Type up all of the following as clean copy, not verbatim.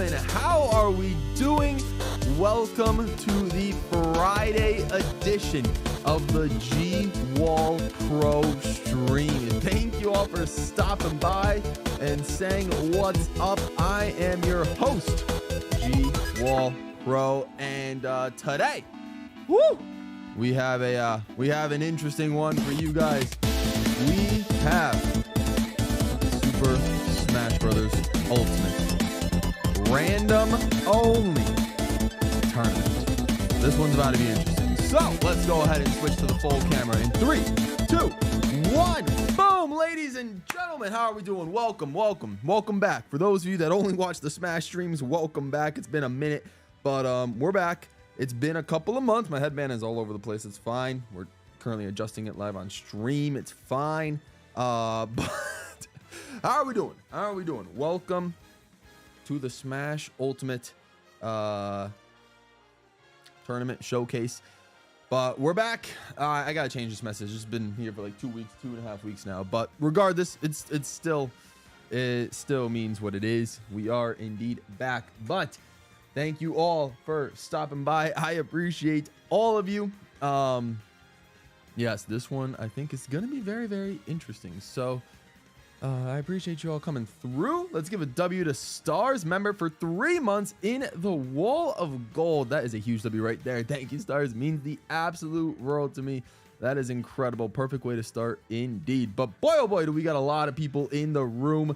gentlemen, how are we doing? Welcome to the Friday edition of the GWallPro stream. Thank you all for stopping by and saying what's up. I am your host, GWallPro, and today, we have an interesting one for you guys. We have Super Smash Brothers Ultimate random only tournament. This one's about to be interesting. So let's go ahead and switch to the full camera in 3, 2, 1. Boom, ladies and gentlemen, how are we doing? Welcome back. For those of you that only watch the Smash streams, welcome back. It's been a minute, but we're back. It's been a couple of months. My headband is all over the place. It's fine. We're currently adjusting it live on stream. It's fine. But how are we doing? Welcome to the Smash Ultimate tournament showcase. But we're back. I gotta change this message. It's been here for like 2.5 weeks now. But regardless, it still means what it is. We are indeed back. But thank you all for stopping by. I appreciate all of you. Yes, this one I think is gonna be very, very interesting. So I appreciate you all coming through. Let's give a W to Stars, member for 3 months in the Wall of Gold. That is a huge W right there. Thank you, Stars. It means the absolute world to me. That is incredible. Perfect way to start indeed. But boy, oh boy, do we got a lot of people in the room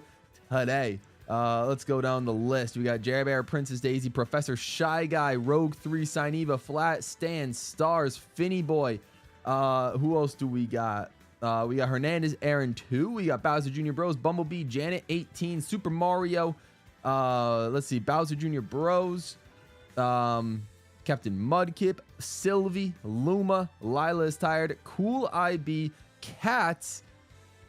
today. Let's go down the list. We got Jerry Bear, Princess Daisy, Professor Shy Guy, Rogue 3, Sineva, Flat, Stan, Stars, Finny Boy. Who else do we got? We got Hernandez, Aaron 2. We got Bowser Jr. Bros, Bumblebee, Janet 18, Super Mario. Let's see, Bowser Jr. Bros, Captain Mudkip, Sylvie, Luma, Lila is tired, Cool IB, Cats.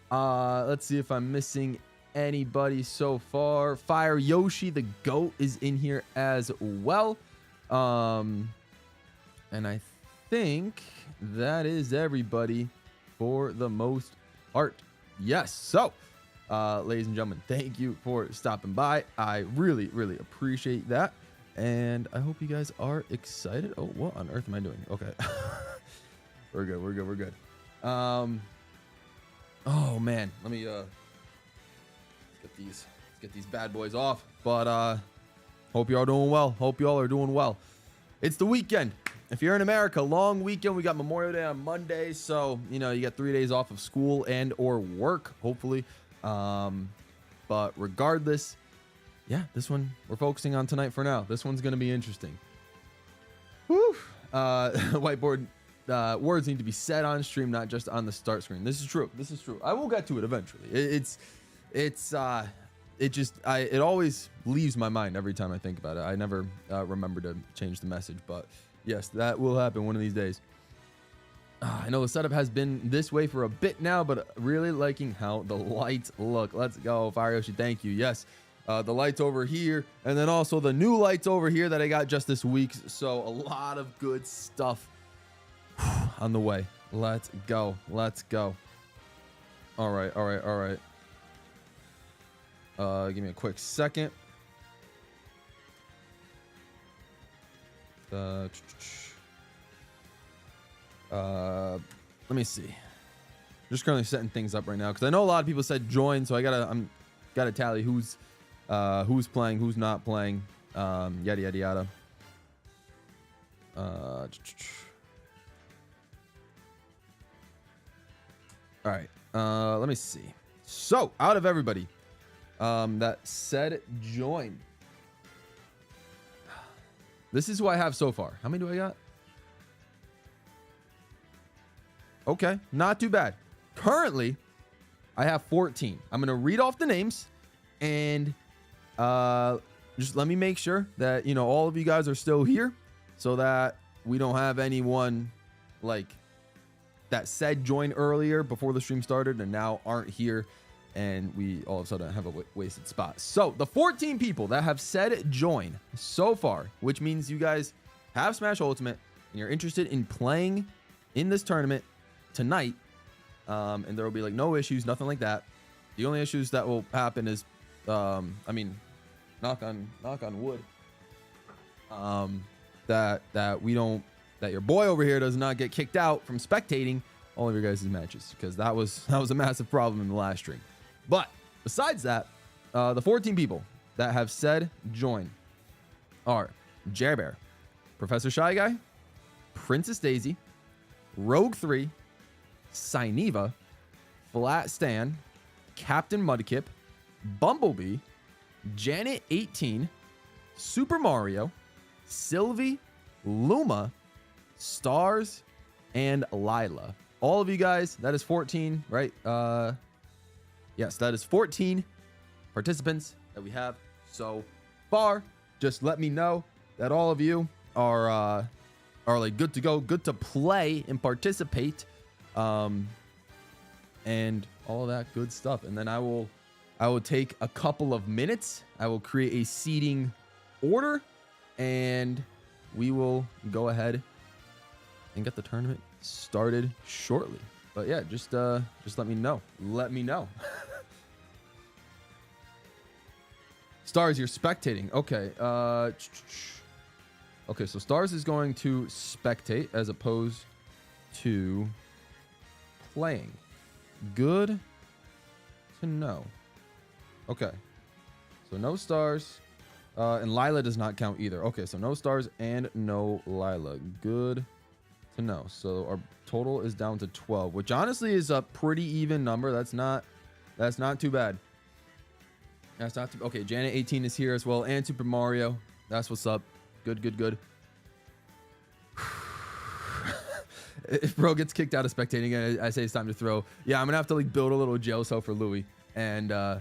Let's see if I'm missing anybody so far. Fire Yoshi, the GOAT, is in here as well. And I think that is everybody for the most part. Yes. So ladies and gentlemen, thank you for stopping by. I really appreciate that, and I hope you guys are excited. Oh, what on earth am I doing? Okay. we're good. Oh man, let me let's get these bad boys off. But hope you all are doing well. It's the weekend. If you're in America, long weekend. We got Memorial Day on Monday, so you know you got 3 days off of school and or work, hopefully. But regardless, yeah, this one we're focusing on tonight for now. This one's gonna be interesting. Whew. Whiteboard words need to be said on stream, not just on the start screen. This is true. I will get to it eventually. It always leaves my mind every time I think about it. I never remember to change the message, but yes, that will happen one of these days. I know the setup has been this way for a bit now, but really liking how the lights look. Let's go, Fire Yoshi. Thank you. Yes, the lights over here, and then also the new lights over here that I got just this week. So a lot of good stuff on the way. Let's go. All right. Give me a quick second. Let me see. Just currently setting things up right now because I know a lot of people said join, so I gotta tally who's playing, who's not playing, yada. All right. Let me see. So out of everybody that said join, this is who I have so far. How many do I got? Okay, not too bad. Currently, I have 14. I'm going to read off the names and just let me make sure that, you know, all of you guys are still here so that we don't have anyone like that said join earlier before the stream started and now aren't here and we all of a sudden have a wasted spot. So the 14 people that have said join so far, which means you guys have Smash Ultimate and you're interested in playing in this tournament tonight, and there will be like no issues, nothing like that. The only issues that will happen is, I mean, knock on wood, that your boy over here does not get kicked out from spectating all of your guys' matches, because that was a massive problem in the last stream. But besides that, the 14 people that have said join are Jer Bear, Professor Shy Guy, Princess Daisy, Rogue 3, Sineva, Flat Stan, Captain Mudkip, Bumblebee, Janet 18, Super Mario, Sylvie, Luma, Stars, and Lila. All of you guys, that is 14, right? Yes, that is 14 participants that we have so far. Just let me know that all of you are like good to go, good to play and participate, and all of that good stuff. And then I will take a couple of minutes. I will create a seating order, and we will go ahead and get the tournament started shortly. But yeah, just let me know. Let me know. Stars, you're spectating. Okay. Okay, so Stars is going to spectate as opposed to playing. Good to know. Okay. So no Stars. And Lila does not count either. Okay, so no Stars and no Lila. Good to know. So our total is down to 12, which honestly is a pretty even number. That's not too bad. That's not too, okay, Janet 18 is here as well, and Super Mario. That's what's up. Good, good, good. If bro gets kicked out of spectating, I say it's time to throw. Yeah, I'm gonna have to like build a little jail cell for Louis, and yeah,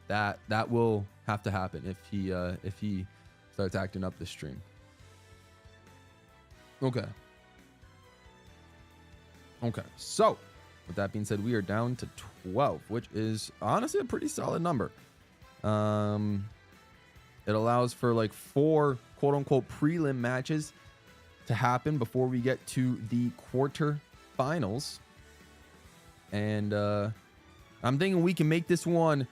that will have to happen if he starts acting up this stream. Okay. So with that being said, we are down to 12, which is honestly a pretty solid number. It allows for like 4 quote unquote prelim matches to happen before we get to the quarter finals. And I'm thinking we can make this one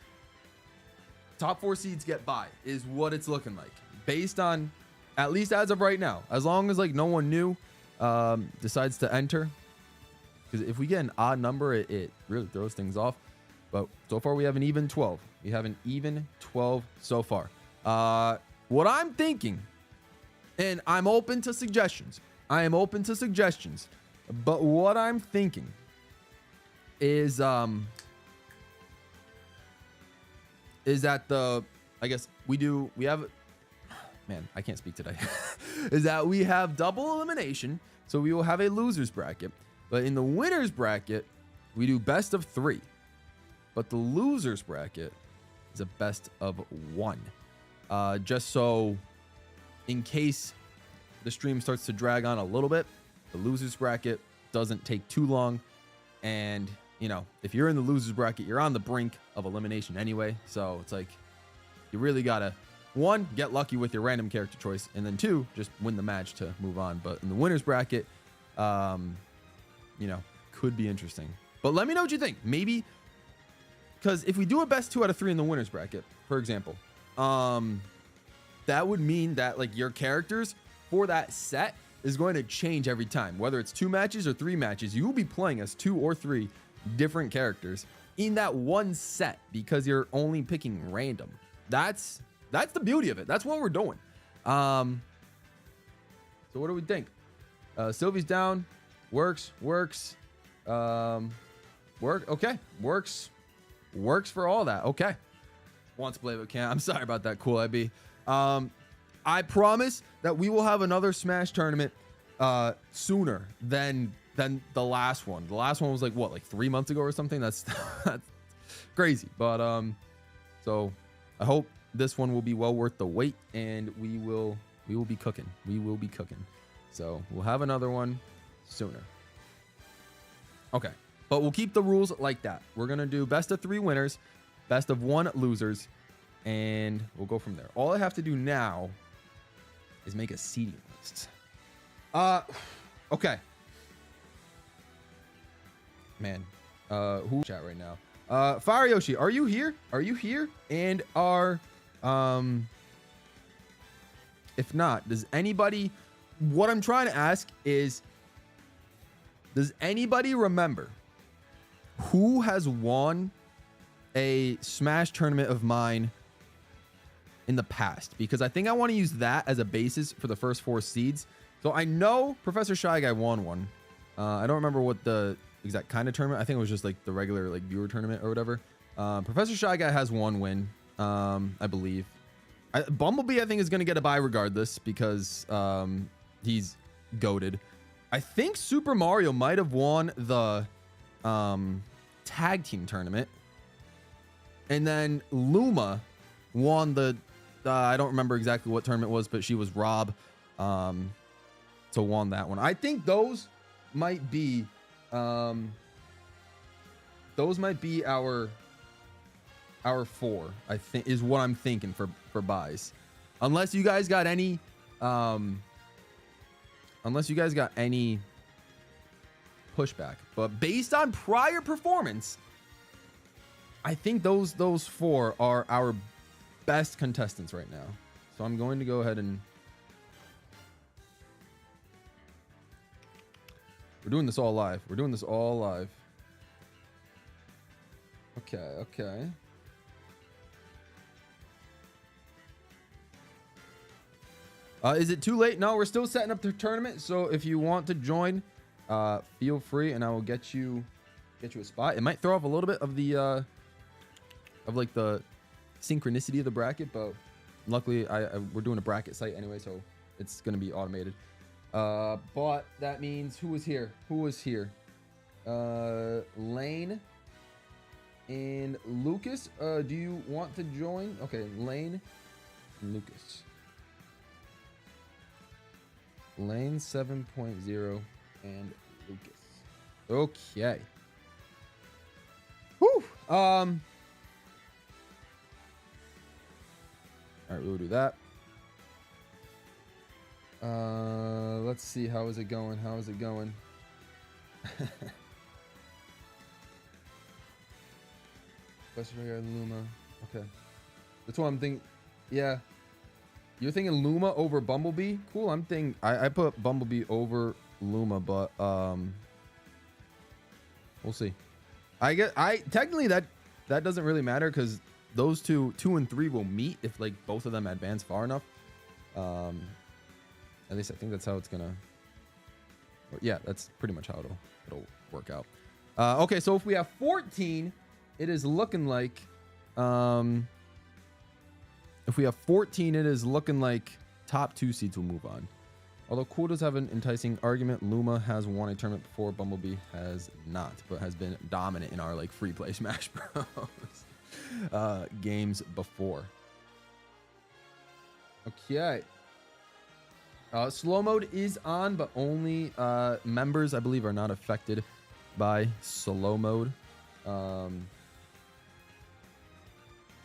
top 4 seeds get by is what it's looking like, based on, at least as of right now, as long as like no one new decides to enter. Because if we get an odd number, it really throws things off. But so far we have an even 12. We have an even 12 so far. What I'm thinking, and I'm open to suggestions. I am open to suggestions. But what I'm thinking is that I guess we have, man, I can't speak today. Is that we have double elimination. So we will have a loser's bracket. But in the winner's bracket, we do best of 3. But the loser's bracket is a best of 1. Just so in case the stream starts to drag on a little bit, the loser's bracket doesn't take too long. And, you know, if you're in the loser's bracket, you're on the brink of elimination anyway. So it's like you really got to, 1, get lucky with your random character choice. And then 2, just win the match to move on. But in the winner's bracket, you know, could be interesting. But let me know what you think. Maybe because if we do a best 2 out of 3 in the winner's bracket, for example, that would mean that like your characters for that set is going to change every time, whether it's 2 matches or 3 matches. You will be playing as 2 or 3 different characters in that one set because you're only picking random. That's the beauty of it. That's what we're doing. So what do we think? Sylvie's down. Works. Okay. Works for all that. Okay. Wants to play but can't. I'm sorry about that. Cool, IB. I promise that we will have another Smash tournament sooner than the last one. The last one was like what, like 3 months ago or something. That's crazy. But so I hope this one will be well worth the wait, and we will be cooking. So we'll have another one sooner. Okay, but we'll keep the rules like that. We're gonna do best of 3 winners, best of 1 losers, and we'll go from there. All I have to do now is make a seeding list. Okay. Man, who chat right now? Fire Yoshi, are you here? Are you here? And if not, does anybody, what I'm trying to ask is, does anybody remember who has won a Smash tournament of mine in the past? Because I think I want to use that as a basis for the first 4 seeds. So I know Professor Shy Guy won one. I don't remember what the exact kind of tournament. I think it was just like the regular like viewer tournament or whatever. Professor Shy Guy has 1 win, I believe. Bumblebee, I think, is going to get a bye regardless because he's goated. I think Super Mario might have won the tag team tournament. And then Luma won the, I don't remember exactly what tournament it was, but she was Rob. So won that one. I think those might be our 4, I think, is what I'm thinking for buys. Unless you guys got any pushback. But based on prior performance, I think those 4 are our best contestants right now. So I'm going to go ahead and we're doing this all live. We're doing this all live. Okay. Is it too late? No, we're still setting up the tournament. So if you want to join, feel free, and I will get you a spot. It might throw off a little bit of the of like the synchronicity of the bracket, but luckily we're doing a bracket site anyway, so it's gonna be automated. But that means who was here? Lane and Lucas. Do you want to join? Okay, Lane and Lucas. Lane 7.0 and Lucas. Okay. Whew. All right, we'll do that. Let's see. How is it going? Luma. Okay. That's what I'm thinking. Yeah. You're thinking Luma over Bumblebee? Cool. I'm thinking I put Bumblebee over Luma, but we'll see. Technically that doesn't really matter because those 2 and 3 will meet if like both of them advance far enough. At least I think that's how it's gonna. Yeah, that's pretty much how it'll work out. Okay, so if we have 14, it is looking like if we have 14, it is looking like top 2 seeds will move on. Although Cool does have an enticing argument. Luma has won a tournament before. Bumblebee has not, but has been dominant in our like free play Smash Bros. Games before. Okay. Slow mode is on, but only members, I believe, are not affected by slow mode.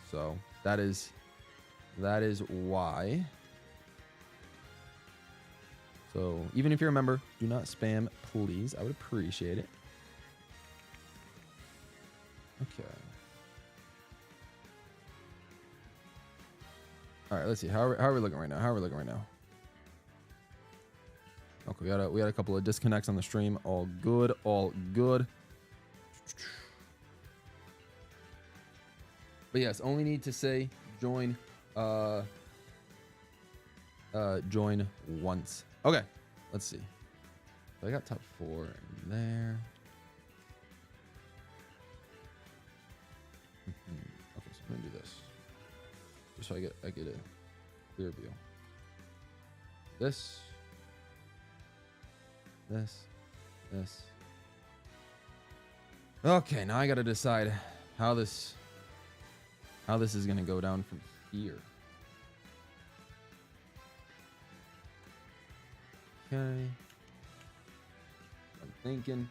So that is why. So even if you're a member, do not spam, please. I would appreciate it. Okay. All right, let's see. How are we looking right now? Okay, we got a couple of disconnects on the stream. All good. But yes, only need to say join join once. Okay, let's see. So I got top 4 in there. Okay, so I'm gonna do this just so I get a clear view. This. Okay, now I gotta decide how this is gonna go down from here. Okay. I'm thinking.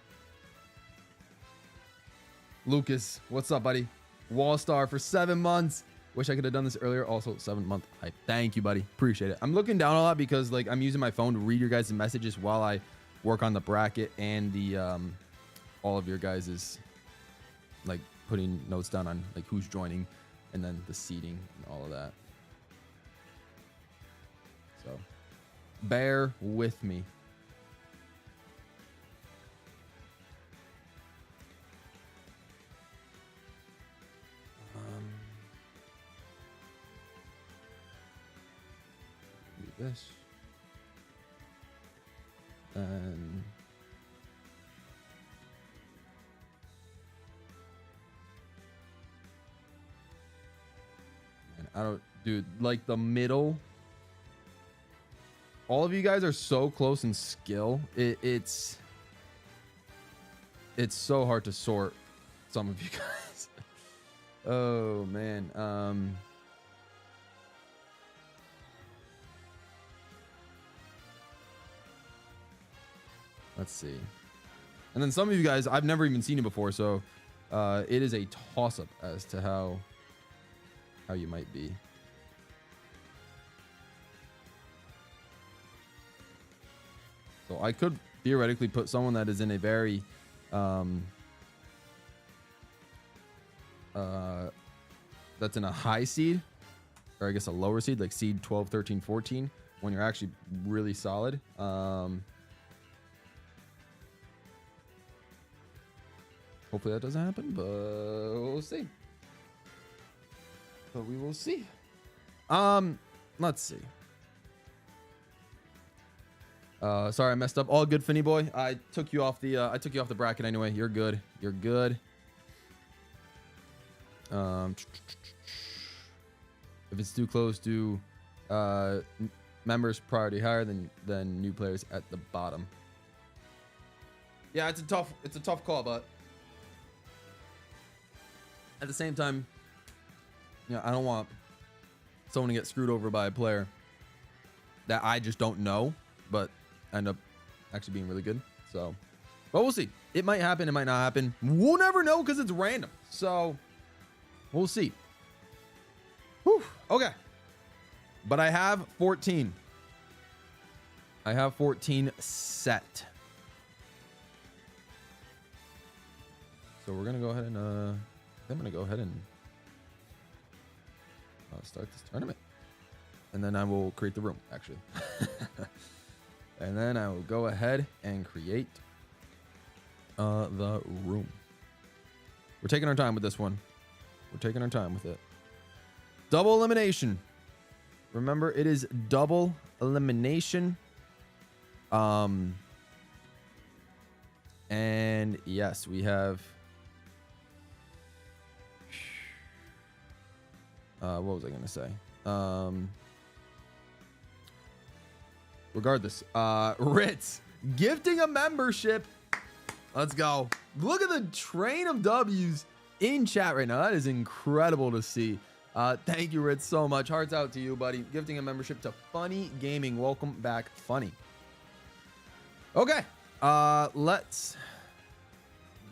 Lucas, what's up, buddy? Wall star for 7 months. Wish I could have done this earlier. Also, 7-month hype. Thank you, buddy. Appreciate it. I'm looking down a lot because like I'm using my phone to read your guys' messages while I work on the bracket and the all of your guys' like putting notes down on like who's joining and then the seating and all of that. So bear with me. Do this. And I don't, dude, like the middle. All of you guys are so close in skill. It's so hard to sort some of you guys. Oh man. Let's see. And then some of you guys, I've never even seen it before, so it is a toss-up as to how you might be. So I could theoretically put someone that is in a very that's in a high seed, or I guess a lower seed, like seed 12, 13, 14, when you're actually really solid. Hopefully that doesn't happen, but we'll see. But we will see. Let's see. Sorry, I messed up. All good, Finny boy. I took you off the bracket anyway. You're good. You're good. If it's too close to members priority higher than new players at the bottom. Yeah, it's a tough call, but at the same time, you know, I don't want someone to get screwed over by a player that I just don't know, but end up actually being really good. So, but we'll see. It might happen. It might not happen. We'll never know because it's random. So we'll see. Whew. Okay. But I have 14. I have 14 set. So we're going to go ahead and, I'm going to go ahead and start this tournament. And then I will create the room, actually. And then I will go ahead and create the room. We're taking our time with this one. We're taking our time with it. Double elimination. Remember, it is double elimination. And yes, we have... what was I going to say? Regardless, Ritz gifting a membership. Let's go. Look at the train of W's in chat right now. That is incredible to see. Thank you, Ritz, so much. Hearts out to you, buddy. Gifting a membership to Funny Gaming. Welcome back, Funny. Okay, let's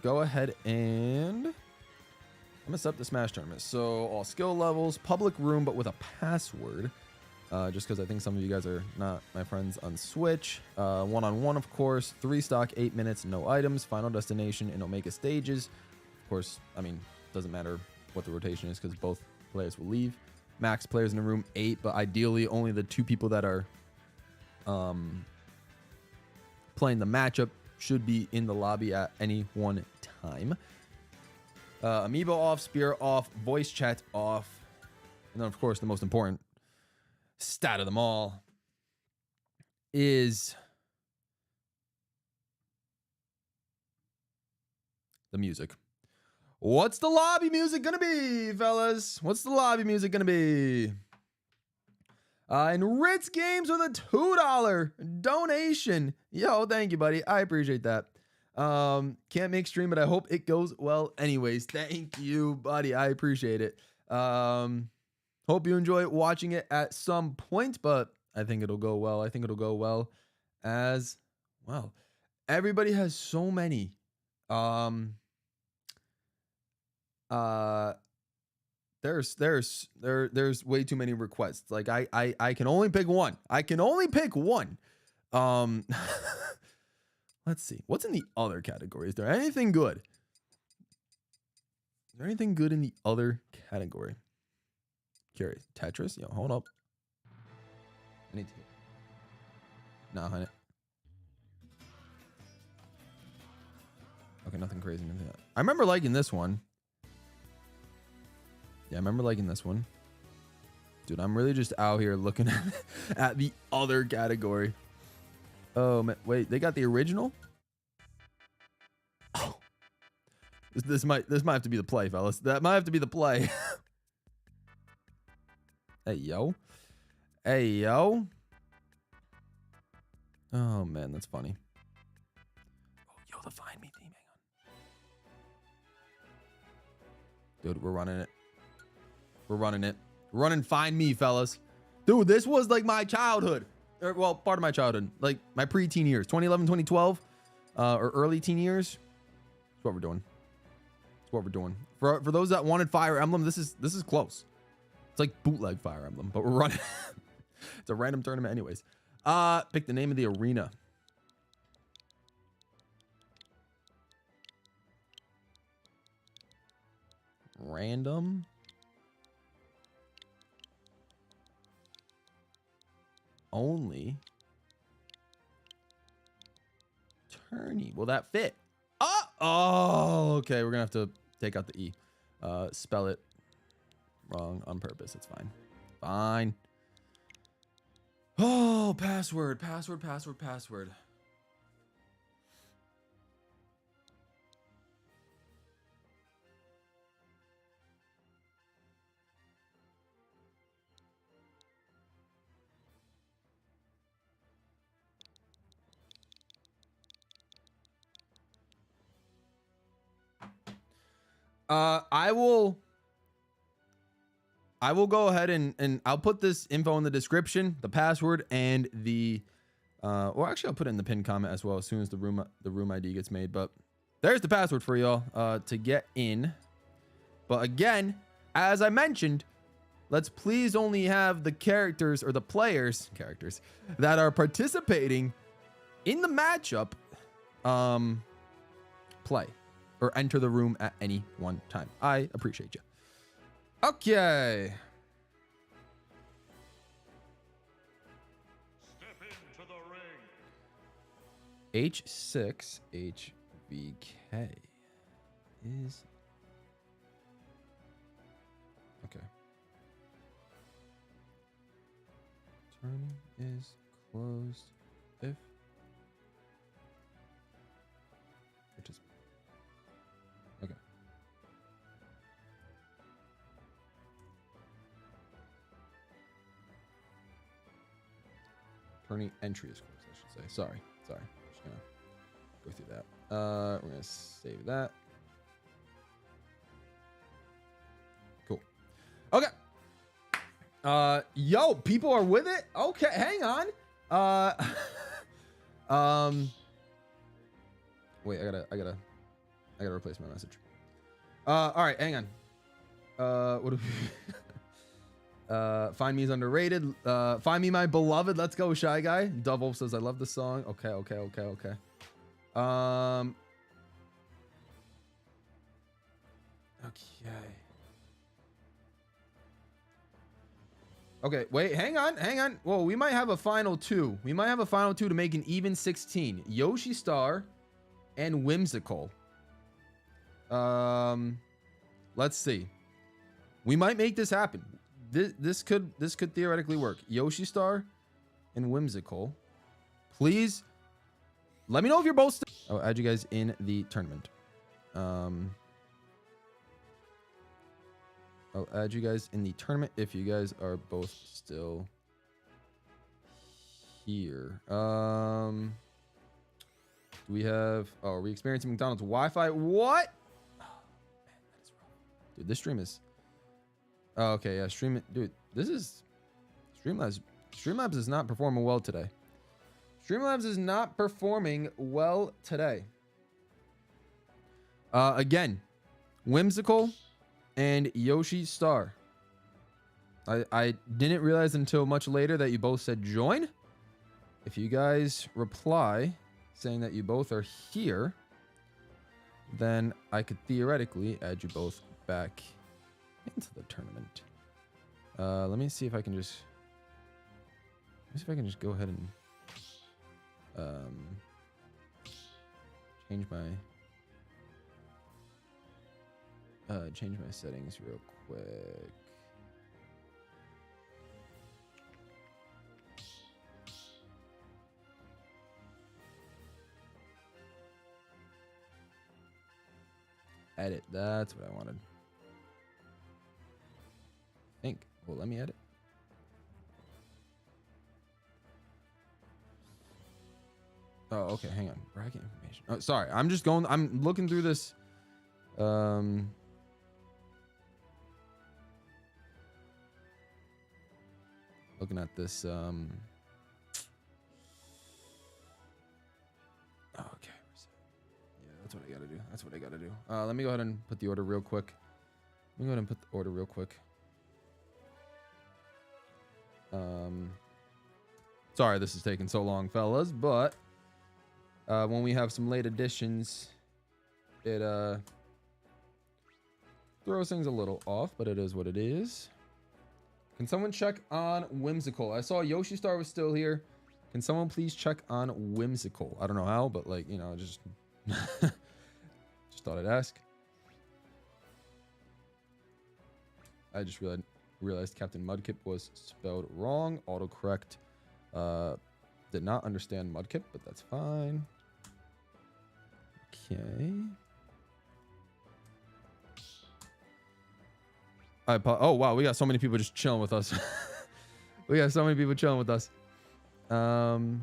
go ahead and I'm gonna set up the Smash tournament. So all skill levels, public room, but with a password. Just because I think some of you guys are not my friends on Switch. One-on-one, of course. 3 stock, 8 minutes, no items. Final destination in Omega stages. Of course, I mean, doesn't matter what the rotation is because both players will leave. Max players in the room 8, but ideally only the 2 people that are playing the matchup should be in the lobby at any one time. Amiibo off, spear off, voice chat off, and then of course the most important stat of them all is the music. What's the lobby music gonna be, fellas? What's the lobby music gonna be? And Ritz Games with a $2 donation. Yo, thank you, buddy. I appreciate that. Can't make stream, but I hope it goes well anyways. Thank you, buddy. I appreciate it. Hope you enjoy watching it at some point, but I think it'll go well. I think it'll go well as well. Everybody has so many. There's way too many requests. Like I can only pick one. I can only pick one. Let's see. What's in the other category? Is there anything good? Is there anything good in the other category? Curious. Tetris? Yo, hold up. I need to. Nah, honey. Okay, nothing crazy. I remember liking this one. Yeah, I remember liking this one. Dude, I'm really just out here looking at the other category. Oh, man. Wait, they got the original? Oh. This might have to be the play, fellas. That might have to be the play. Hey, yo. Hey, yo. Oh, man, that's funny. Oh, yo, the Find Me theme. Hang on. Dude, we're running it. We're running it. We're running Find Me, fellas. Dude, this was like my childhood. Or, well, part of my childhood. Like my pre-teen years. 2011, 2012. Or early teen years. That's what we're doing. That's what we're doing. For those that wanted Fire Emblem, this is close. It's like bootleg Fire Emblem, but we're running. It's a random tournament anyways. Pick the name of the arena. Random. Only. Tourney. Will that fit? Oh, okay. We're gonna have to take out the E. Spell it wrong on purpose. It's fine. Fine. Oh, password. I will go ahead and I'll put this info in the description, the password and the or actually I'll put it in the pinned comment as well as soon as the room ID gets made. But there's the password for y'all to get in. But again, as I mentioned, let's please only have the characters or the players that are participating in the matchup play or enter the room at any one time. I appreciate you. Okay. Step into the ring. H6 HVK is okay. Tourney is closed if okay. Tourney entry is closed, I should say. Sorry. Just gonna go through that. We're gonna save that. Cool. Okay. Yo, people are with it. Okay, hang on. Wait, I gotta replace my message. All right, hang on. What do we Find Me is underrated. Find Me, My Beloved. Let's go, Shy Guy. Double says I love the song. Okay. Okay, wait, hang on. Whoa, we might have a final two. We might have a final two to make an even 16. Yoshi Star and Whimsical. Let's see. We might make this happen. This could theoretically work. Yoshi Star and Whimsical. Please let me know if you're both I'll add you guys in the tournament. I'll add you guys in the tournament if you guys are both still here. Do we have are we experiencing McDonald's Wi-Fi? What? Oh, man, that is rough. Dude, this stream is okay, yeah, stream it. Dude, this is Streamlabs is not performing well today. Streamlabs is not performing well today. Again, Whimsical and Yoshi Star. I didn't realize until much later that you both said join. If you guys reply saying that you both are here, then I could theoretically add you both back into the tournament. Let me see if I can just go ahead and change my settings real quick. Edit. That's what I wanted. Think. Well, let me edit. Oh, okay. Hang on. Bracket information. Oh, sorry. I'm looking through this. Looking at this. Okay. Yeah, that's what I gotta do. That's what I gotta do. Let me go ahead and put the order real quick. Sorry this is taking so long, fellas, but when we have some late additions, it throws things a little off, but it is what it is. Can someone check on Whimsical? I saw Yoshi Star was still here. Can someone please check on Whimsical? I don't know how, but like, you know, just just thought I'd ask. I just realized Captain Mudkip was spelled wrong. Autocorrect did not understand Mudkip, but that's fine. Okay. Oh wow, we got so many people just chilling with us. We got so many people chilling with us. I'm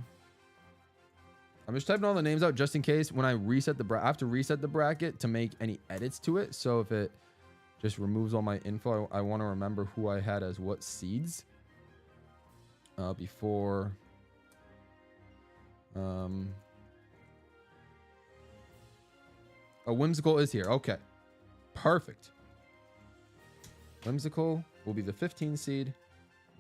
just typing all the names out just in case when I reset the bracket. I have to reset the bracket to make any edits to it. So if it just removes all my info, I want to remember who I had as what seeds before. A Whimsical is here. Okay, perfect. Whimsical will be the 15 seed.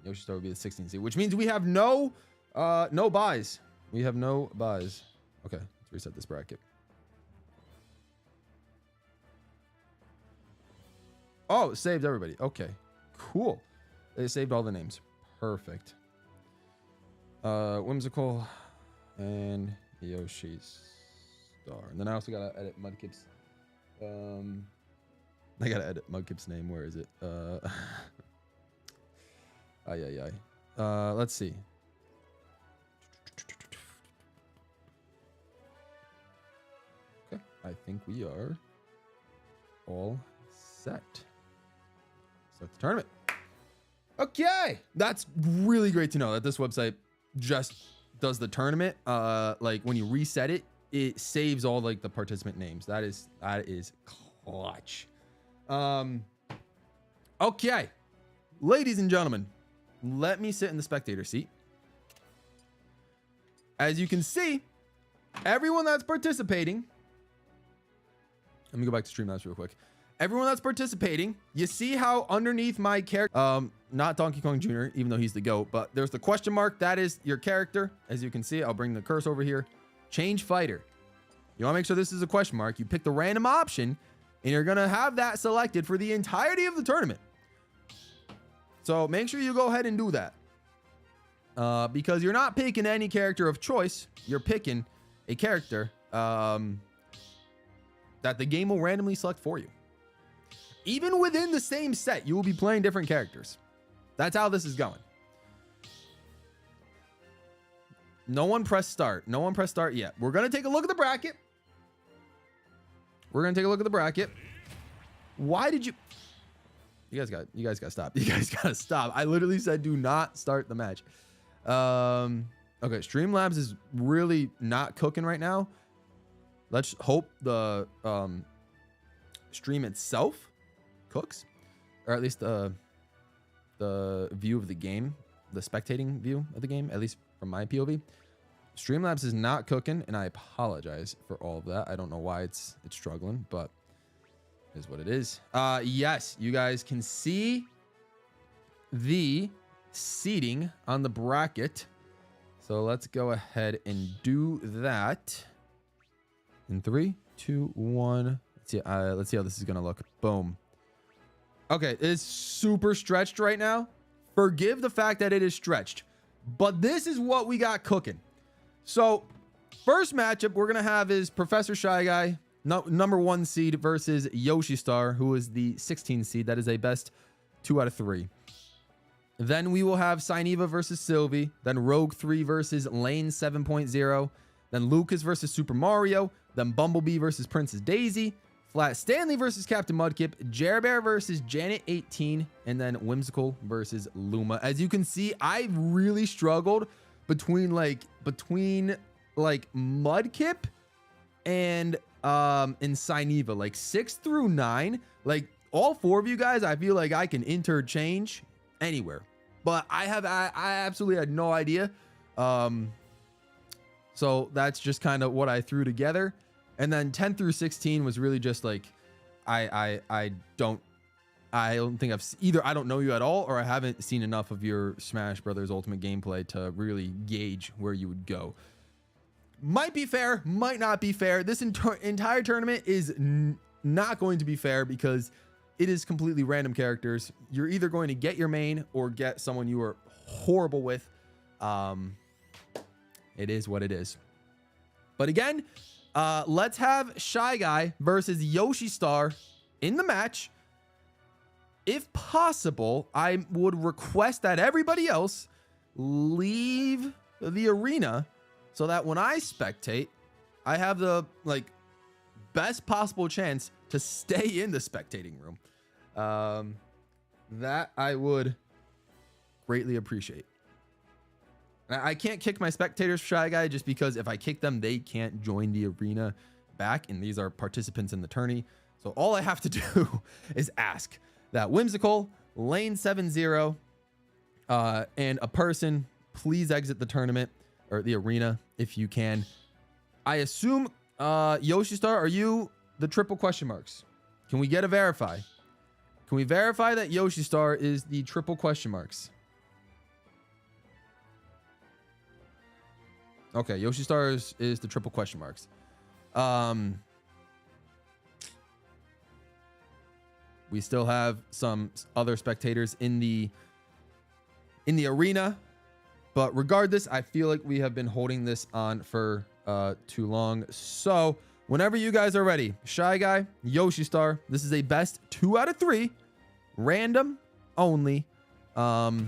Yoshi Star will be the 16 seed, which means we have no buys. We have no buys. Okay, let's reset this bracket. Oh, it saved everybody. Okay, cool. They saved all the names. Perfect. Whimsical and Yoshi Star. And then I also gotta edit Mudkip's. I gotta edit Mudkip's name. Where is it? Let's see. Okay, I think we are all set. Start the tournament. Okay, that's really great to know that this website just does the tournament. Like when you reset it, it saves all like the participant names. That is clutch. Okay, ladies and gentlemen, let me sit in the spectator seat. As you can see, everyone that's participating, let me go back to Streamlabs real quick. Everyone that's participating, you see how underneath my character, not Donkey Kong Jr., even though he's the GOAT, but there's the question mark. That is your character. As you can see, I'll bring the cursor over here. Change fighter. You want to make sure this is a question mark. You pick the random option, and you're going to have that selected for the entirety of the tournament. So make sure you go ahead and do that. Because you're not picking any character of choice. You're picking a character that the game will randomly select for you. Even within the same set, you will be playing different characters. That's how this is going. No one press start. No one press start yet. We're going to take a look at the bracket. Why did you... You guys got to stop. You guys got to stop. I literally said do not start the match. Okay, Streamlabs is really not cooking right now. Let's hope the stream itself cooks, or at least the view of the game, the spectating view of the game, at least from my POV. Streamlabs is not cooking, and I apologize for all of that. I don't know why it's struggling, but it is what it is. Yes, you guys can see the seating on the bracket. So let's go ahead and do that. In 3, 2, 1. Let's see how this is gonna look. Boom. Okay, it's super stretched right now. Forgive the fact that it is stretched, but this is what we got cooking. So first matchup we're going to have is Professor Shy Guy, number 1 seed versus Yoshi Star, who is the 16 seed. That is a best 2 out of 3. Then we will have Cyneva versus Sylvie. Then Rogue 3 versus Lane 7.0. Then Lucas versus Super Mario. Then Bumblebee versus Princess Daisy. Flat Stanley versus Captain Mudkip. Jerbear versus Janet 18. And then Whimsical versus Luma. As you can see, I really struggled between Mudkip and Cyneva. Like 6 through 9. Like all 4 of you guys, I feel like I can interchange anywhere, but I absolutely had no idea. So that's just kind of what I threw together. And then 10 through 16 was really just like I don't think I don't know you at all, or I haven't seen enough of your Smash Brothers Ultimate gameplay to really gauge where you would go. Might be fair, might not be fair. This entire tournament is not going to be fair because it is completely random characters. You're either going to get your main or get someone you are horrible with. It is what it is. But again, let's have Shy Guy versus Yoshi Star in the match. If possible, I would request that everybody else leave the arena so that when I spectate, I have the best possible chance to stay in the spectating room. That I would greatly appreciate. I can't kick my spectators, Shy Guy, just because if I kick them, they can't join the arena back, and these are participants in the tourney. So all I have to do is ask that Whimsical, Lane 70, and a person please exit the tournament or the arena if you can. I assume Yoshi Star, are you the triple question marks? Can we get a verify? Can we verify that Yoshi Star is the triple question marks? Okay, Yoshi Star is the triple question marks. We still have some other spectators in the arena, but regardless, I feel like we have been holding this on for too long. So whenever you guys are ready, Shy Guy, Yoshi Star, this is a best 2 out of 3, random only. So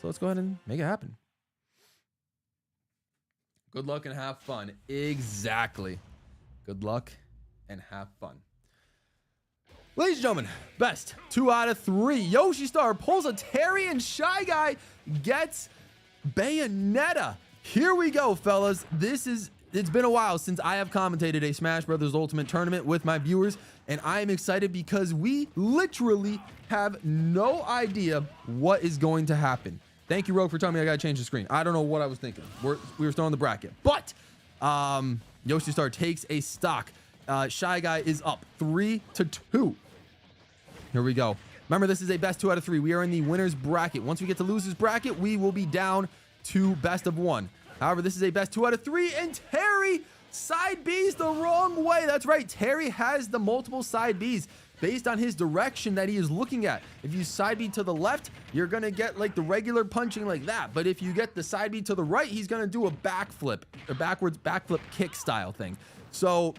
let's go ahead and make it happen. Good luck and have fun. Exactly. Good luck and have fun. Ladies and gentlemen, best 2 out of 3. Yoshi Star pulls a Terry and Shy Guy gets Bayonetta. Here we go, fellas. It's been a while since I have commentated a Smash Brothers Ultimate tournament with my viewers, and I am excited because we literally have no idea what is going to happen. Thank you, Rogue, for telling me I gotta change the screen. I don't know what I was thinking. We were still on the bracket, but Yoshi Star takes a stock. Shy Guy is up 3-2. Here we go. Remember, this is a best 2 out of 3. We are in the winner's bracket. Once we get to loser's bracket, we will be down to best of 1. However, this is a best 2 out of 3, and Terry side B's the wrong way. That's right. Terry has the multiple side B's based on his direction that he is looking at. If you side B to the left, you're going to get like the regular punching like that. But if you get the side B to the right, he's going to do a backflip, a backwards backflip kick style thing. So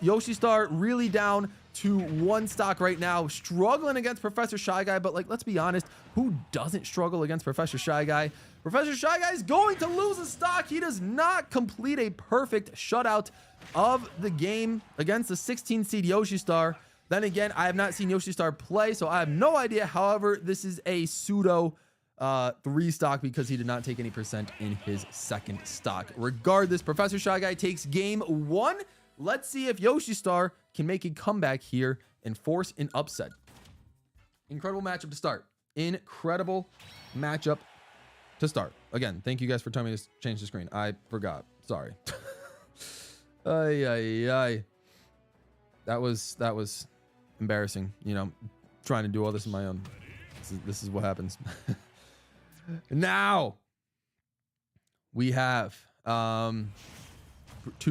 Yoshi Star really down to 1 stock right now, struggling against Professor Shy Guy. But let's be honest, who doesn't struggle against Professor Shy Guy? Professor Shy Guy is going to lose a stock. He does not complete a perfect shutout of the game against the 16 seed Yoshi Star. Then again, I have not seen Yoshi Star play, so I have no idea. However, this is a pseudo 3 stock because he did not take any percent in his second stock. Regardless, Professor Shy Guy takes game 1. Let's see if Yoshi Star can make a comeback here and force an upset. Incredible matchup to start. Incredible matchup to start. Again, thank you guys for telling me to change the screen. I forgot. Sorry. Ay, ay, ay. That was embarrassing, you know, trying to do all this on my own. This is what happens. Now we have 2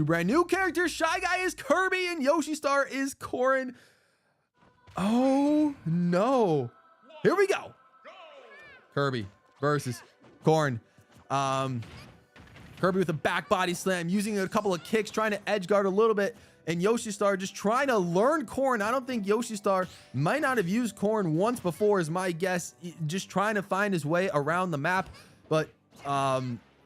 brand new characters. Shy Guy is Kirby and Yoshi Star is Corrin. Oh, no. Here we go. Kirby versus Corn. Kirby with a back body slam, using a couple of kicks, trying to edge guard a little bit. And Yoshi Star just trying to learn Corn. I don't think Yoshi Star might not have used Corn once before, is my guess. Just trying to find his way around the map. But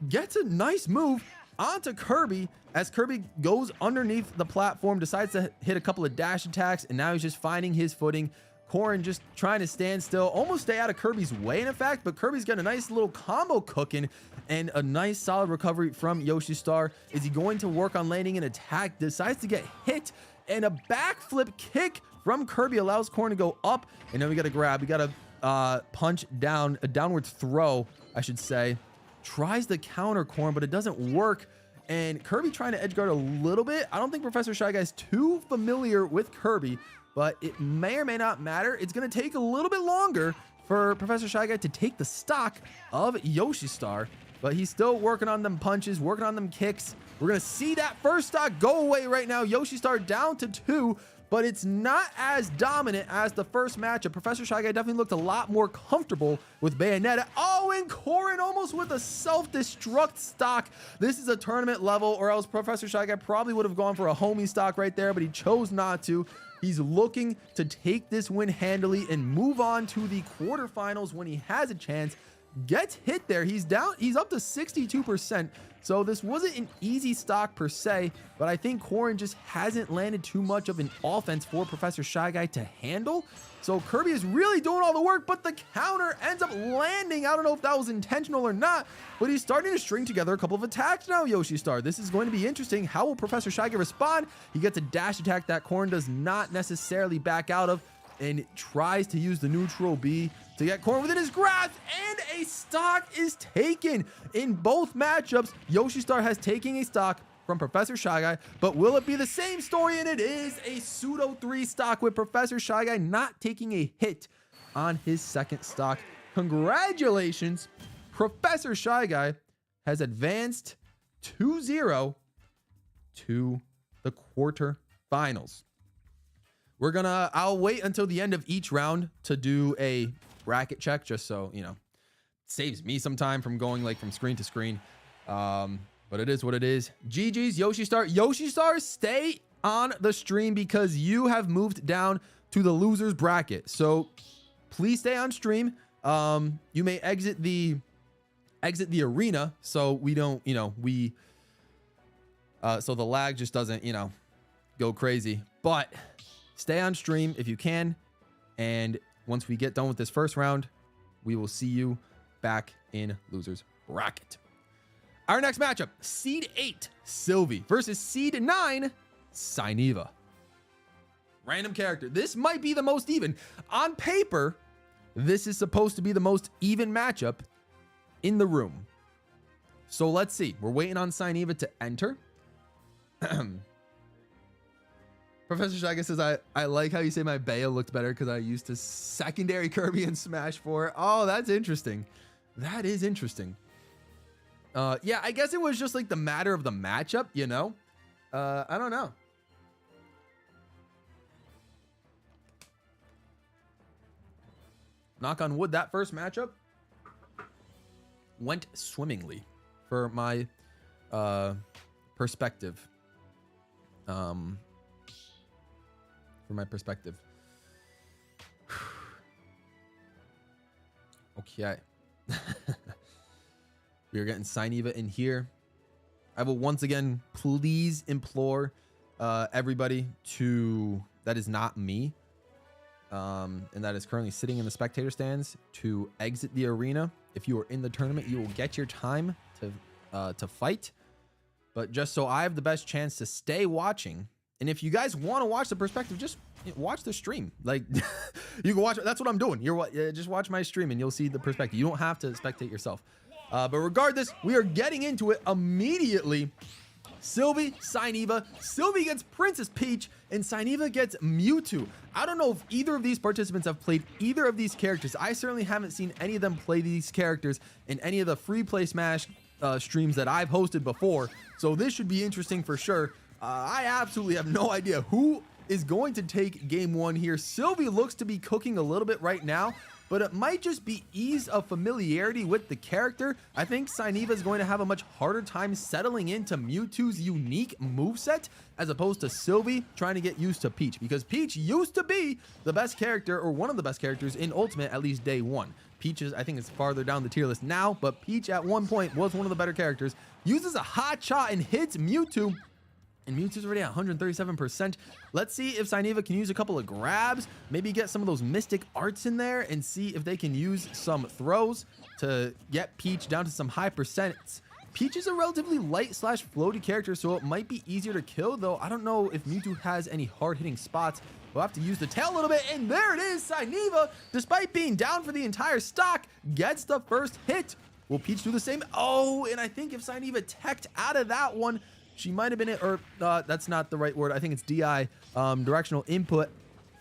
gets a nice move onto Kirby as Kirby goes underneath the platform, decides to hit a couple of dash attacks, and now he's just finding his footing. Corn just trying to stand still, almost stay out of Kirby's way in effect, but Kirby's got a nice little combo cooking and a nice solid recovery from Yoshi Star. Is he going to work on landing an attack? Decides to get hit, and a backflip kick from Kirby allows Corn to go up, and then we got to grab. We got to punch down, a downward throw, I should say. Tries to counter Corn, but it doesn't work. And Kirby trying to edge guard a little bit. I don't think Professor Shy Guy's too familiar with Kirby, but it may or may not matter. It's going to take a little bit longer for Professor Shy Guy to take the stock of Yoshi Star, but he's still working on them punches, working on them kicks. We're going to see that first stock go away right now. Yoshi Star down to 2, but it's not as dominant as the first matchup. Professor Shy Guy definitely looked a lot more comfortable with Bayonetta. Oh, and Corrin almost with a self-destruct stock. This is a tournament level, or else Professor Shy Guy probably would have gone for a homie stock right there, but he chose not to. He's looking to take this win handily and move on to the quarterfinals when he has a chance. Gets hit there. He's down. He's up to 62%. So this wasn't an easy stock per se, but I think Corrin just hasn't landed too much of an offense for Professor Shy Guy to handle. So Kirby is really doing all the work, but the counter ends up landing. I don't know if that was intentional or not, but he's starting to string together a couple of attacks now, Yoshi Star. This is going to be interesting. How will Professor Shy Guy respond? He gets a dash attack that Corrin does not necessarily back out of, and tries to use the neutral B to get Corrin within his grasp, and a stock is taken. In both matchups, Yoshi Star has taken a stock from Professor Shy Guy, but will it be the same story? And it is a pseudo 3 stock with Professor Shy Guy not taking a hit on his second stock. Congratulations, Professor Shy Guy has advanced 2-0 to the quarterfinals. I'll wait until the end of each round to do a bracket check, just so, you know, saves me some time from going like from screen to screen. But it is what it is. GG's, Yoshi Star. Yoshi Star, stay on the stream because you have moved down to the losers bracket. So please stay on stream. You may exit the arena so we don't, you know, so the lag just doesn't, you know, go crazy. But stay on stream if you can, and once we get done with this first round, we will see you back in losers bracket. Our next matchup, Seed 8, Sylvie versus Seed 9, Syneva. Random character. This might be the most even. On paper, this is supposed to be the most even matchup in the room. So let's see. We're waiting on Syneva to enter. Professor Shy Guy says, I like how you say my Bayo looked better because I used to secondary Kirby in Smash 4. Oh, that's interesting. That is interesting. Yeah, I guess it was just like the matter of the matchup, you know? I don't know. Knock on wood, that first matchup went swimmingly for my perspective. Okay. We are getting Syneva in here. I will once again please implore everybody to, that is not me, and that is currently sitting in the spectator stands, to exit the arena. If you are in the tournament, you will get your time to fight. But just so I have the best chance to stay watching, and if you guys want to watch the perspective, just watch the stream. Like, you can watch. That's what I'm doing. Just watch my stream and you'll see the perspective. You don't have to spectate yourself. But regardless, we are getting into it immediately. Sylvie, Syneva. Sylvie gets Princess Peach, and Syneva gets Mewtwo. I don't know if either of these participants have played either of these characters. I certainly haven't seen any of them play these characters in any of the free play Smash streams that I've hosted before. So this should be interesting for sure. I absolutely have no idea who is going to take game one here. Sylvie looks to be cooking a little bit right now, but it might just be ease of familiarity with the character. I think Sainiva is going to have a much harder time settling into Mewtwo's unique moveset as opposed to Sylvie trying to get used to Peach, because Peach used to be the best character, or one of the best characters in Ultimate, at least day one. Peach is, I think, is farther down the tier list now, but Peach at one point was one of the better characters. Uses a hot shot and hits Mewtwo. And Mewtwo's already at 137%. Let's see if Sainiva can use a couple of grabs, maybe get some of those mystic arts in there and see if they can use some throws to get Peach down to some high percents. Peach is a relatively light slash floaty character, so it might be easier to kill, though I don't know if Mewtwo has any hard hitting spots. We'll have to use the tail a little bit, and there it is. Sainiva, despite being down for the entire stock, gets the first hit. Will Peach do the same? Oh, and I think if Sainiva teched out of that one, she might have been it, or that's not the right word. I think it's DI, directional input,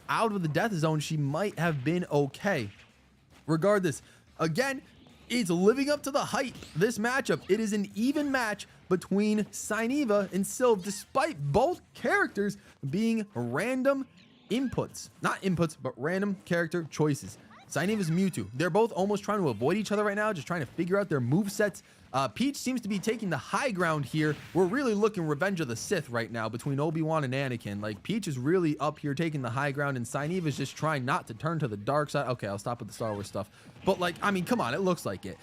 out of the death zone. She might have been okay. Regardless, again, it's living up to the hype. This matchup, it is an even match between Sainiva and Sylve, despite both characters being random inputs. Not inputs, but random character choices. Sainiva's Mewtwo. They're both almost trying to avoid each other right now, just trying to figure out their movesets. Peach seems to be taking the high ground here. We're really looking Revenge of the Sith right now between Obi-Wan and Anakin. Like, Peach is really up here taking the high ground, and Sainiva's just trying not to turn to the dark side. Okay, I'll stop with the Star Wars stuff. But, like, I mean, come on, it looks like it.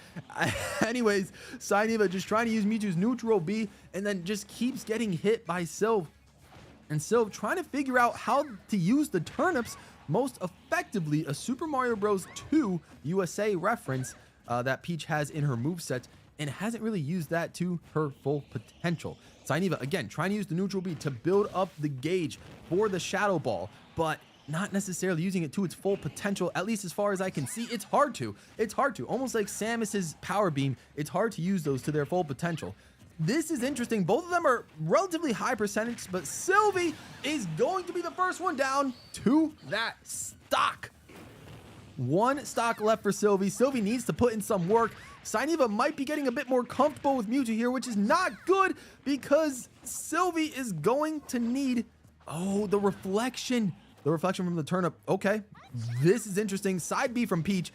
Anyways, Sainiva just trying to use Mewtwo's neutral B, and then just keeps getting hit by Sylve. And Sylve trying to figure out how to use the turnips most effectively, a Super Mario Bros. 2 USA reference that Peach has in her moveset, and hasn't really used that to her full potential. Sainiva, again, trying to use the neutral B to build up the gauge for the Shadow Ball, but not necessarily using it to its full potential, at least as far as I can see. It's hard to. It's hard to. Almost like Samus's Power Beam, it's hard to use those to their full potential. This is interesting. Both of them are relatively high percentage, but Sylvie is going to be the first one down to that stock. One stock left for Sylvie. Sylvie needs to put in some work. Sainiva might be getting a bit more comfortable with Mewtwo here, which is not good because Sylvie is going to need, oh, the reflection. The reflection from the turnip. Okay, this is interesting. Side B from Peach.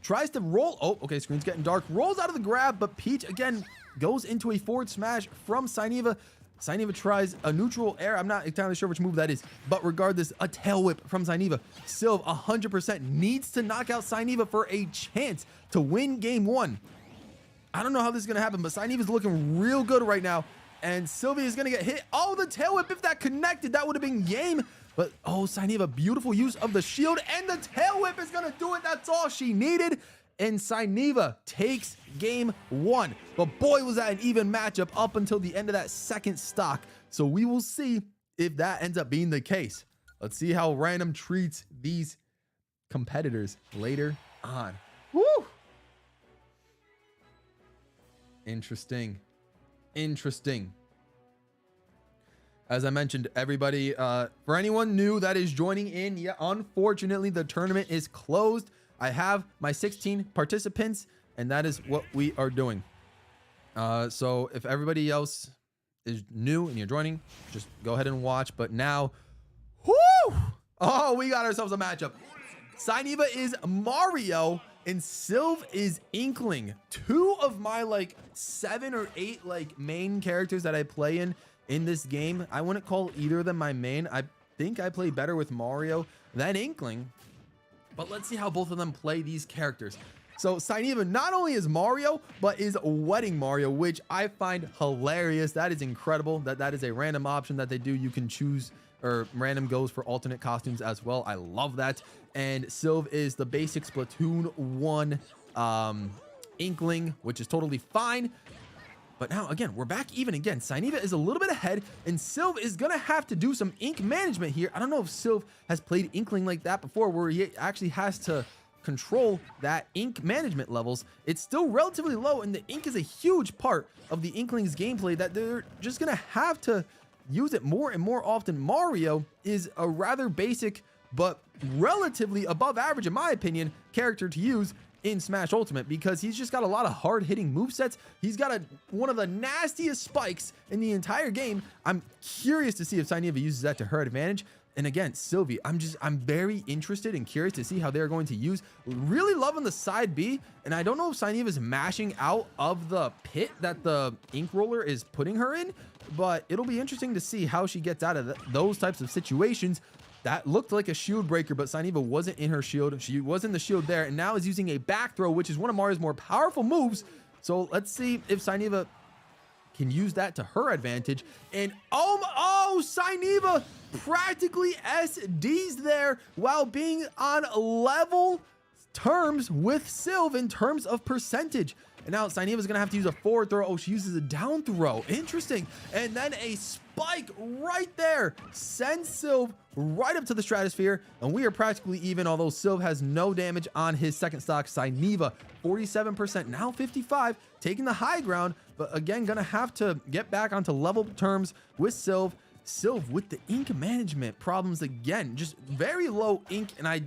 Tries to roll. Oh, okay, screen's getting dark. Rolls out of the grab, but Peach, again, goes into a forward smash from Sainiva. Sainiva tries a neutral air. I'm not entirely sure which move that is, but regardless, a tail whip from Sainiva. Sylve 100% needs to knock out Sainiva for a chance to win game one. I don't know how this is going to happen, but Sainiva's looking real good right now, and Sylvie is going to get hit. Oh, the tail whip, if that connected, that would have been game. But, oh, Sainiva, beautiful use of the shield, and the tail whip is going to do it. That's all she needed. And Sainiva takes game one. But boy, was that an even matchup up until the end of that second stock. So we will see if that ends up being the case. Let's see how Random treats these competitors later on. Woo! Interesting. Interesting. As I mentioned, everybody, for anyone new that is joining in, yeah, unfortunately, the tournament is closed. I have my 16 participants, and that is what we are doing. So if everybody else is new and you're joining, just go ahead and watch. But now, whoo! Oh, we got ourselves a matchup. Sainiva is Mario, and Sylve is Inkling. Two of my, like, 7 or 8, like, main characters that I play in this game. I wouldn't call either of them my main. I think I play better with Mario than Inkling. But let's see how both of them play these characters. So Sainiva not only is Mario, but is Wedding Mario, which I find hilarious. That is incredible. That is a random option that they do. You can choose, or random goes for alternate costumes as well. I love that. And Sylve is the basic Splatoon 1 Inkling, which is totally fine. But now, again, we're back even again. Sainiva is a little bit ahead, and Sylve is going to have to do some ink management here. I don't know if Sylve has played Inkling like that before, where he actually has to control that ink management levels. It's still relatively low, and the ink is a huge part of the Inkling's gameplay that they're just going to have to use it more and more often. Mario is a rather basic, but relatively above average, in my opinion, character to use in Smash Ultimate, because he's just got a lot of hard-hitting movesets. He's got one of the nastiest spikes in the entire game. I'm curious to see if Sainiva uses that to her advantage. And again, Sylvie, I'm very interested and curious to see how they're going to use. Really loving the side B. And I don't know if Sainiva is mashing out of the pit that the ink roller is putting her in, but it'll be interesting to see how she gets out of those types of situations. That looked like a shield breaker, but Sainiva wasn't in her shield. She was in the shield there, and now is using a back throw, which is one of Mario's more powerful moves. So let's see if Sainiva can use that to her advantage. And oh, Sainiva practically SDs there while being on level terms with Sylv in terms of percentage. And now Sainiva is going to have to use a forward throw. Oh, she uses a down throw. Interesting. And then a spike right there sends Sylv right up to the stratosphere. And we are practically even, although Sylv has no damage on his second stock. Sainiva, 47%, now 55, taking the high ground. But again, going to have to get back onto level terms with Sylv. Sylv with the ink management problems again. Just very low ink, and I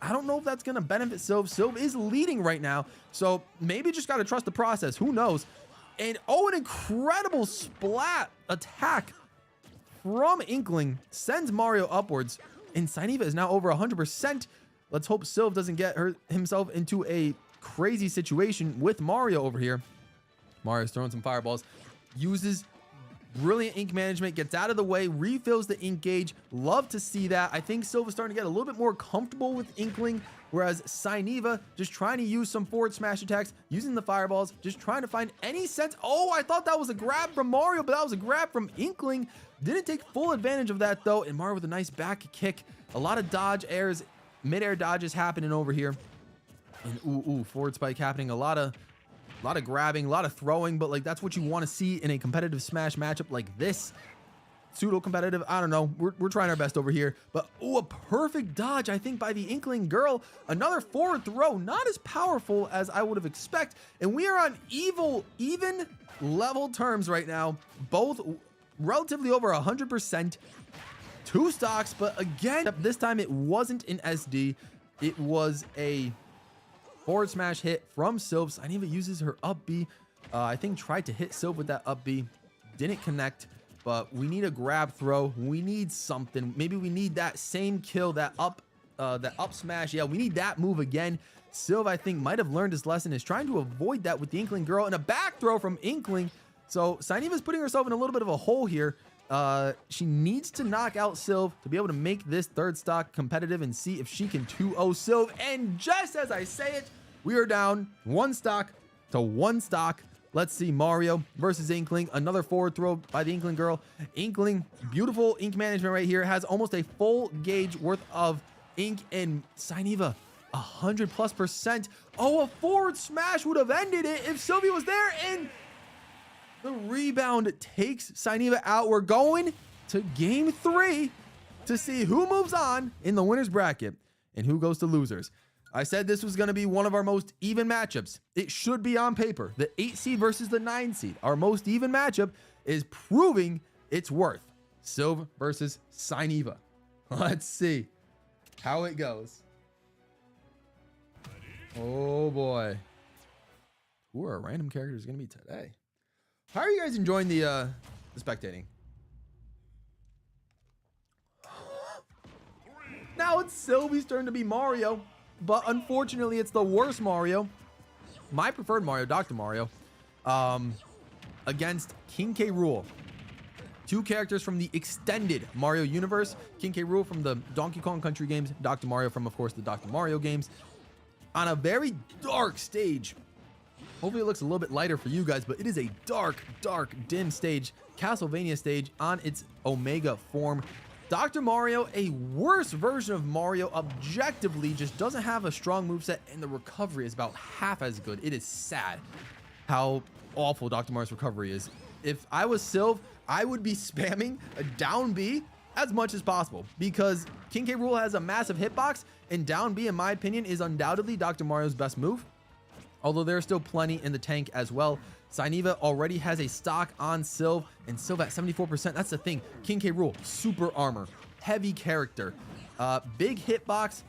don't know if that's going to benefit Sylv. Sylv is leading right now, so maybe just got to trust the process. Who knows? And an incredible splat attack from Inkling sends Mario upwards, and Sainiva is now over 100%. Let's hope Sylv doesn't get himself into a crazy situation with Mario over here. Mario's throwing some fireballs, uses brilliant ink management, gets out of the way, refills the ink gauge. Love to see that. I think Sylv is starting to get a little bit more comfortable with Inkling, whereas Sainiva just trying to use some forward smash attacks, using the fireballs, just trying to find any sense. Oh, I thought that was a grab from Mario, but that was a grab from Inkling. Didn't take full advantage of that though, and Mario with a nice back kick. A lot of dodge airs, mid-air dodges happening over here. And forward spike happening. A lot of grabbing, a lot of throwing, but like that's what you want to see in a competitive Smash matchup like this. Pseudo competitive, I don't know. We're trying our best over here, but a perfect dodge, I think, by the Inkling girl. Another forward throw, not as powerful as I would have expected. And we are on even level terms right now, both relatively over 100%. Two stocks, but again, this time it wasn't an SD. It was a forward smash hit from Sylv. Sainiva uses her up B. I think tried to hit Sylv with that up B. Didn't connect, but we need a grab throw. We need something. Maybe we need that same kill, that up smash. Yeah, we need that move again. Sylv, I think, might have learned his lesson, is trying to avoid that with the Inkling girl, and a back throw from Inkling. So Sainiva's putting herself in a little bit of a hole here. She needs to knock out Sylv to be able to make this third stock competitive and see if she can 2-0 Sylv. And just as I say it, we are down one stock to one stock. Let's see Mario versus Inkling. Another forward throw by the Inkling girl. Inkling, beautiful ink management right here. Has almost a full gauge worth of ink, and Sainiva 100+%. Oh, a forward smash would have ended it if Sylvie was there, and the rebound takes Sainiva out. We're going to game 3 to see who moves on in the winner's bracket and who goes to losers. I said this was going to be one of our most even matchups. It should be on paper. The 8 seed versus the 9 seed. Our most even matchup is proving its worth. Sylv versus Sainiva. Let's see how it goes. Oh boy. Who are our random characters going to be today? How are you guys enjoying the spectating? Now it's Sylvie's turn to be Mario, but unfortunately it's the worst Mario. My preferred Mario, Dr. Mario, against King K. Rool. Two characters from the extended Mario universe. King K. Rool from the Donkey Kong Country games, Dr. Mario from, of course, the Dr. Mario games. On a very dark stage. Hopefully it looks a little bit lighter for you guys, but it is a dark, dim stage, Castlevania stage on its Omega form. Dr. Mario, a worse version of Mario, objectively just doesn't have a strong moveset, and the recovery is about half as good. It is sad how awful Dr. Mario's recovery is. If I was Sylv, I would be spamming a down B as much as possible, because King K. Rool has a massive hitbox, and down B, in my opinion, is undoubtedly Dr. Mario's best move. Although there's still plenty in the tank as well. Sainiva already has a stock on Sylv, and Sylv at 74%. That's the thing. King K. Rool, super armor, heavy character, big hitbox,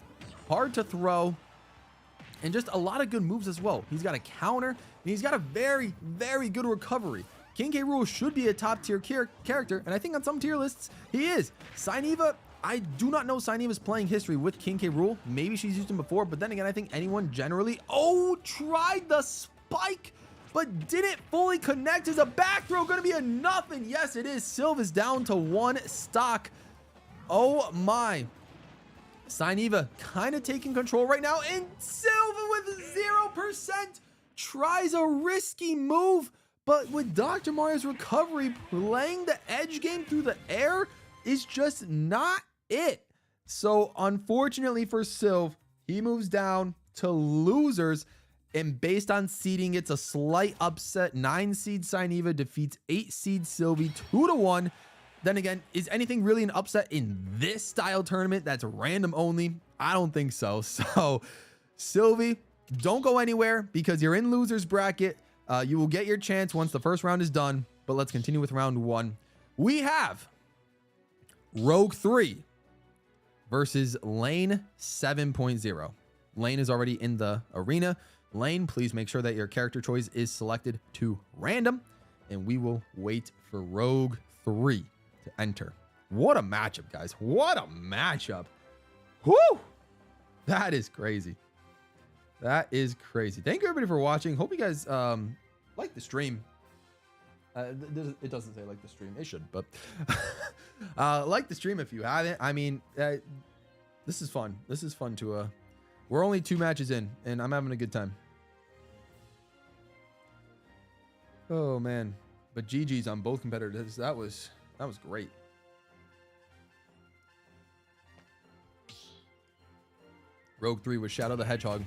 hard to throw, and just a lot of good moves as well. He's got a counter, and he's got a very, very good recovery. King K. Rool should be a top tier character, and I think on some tier lists he is. Sainiva, I do not know Saineva's playing history with King K. Rool. Maybe she's used him before, but then again, I think anyone generally... Oh, tried the spike, but didn't fully connect. Is a back throw going to be a nothing? Yes, it is. Sylve is down to 1 stock. Oh my. Saineva kind of taking control right now, and Sylve with 0% tries a risky move, but with Dr. Mario's recovery, playing the edge game through the air is just not it. So unfortunately for Sylve, he moves down to losers, and based on seeding, it's a slight upset. 9 seed Saineva defeats 8 seed Sylvie 2-1. Then again, is anything really an upset in this style tournament that's random only? I don't think so. So Sylvie, don't go anywhere because you're in losers bracket. You will get your chance once the first round is done, but let's continue with round 1. We have Rogue 3 versus Lane 7.0. Lane is already in the arena. Lane, please make sure that your character choice is selected to random, and we will wait for Rogue 3 to enter. What a matchup, guys. What a matchup. Whoo! That is crazy. That is crazy. Thank you, everybody, for watching. Hope you guys like the stream. It doesn't say like the stream. It should, but like the stream if you haven't. I mean, this is fun. This is fun to... We're only 2 matches in, and I'm having a good time. Oh, man. But GG's on both competitors. That was great. Rogue 3 was Shadow the Hedgehog,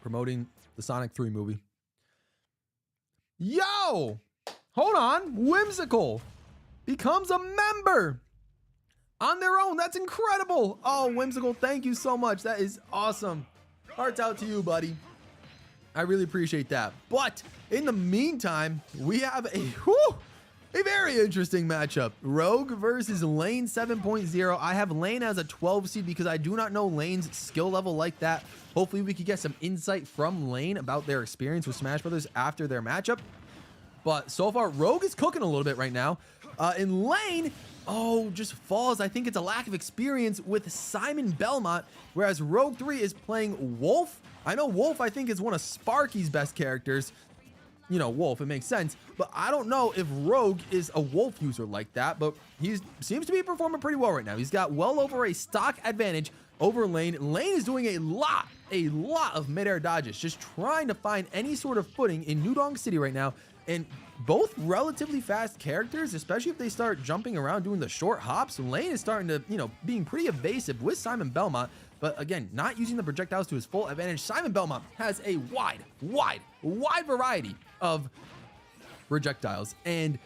promoting the Sonic 3 movie. Yo! Hold on. Whimsical becomes a member on their own. That's incredible. Oh, Whimsical, thank you so much. That is awesome. Hearts out to you, buddy. I really appreciate that. But in the meantime, we have a very interesting matchup. Rogue versus Lane 7.0. I have Lane as a 12 seed because I do not know Lane's skill level like that. Hopefully we could get some insight from Lane about their experience with Smash Brothers after their matchup. But so far, Rogue is cooking a little bit right now. And Lane, just falls. I think it's a lack of experience with Simon Belmont, whereas Rogue 3 is playing Wolf. I know Wolf, I think, is one of Sparky's best characters. You know, Wolf, it makes sense. But I don't know if Rogue is a Wolf user like that, but he seems to be performing pretty well right now. He's got well over a stock advantage over Lane. Lane is doing a lot of midair dodges, just trying to find any sort of footing in Nudong City right now. And both relatively fast characters, especially if they start jumping around doing the short hops. Lane is starting to, being pretty evasive with Simon Belmont. But again, not using the projectiles to his full advantage. Simon Belmont has a wide variety of projectiles and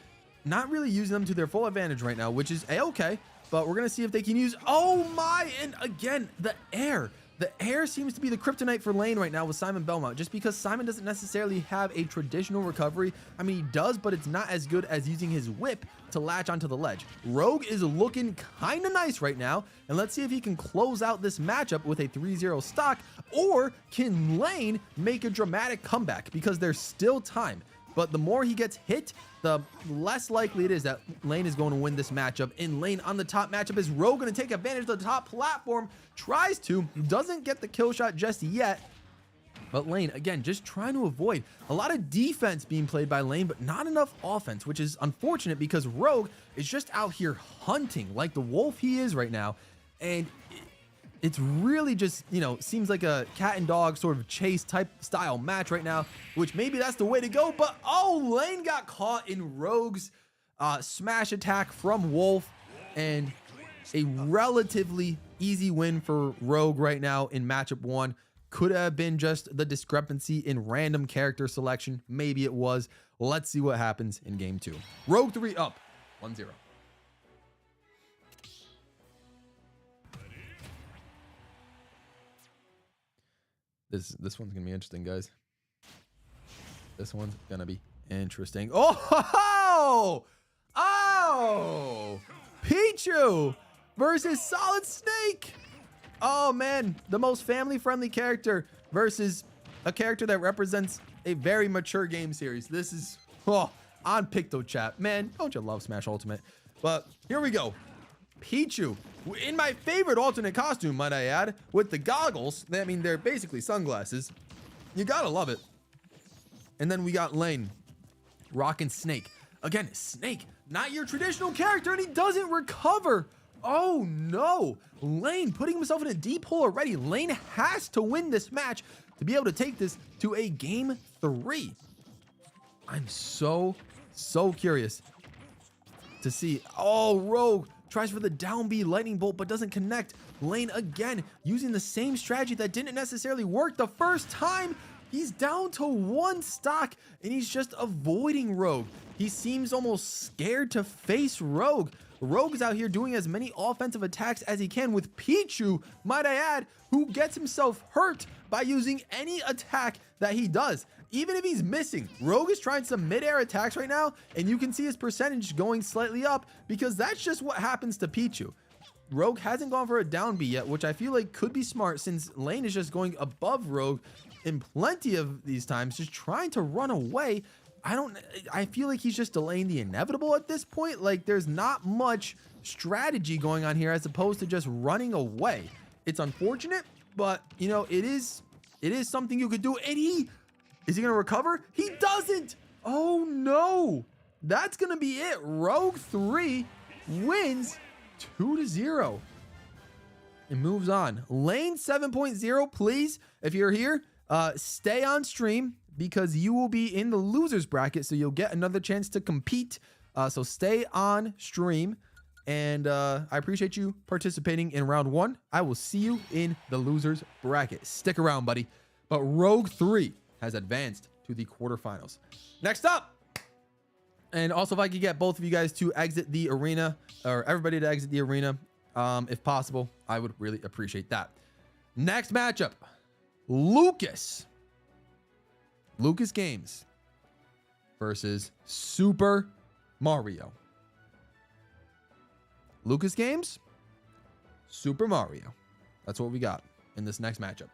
not really using them to their full advantage right now, which is a-okay. But we're going to see if they can use... Oh my! And again, the air. The air seems to be the kryptonite for Lane right now with Simon Belmont, just because Simon doesn't necessarily have a traditional recovery. I mean, he does, but it's not as good as using his whip to latch onto the ledge. Rogue is looking kind of nice right now, and let's see if he can close out this matchup with a 3-0 stock, or can Lane make a dramatic comeback, because there's still time. But the more he gets hit, the less likely it is that Lane is going to win this matchup. And Lane on the top matchup, is Rogue going to take advantage of the top platform? Tries to, doesn't get the kill shot just yet. But Lane, again, just trying to avoid a lot of defense being played by Lane, but not enough offense, which is unfortunate because Rogue is just out here hunting like the wolf he is right now. And it's really just, seems like a cat and dog sort of chase type style match right now, which maybe that's the way to go. But Lane got caught in Rogue's smash attack from Wolf, and a relatively easy win for Rogue right now in matchup 1. Could have been just the discrepancy in random character selection. Maybe it was. Let's see what happens in game 2. Rogue 3 up 1-0. This one's gonna be interesting, guys. This one's gonna be interesting. Oh, Pichu versus Solid Snake. Oh man, the most family-friendly character versus a character that represents a very mature game series. This is on PictoChat, man. Don't you love Smash Ultimate? But here we go. Pichu in my favorite alternate costume, might I add, with the goggles. I mean, they're basically sunglasses. You gotta love it. And then we got Lane rocking Snake. Again, Snake, not your traditional character, and he doesn't recover. Oh no, Lane putting himself in a deep hole already. Lane has to win this match to be able to take this to a game 3. I'm so curious to see. Oh, Rogue tries for the down B lightning bolt, but doesn't connect. Lane again using the same strategy that didn't necessarily work the first time. He's down to 1 stock and he's just avoiding Rogue. He seems almost scared to face Rogue. Rogue is out here doing as many offensive attacks as he can with Pichu, might I add, who gets himself hurt by using any attack that he does. Even if he's missing, Rogue is trying some mid-air attacks right now, and you can see his percentage going slightly up because that's just what happens to Pichu. Rogue hasn't gone for a down B yet, which I feel like could be smart since Lane is just going above Rogue in plenty of these times, just trying to run away. I feel like he's just delaying the inevitable at this point. Like, there's not much strategy going on here as opposed to just running away. It's unfortunate, but you know, it is something you could do. And is he gonna recover? He doesn't. Oh no, that's gonna be it. Rogue 3 wins 2-0 and moves on. Lane 7.0, please, if you're here, stay on stream because you will be in the losers bracket, so you'll get another chance to compete. So stay on stream, and I appreciate you participating in round 1. I will see you in the losers bracket. Stick around, buddy. But Rogue 3 has advanced to the quarterfinals. Next up, and also if I could get both of you guys to exit the arena, or everybody to exit the arena, if possible, I would really appreciate that. Next matchup, Lucas Games versus Super Mario. Lucas Games, Super Mario. That's what we got in this next matchup.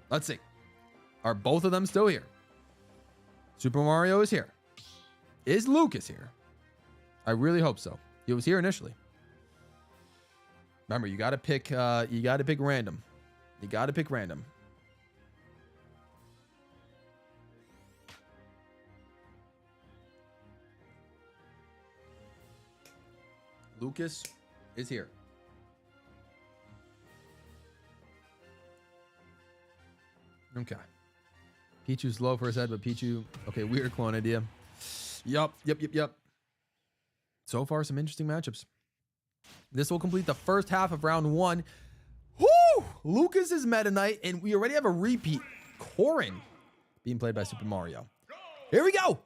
Let's see. Are both of them still here? Super Mario is here. Is Lucas here? I really hope so. He was here initially. Remember, you got to pick random. You got to pick random. Lucas is here. Okay. Pichu's low for his head, but Pichu, okay, weird clone idea. Yup. So far, some interesting matchups. This will complete the first half of round 1. Whoo! Lucas is Meta Knight, and we already have a repeat. Corrin being played by Super Mario. Here we go!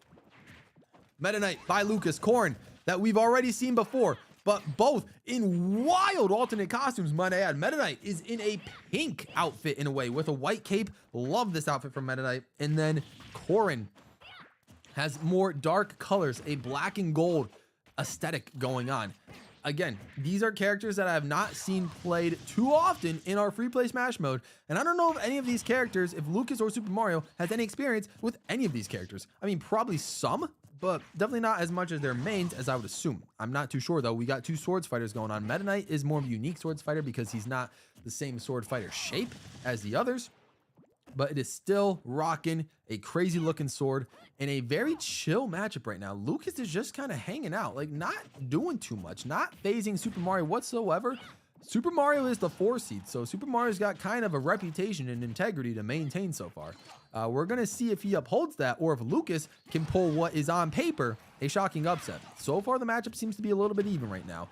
Meta Knight by Lucas. Corrin, that we've already seen before, but both in wild alternate costumes, might I add. Meta Knight is in a pink outfit in a way with a white cape. Love this outfit from Meta Knight. And then Corrin has more dark colors, a black and gold aesthetic going on. Again, these are characters that I have not seen played too often in our free play Smash mode. And I don't know if any of these characters, if Lucas or Super Mario has any experience with any of these characters. I mean, probably some, but definitely not as much as their mains as I would assume. I'm not too sure though. We got 2 swords fighters going on. Meta Knight is more of a unique swords fighter because he's not the same sword fighter shape as the others, but it is still rocking a crazy looking sword in a very chill matchup right now. Lucas is just kind of hanging out, like not doing too much, not phasing Super Mario whatsoever. Super Mario is the 4 seed, so Super Mario's got kind of a reputation and integrity to maintain so far. We're going to see if he upholds that or if Lucas can pull what is on paper a shocking upset. So far, the matchup seems to be a little bit even right now.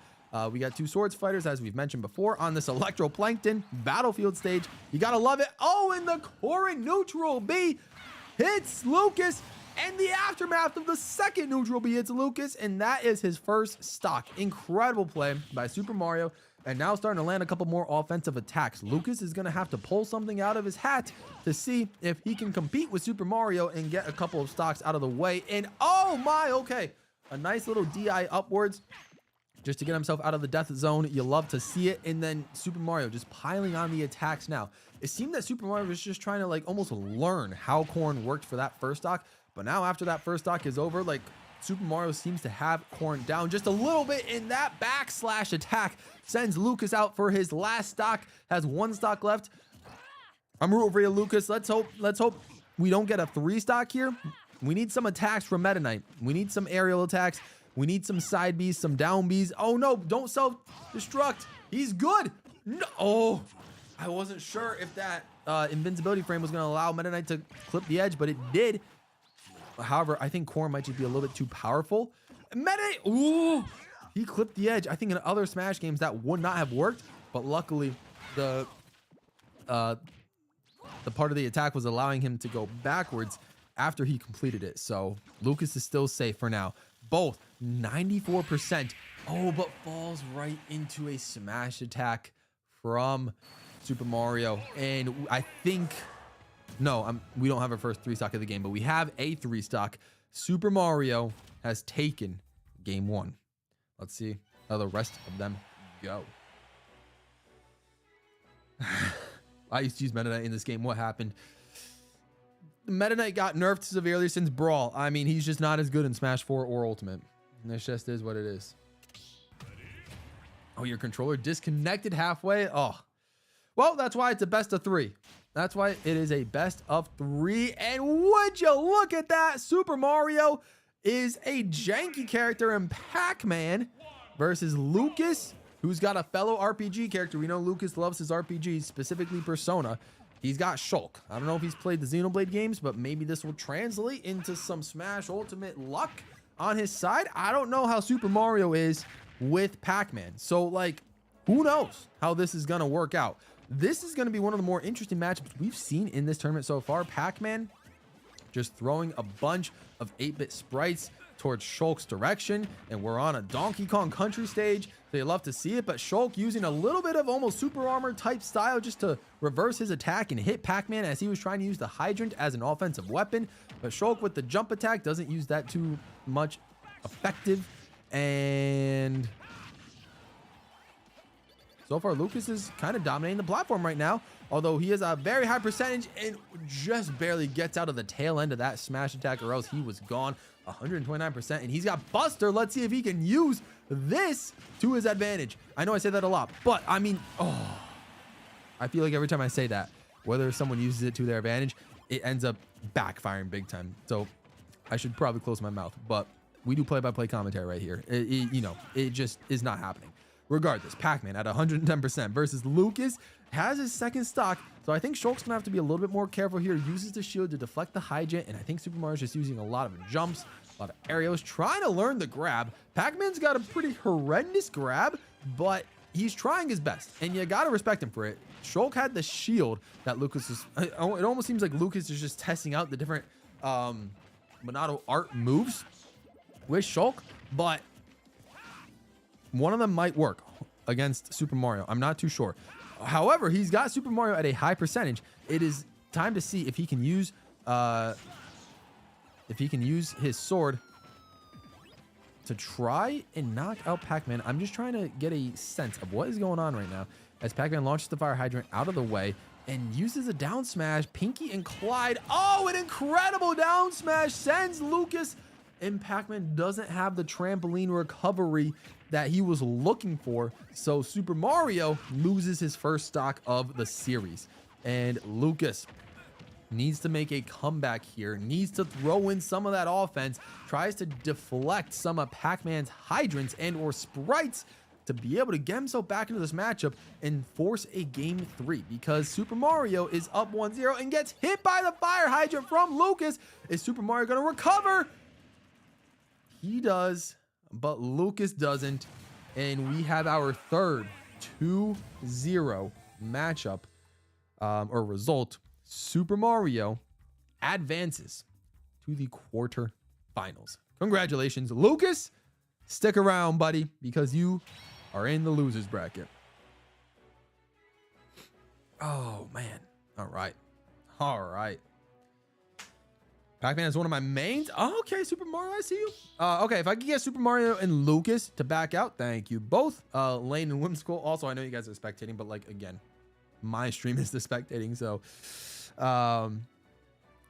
We got 2 swords fighters, as we've mentioned before, on this Electroplankton battlefield stage. You got to love it. Oh, and the Corrin neutral B hits Lucas, and the aftermath of the second neutral B hits Lucas, and that is his first stock. Incredible play by Super Mario. And now starting to land a couple more offensive attacks. Lucas is going to have to pull something out of his hat to see if he can compete with Super Mario and get a couple of stocks out of the way. And oh my, okay. A nice little DI upwards just to get himself out of the death zone. You love to see it. And then Super Mario just piling on the attacks now. It seemed that Super Mario was just trying to like almost learn how Corrin worked for that first stock. But now after that first stock is over, like Super Mario seems to have Corn down just a little bit, in that backslash attack sends Lucas out for his last stock. Has 1 stock left. I'm rooting for you, Lucas. Let's hope we don't get a 3 stock here. We need some attacks from Meta Knight. We need some aerial attacks. We need some side Bs, some down Bs. Oh no, don't self-destruct. He's good. No. Oh, I wasn't sure if that invincibility frame was going to allow Meta Knight to clip the edge, but it did. However, I think Corn might just be a little bit too powerful. Meta Knight, ooh, he clipped the edge. I think in other Smash games that would not have worked, but luckily the part of the attack was allowing him to go backwards after he completed it. So Lucas is still safe for now. Both 94%. Oh, but falls right into a smash attack from Super Mario. And I think, no, we don't have our first 3 stock of the game, but we have a 3 stock. Super Mario has taken game 1. Let's see how the rest of them go. I used to use Meta Knight in this game. What happened? Meta Knight got nerfed severely since Brawl. I mean, he's just not as good in Smash 4 or Ultimate. And this just is what it is. Oh, your controller disconnected halfway? Oh. Well, that's why it's a best of 3. That's why it is a best of 3. And would you look at that? Super Mario is a janky character in Pac-Man versus Lucas, who's got a fellow RPG character. We know Lucas loves his RPGs, specifically Persona. He's got Shulk. I don't know if he's played the Xenoblade games, but maybe this will translate into some Smash Ultimate luck on his side. I don't know how Super Mario is with Pac-Man. So, like, who knows how this is going to work out. This is going to be one of the more interesting matchups we've seen in this tournament so far. Pac-Man just throwing a bunch of 8-bit sprites towards Shulk's direction, and we're on a Donkey Kong Country stage. They love to see it, but Shulk using a little bit of almost super armor type style just to reverse his attack and hit Pac-Man as he was trying to use the hydrant as an offensive weapon. But Shulk with the jump attack doesn't use that too much effective. And so far, Lucas is kind of dominating the platform right now, although he has a very high percentage and just barely gets out of the tail end of that smash attack, or else he was gone. 129%, and he's got Buster. Let's see if he can use this to his advantage. I know I say that a lot, but I mean, oh, I feel like every time I say that, whether someone uses it to their advantage, it ends up backfiring big time. So I should probably close my mouth, but we do play-by-play commentary right here. You know, it just is not happening. Regardless, Pac-Man at 110% versus Lucas has his 2nd stock. So I think Shulk's gonna have to be a little bit more careful here. Uses the shield to deflect the hydrant, and I think Super Mario's just using a lot of jumps, a lot of aerials, trying to learn the grab. Pac-Man's got a pretty horrendous grab, but he's trying his best, and you gotta respect him for it. Shulk had the shield that Lucas is. It almost seems like Lucas is just testing out the different Monado art moves with Shulk, but one of them might work against Super Mario. I'm not too sure. However, he's got Super Mario at a high percentage. It is time to see if he can use his sword to try and knock out Pac-Man. I'm just trying to get a sense of what is going on right now as Pac-Man launches the fire hydrant out of the way and uses a down smash. Pinky and Clyde. Oh, an incredible down smash sends Lucas, and Pac-Man doesn't have the trampoline recovery that he was looking for. So Super Mario loses his 1st stock of the series. And Lucas needs to make a comeback here, needs to throw in some of that offense, tries to deflect some of Pac-Man's hydrants and or sprites to be able to get himself back into this matchup and force a game 3, because Super Mario is up 1-0 and gets hit by the fire hydrant from Lucas. Is Super Mario going to recover? He does, but Lucas doesn't, and we have our 3rd 2-0 matchup or result. Super Mario advances to the quarterfinals. Congratulations, Lucas. Stick around, buddy, because you are in the losers bracket. Oh, man. All right. Pac-Man is one of my mains. Oh, okay, Super Mario, I see you. Okay, if I could get Super Mario and Lucas to back out, thank you both. Lane and Whimsical. Also, I know you guys are spectating, but like, again, my stream is the spectating. So,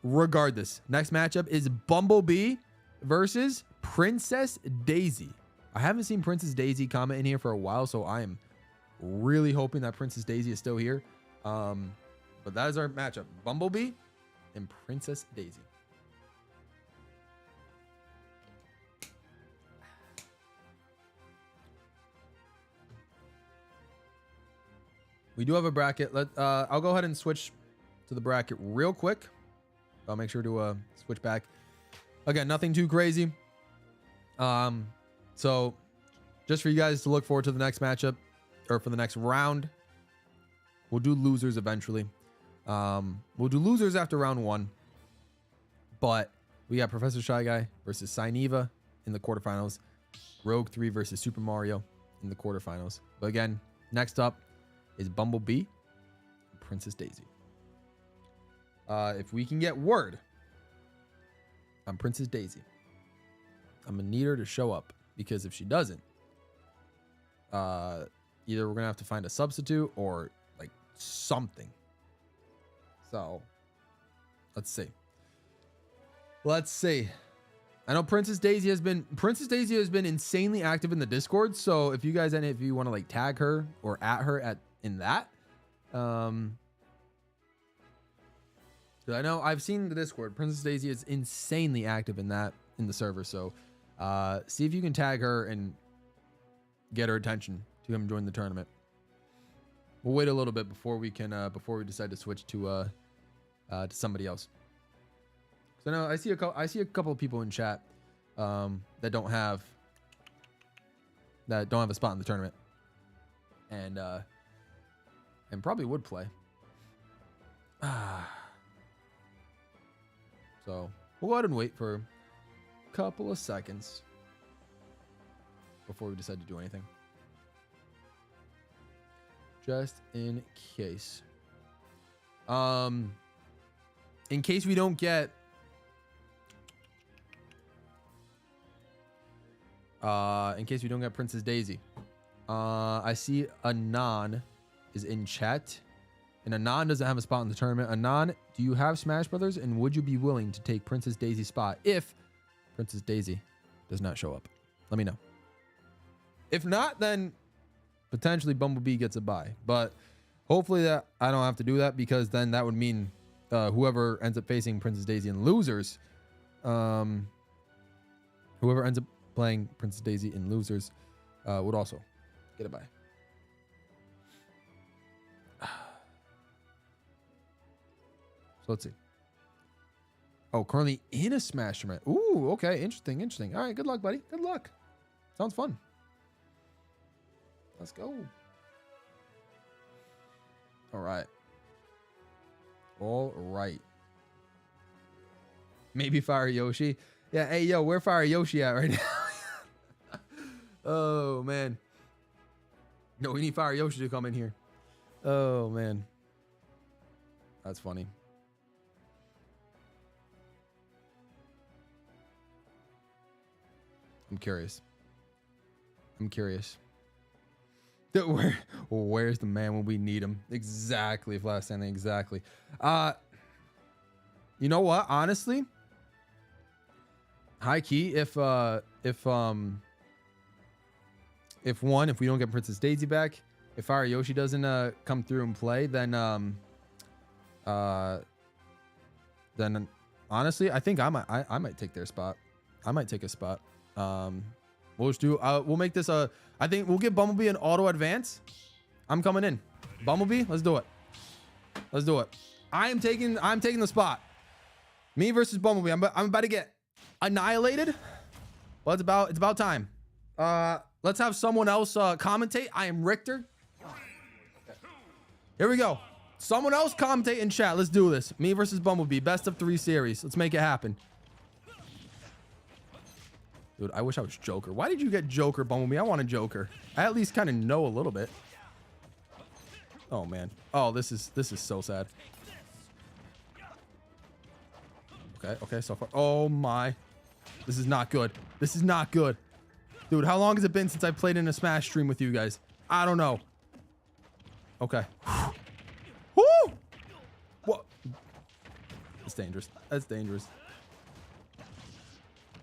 regardless, next matchup is Bumblebee versus Princess Daisy. I haven't seen Princess Daisy comment in here for a while, so I am really hoping that Princess Daisy is still here. But that is our matchup. Bumblebee and Princess Daisy. We do have a bracket. I'll go ahead and switch to the bracket real quick. I'll make sure to switch back. Again, nothing too crazy. So just for you guys to look forward to the next matchup, or for the next round. We'll do losers eventually. We'll do losers after round 1. But we got Professor Shy Guy versus Cyneva in the quarterfinals. Rogue 3 versus Super Mario in the quarterfinals. But again, next up is Bumblebee and Princess Daisy. If we can get word on Princess Daisy, I'm gonna need her to show up, because if she doesn't, either we're gonna have to find a substitute or like something. So let's see. I know Princess Daisy has been insanely active in the Discord. So if you guys, if you want to like tag her or at her in that, I know I've seen the Discord. Princess Daisy is insanely active in the server. So see if you can tag her and get her attention to come join the tournament. We'll wait a little bit before we decide to switch to somebody else. So now I see a couple of people in chat that don't have a spot in the tournament, and probably would play. So we'll go ahead and wait for a couple of seconds before we decide to do anything, just in case. In case we don't get Princess Daisy. I see Anon is in chat, and Anon doesn't have a spot in the tournament. Anon, do you have Smash Brothers, and would you be willing to take Princess Daisy's spot if Princess Daisy does not show up? Let me know. If not, then potentially Bumblebee gets a bye, but hopefully that I don't have to do that, because then that would mean whoever ends up facing Princess Daisy in losers, whoever ends up playing Princess Daisy in losers would also get a bye. So let's see. Oh, currently in a Smash tournament. Ooh, okay, interesting. All right, good luck, buddy. Good luck. Sounds fun. Let's go. All right. Maybe Fire Yoshi. Yeah, hey, yo, where Fire Yoshi at right now? Oh, man. No, we need Fire Yoshi to come in here. Oh, man. That's funny. I'm curious. Where's the man when we need him? Exactly, Flash Stanley. Exactly. You know what? Honestly, high key, if we don't get Princess Daisy back, if Fire Yoshi doesn't come through and play, then honestly, I think I might take their spot. I might take a spot. We'll just do. We'll make this a. I think we'll give Bumblebee an auto advance. I'm coming in. Bumblebee, let's do it. I'm taking the spot. Me versus Bumblebee. I'm about to get annihilated. Well, it's about time. Let's have someone else commentate. I am Richter. Here we go. Someone else commentate in chat. Let's do this. Me versus Bumblebee. Best of 3 series. Let's make it happen. Dude, I wish I was Joker. Why did you get Joker, Bumblebee? I want a Joker. I at least kind of know a little bit. Oh, man. Oh, this is so sad. Okay, so far. Oh, my. This is not good. Dude, how long has it been since I played in a Smash stream with you guys? I don't know. Okay. Woo! What? That's dangerous.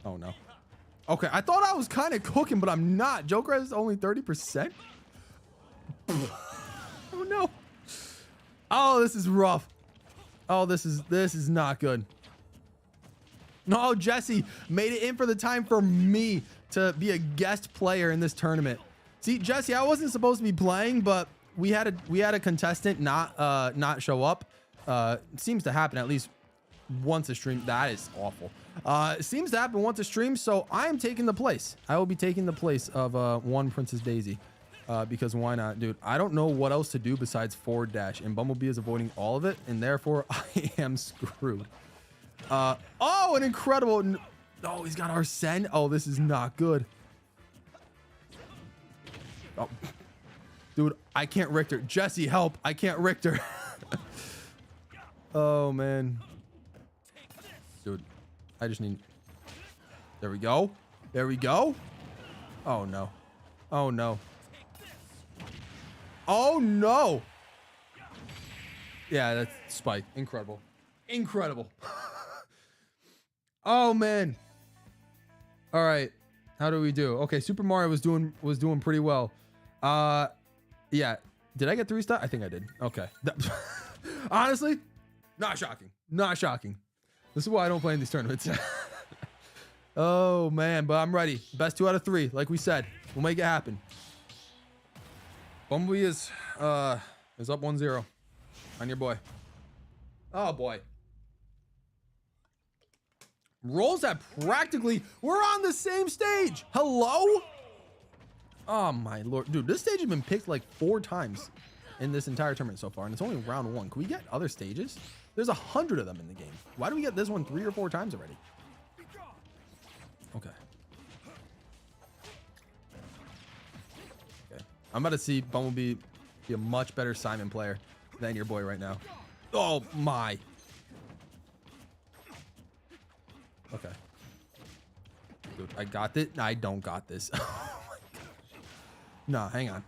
Oh, no. Okay, I thought I was kind of cooking, but I'm not. Joker is only 30%. Oh no. Oh, this is rough. Oh, this is not good. No, Jesse made it in for the time for me to be a guest player in this tournament. See, Jesse, I wasn't supposed to be playing, but we had a contestant not show up. It seems to happen at least once a stream. That is awful. It seems to happen once a stream, so I am taking the place. I will be taking the place of one Princess Daisy. Because why not, dude? I don't know what else to do besides forward dash, and Bumblebee is avoiding all of it, and therefore I am screwed. Oh, an incredible. Oh, he's got Arsene. Oh, this is not good. Oh, dude, I can't Richter. Jesse, help. I can't Richter. Oh, man. Dude, I just need. There we go. There we go. Oh, no. Oh, no. Oh, no. Yeah, that's Spike. Incredible. Incredible. Oh, man. All right. How do we do? Okay, Super Mario was doing pretty well. Yeah. Did I get 3-star? I think I did. Okay. Honestly, not shocking. Not shocking. This is why I don't play in these tournaments. Oh, man, but I'm ready. Best 2 out of 3, like we said. We'll make it happen. Bumblebee is up 1-0 on your boy. Oh, boy. Rolls that practically... We're on the same stage. Hello? Oh, my lord. Dude, this stage has been picked like 4 times in this entire tournament so far, and it's only round 1. Can we get other stages? There's 100 of them in the game. Why do we get this one 3 or 4 times already? Okay. Okay. I'm about to see Bumblebee be a much better Simon player than your boy right now. Oh, my. Okay. Dude, I got this. I don't got this. Oh, my gosh. Nah, hang on.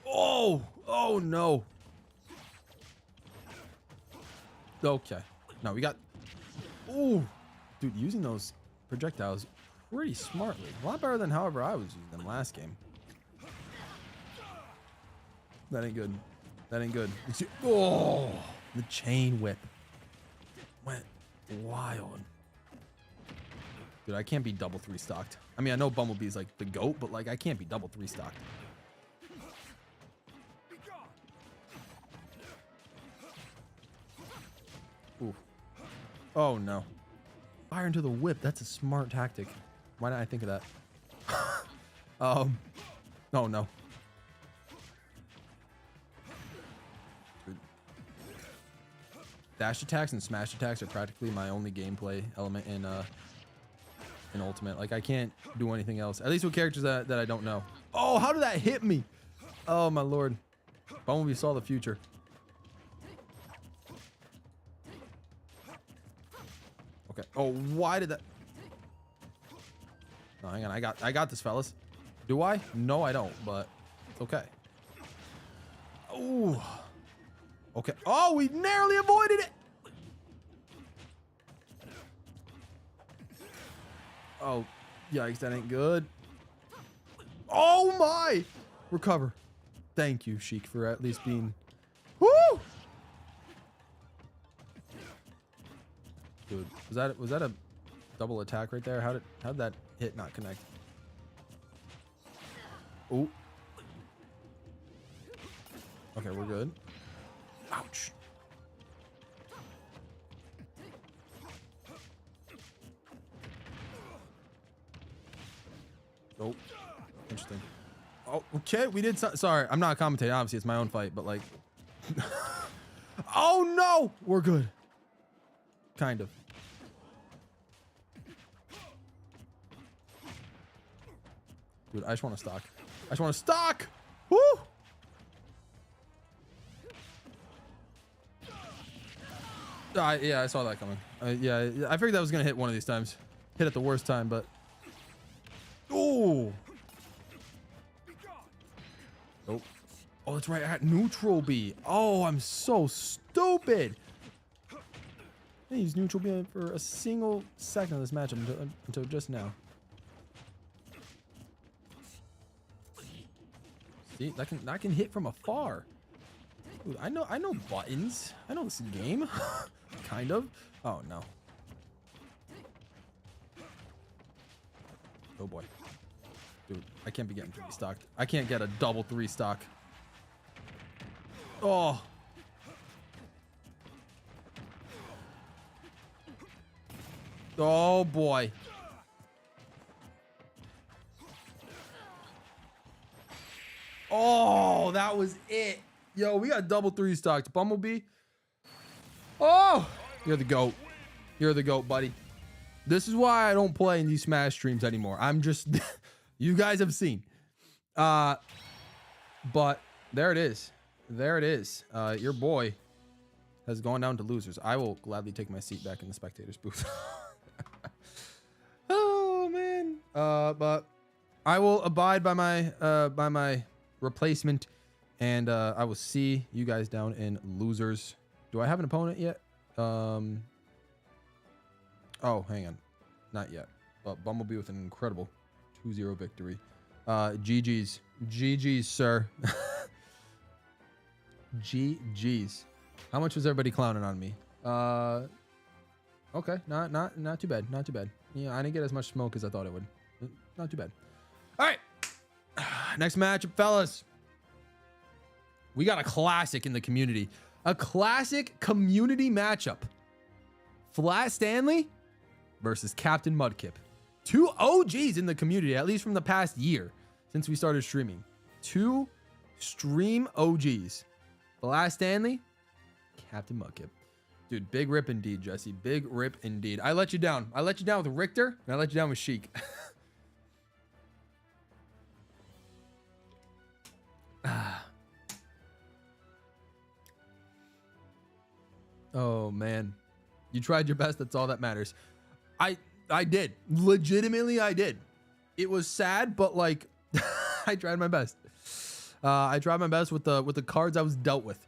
Oh, oh, no. Okay. No, we got... Ooh. Dude, using those projectiles pretty smartly. A lot better than however I was using them last game. That ain't good. That ain't good. Oh, the chain whip went wild. Dude, I can't be double 3-stocked. I mean, I know Bumblebee's like the GOAT, but like I can't be double 3-stocked. Ooh. Oh no. Fire into the whip. That's a smart tactic. Why didn't I think of that? Oh no. Dude. Dash attacks and smash attacks are practically my only gameplay element in Ultimate. Like I can't do anything else. At least with characters that I don't know. Oh, how did that hit me? Oh my lord. Bumblebee saw the future. Okay. Oh, why did that? No, hang on. I got this, fellas. Do I? No, I don't, but it's okay. Oh. Okay. Oh, we narrowly avoided it. Oh, yikes, that ain't good. Oh my! Recover. Thank you, Sheik, for at least being... Woo! Dude, was that a double attack right there? How did that hit not connect? Ooh. Okay, we're good. Ouch. Nope. Interesting. Oh, okay. We did. Sorry, I'm not commentating. Obviously, it's my own fight, but like. Oh no, we're good. Kind of. Dude, I just want to stock. I just want to stock. Woo! Yeah, I saw that coming. Yeah, I figured that was gonna hit one of these times. Hit at the worst time, but. Ooh. Nope. Oh, that's right. I had neutral B. Oh, I'm so stupid. I used neutral B for a single second of this matchup until just now. See, that can hit from afar. Dude, I know buttons. I know this game. Kind of. Oh no. Oh boy. Dude, I can't be getting 3 stocked. I can't get a double 3 stock. Oh. Oh boy. Oh, that was it. Yo, we got double 3 stocked. Bumblebee. Oh, you're the GOAT. You're the GOAT, buddy. This is why I don't play in these Smash streams anymore. I'm just, you guys have seen. But there it is. There it is. Your boy has gone down to losers. I will gladly take my seat back in the spectators booth. Oh man. But I will abide by my replacement, and I will see you guys down in losers. Do I have an opponent yet? Oh, hang on. Not yet. But Bumblebee with an incredible 2-0 victory. GG's. GG's, sir. GG's. How much was everybody clowning on me? Okay. Not too bad. Not too bad. Yeah, I didn't get as much smoke as I thought it would. Not too bad. All right. Next matchup, fellas. We got a classic in the community. A classic community matchup. Flat Stanley versus Captain Mudkip. 2 OGs in the community, at least from the past year since we started streaming. 2 stream OGs. Flat Stanley, Captain Mudkip. Dude, big rip indeed, Jesse. Big rip indeed. I let you down. I let you down with Richter, and I let you down with Sheik. Oh man, you tried your best. That's all that matters. I did. Legitimately, I did. It was sad, but like I tried my best. I tried my best with the cards I was dealt with.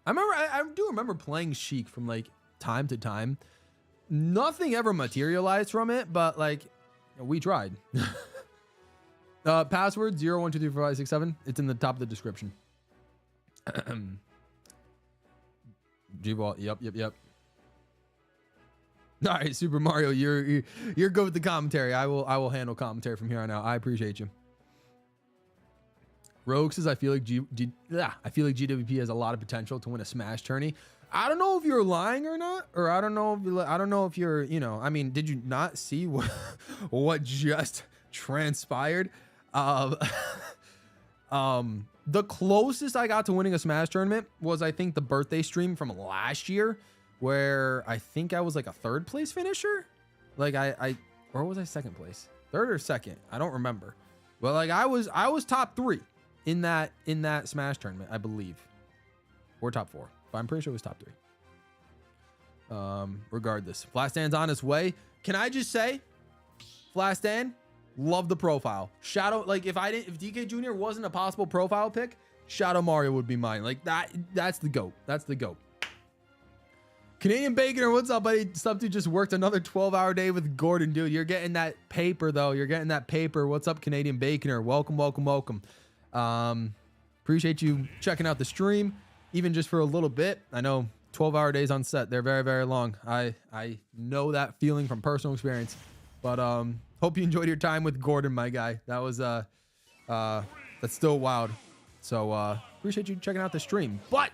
I do remember playing Sheik from like time to time. Nothing ever materialized from it, but like we tried. Password 01234567. It's in the top of the description. GWall. Yep. All right, Super Mario, you're good with the commentary. I will handle commentary from here on out. I appreciate you. Rogue says I feel like GWP has a lot of potential to win a Smash tourney. I don't know if you're lying or not, or I don't know if you're, you know, I mean, did you not see what just transpired? The closest I got to winning a Smash tournament was, I think, the birthday stream from last year, where I think I was like a 3rd place finisher. Like or was I 2nd place? 3rd or 2nd? I don't remember. But like I was top 3 in that Smash tournament, I believe, or top 4. But I'm pretty sure it was top 3. Regardless, Flat Stand's on his way. Can I just say, Flat Stand, love the profile. Shadow, like if DK Jr. wasn't a possible profile pick, Shadow Mario would be mine. Like that's the GOAT. That's the GOAT. Canadian Baconer, what's up, buddy? Subdude just worked another 12-hour day with Gordon, dude. You're getting that paper, though. You're getting that paper. What's up, Canadian Baconer? Welcome. Appreciate you checking out the stream, even just for a little bit. I know 12-hour days on set, they're very, very long. I know that feeling from personal experience. But hope you enjoyed your time with Gordon, my guy. That was that's still wild. So appreciate you checking out the stream. But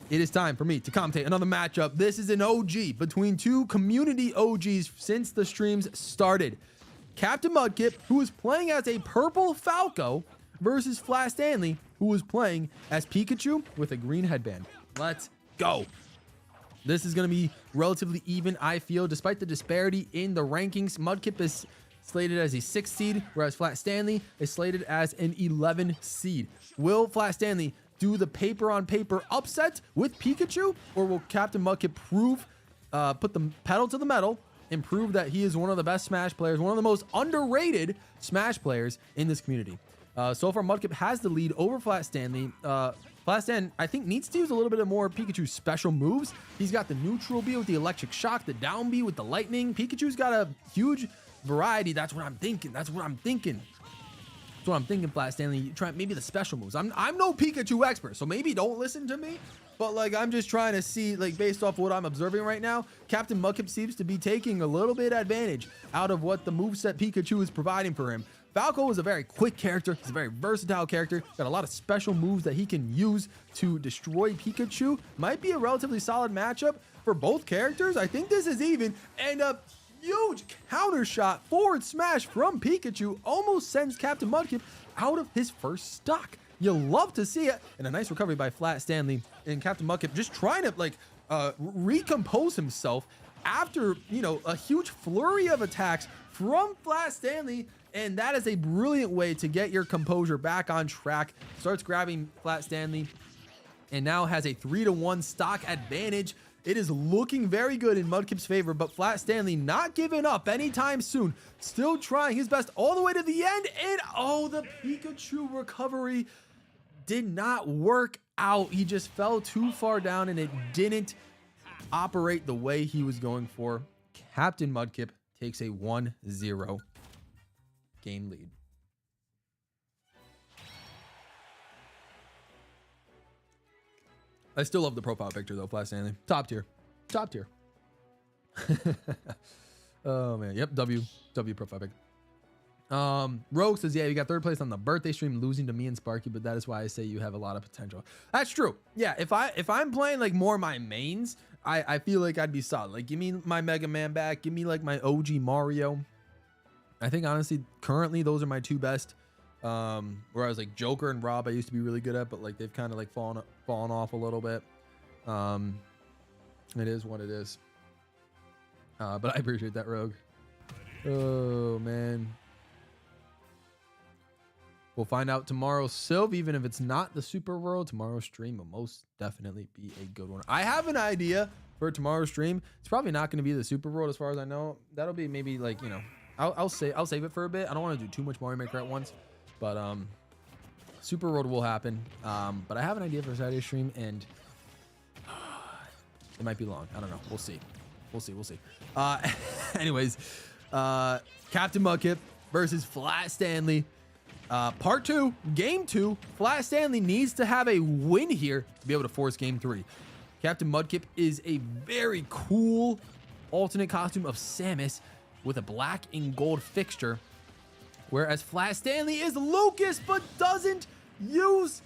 it is time for me to commentate another matchup. This is an OG between 2 community OGs since the streams started. Captain Mudkip, who is playing as a purple Falco, versus Flat Stanley, who is playing as Pikachu with a green headband. Let's go. This is going to be relatively even, I feel, despite the disparity in the rankings. Mudkip is slated as a 6th seed, whereas Flat Stanley is slated as an 11 seed. Will Flat Stanley do the paper-on-paper upset with Pikachu, or will Captain Mudkip put the pedal to the metal and prove that he is one of the best Smash players, one of the most underrated Smash players in this community? So far, Mudkip has the lead over Flat Stanley. Flat Stan, I think, needs to use a little bit more Pikachu's special moves. He's got the neutral B with the electric shock, the down B with the lightning. Pikachu's got a huge variety. That's what I'm thinking. That's what I'm thinking, Flat Stanley. Try maybe the special moves. I'm no Pikachu expert, so maybe don't listen to me. But like, I'm just trying to see, like, based off what I'm observing right now, Captain Mudkip seems to be taking a little bit advantage out of what the moveset Pikachu is providing for him. Falco is a very quick character. He's a very versatile character. Got a lot of special moves that he can use to destroy Pikachu. Might be a relatively solid matchup for both characters. I think this is even. And a huge counter shot forward smash from Pikachu almost sends Captain Mudkip out of his first stock. You love to see it. And a nice recovery by Flat Stanley. And Captain Mudkip just trying to like recompose himself after, you know, a huge flurry of attacks from Flat Stanley. And that is a brilliant way to get your composure back on track. Starts grabbing Flat Stanley and now has a 3-1 stock advantage. It is looking very good in Mudkip's favor, but Flat Stanley not giving up anytime soon. Still trying his best all the way to the end. And oh, the Pikachu recovery did not work out. He just fell too far down and it didn't operate the way he was going for. Captain Mudkip takes a 1-0 game lead. I still love the profile picture though, Flat Stanley. Top tier. Top tier. Oh man. Yep. W profile pic. Rogue says, yeah, you got third place on the birthday stream, losing to me and Sparky, but that is why I say you have a lot of potential. That's true. Yeah, if I'm playing like more my mains, I feel like I'd be solid. Like, give me my Mega Man back, give me like my OG Mario. I think honestly, currently those are my two best. Whereas like Joker and Rob I used to be really good at, but like they've kind of like fallen off a little bit. It is what it is. But I appreciate that, Rogue. Oh man. We'll find out tomorrow, Sylv. Even if it's not the Super World, tomorrow's stream will most definitely be a good one. I have an idea for tomorrow's stream. It's probably not going to be the Super World as far as I know. That'll be maybe like, you know, I'll save it for a bit. I don't want to do too much Mario Maker at once, but Super World will happen. But I have an idea for Saturday stream, and it might be long. I don't know. We'll see. We'll see. Anyways, Captain Mudkip versus Flat Stanley. Part 2, game 2. Flat Stanley needs to have a win here to be able to force game 3. Captain Mudkip is a very cool alternate costume of Samus with a black and gold fixture, whereas Flat Stanley is Lucas but doesn't use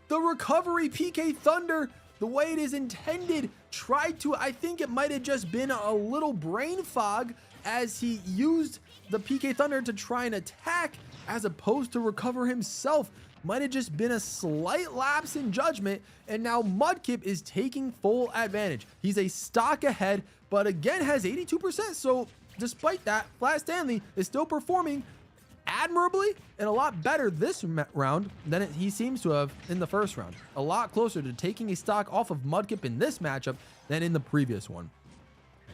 the recovery PK Thunder the way it is intended. Tried to, I think it might have just been a little brain fog as he used the PK Thunder to try and attack as opposed to recover himself. Might have just been a slight lapse in judgment, and now Mudkip is taking full advantage. He's a stock ahead, but again has 82%, so despite that, Flat Stanley is still performing admirably and a lot better this round than he seems to have in the first round. A lot closer to taking a stock off of Mudkip in this matchup than in the previous one.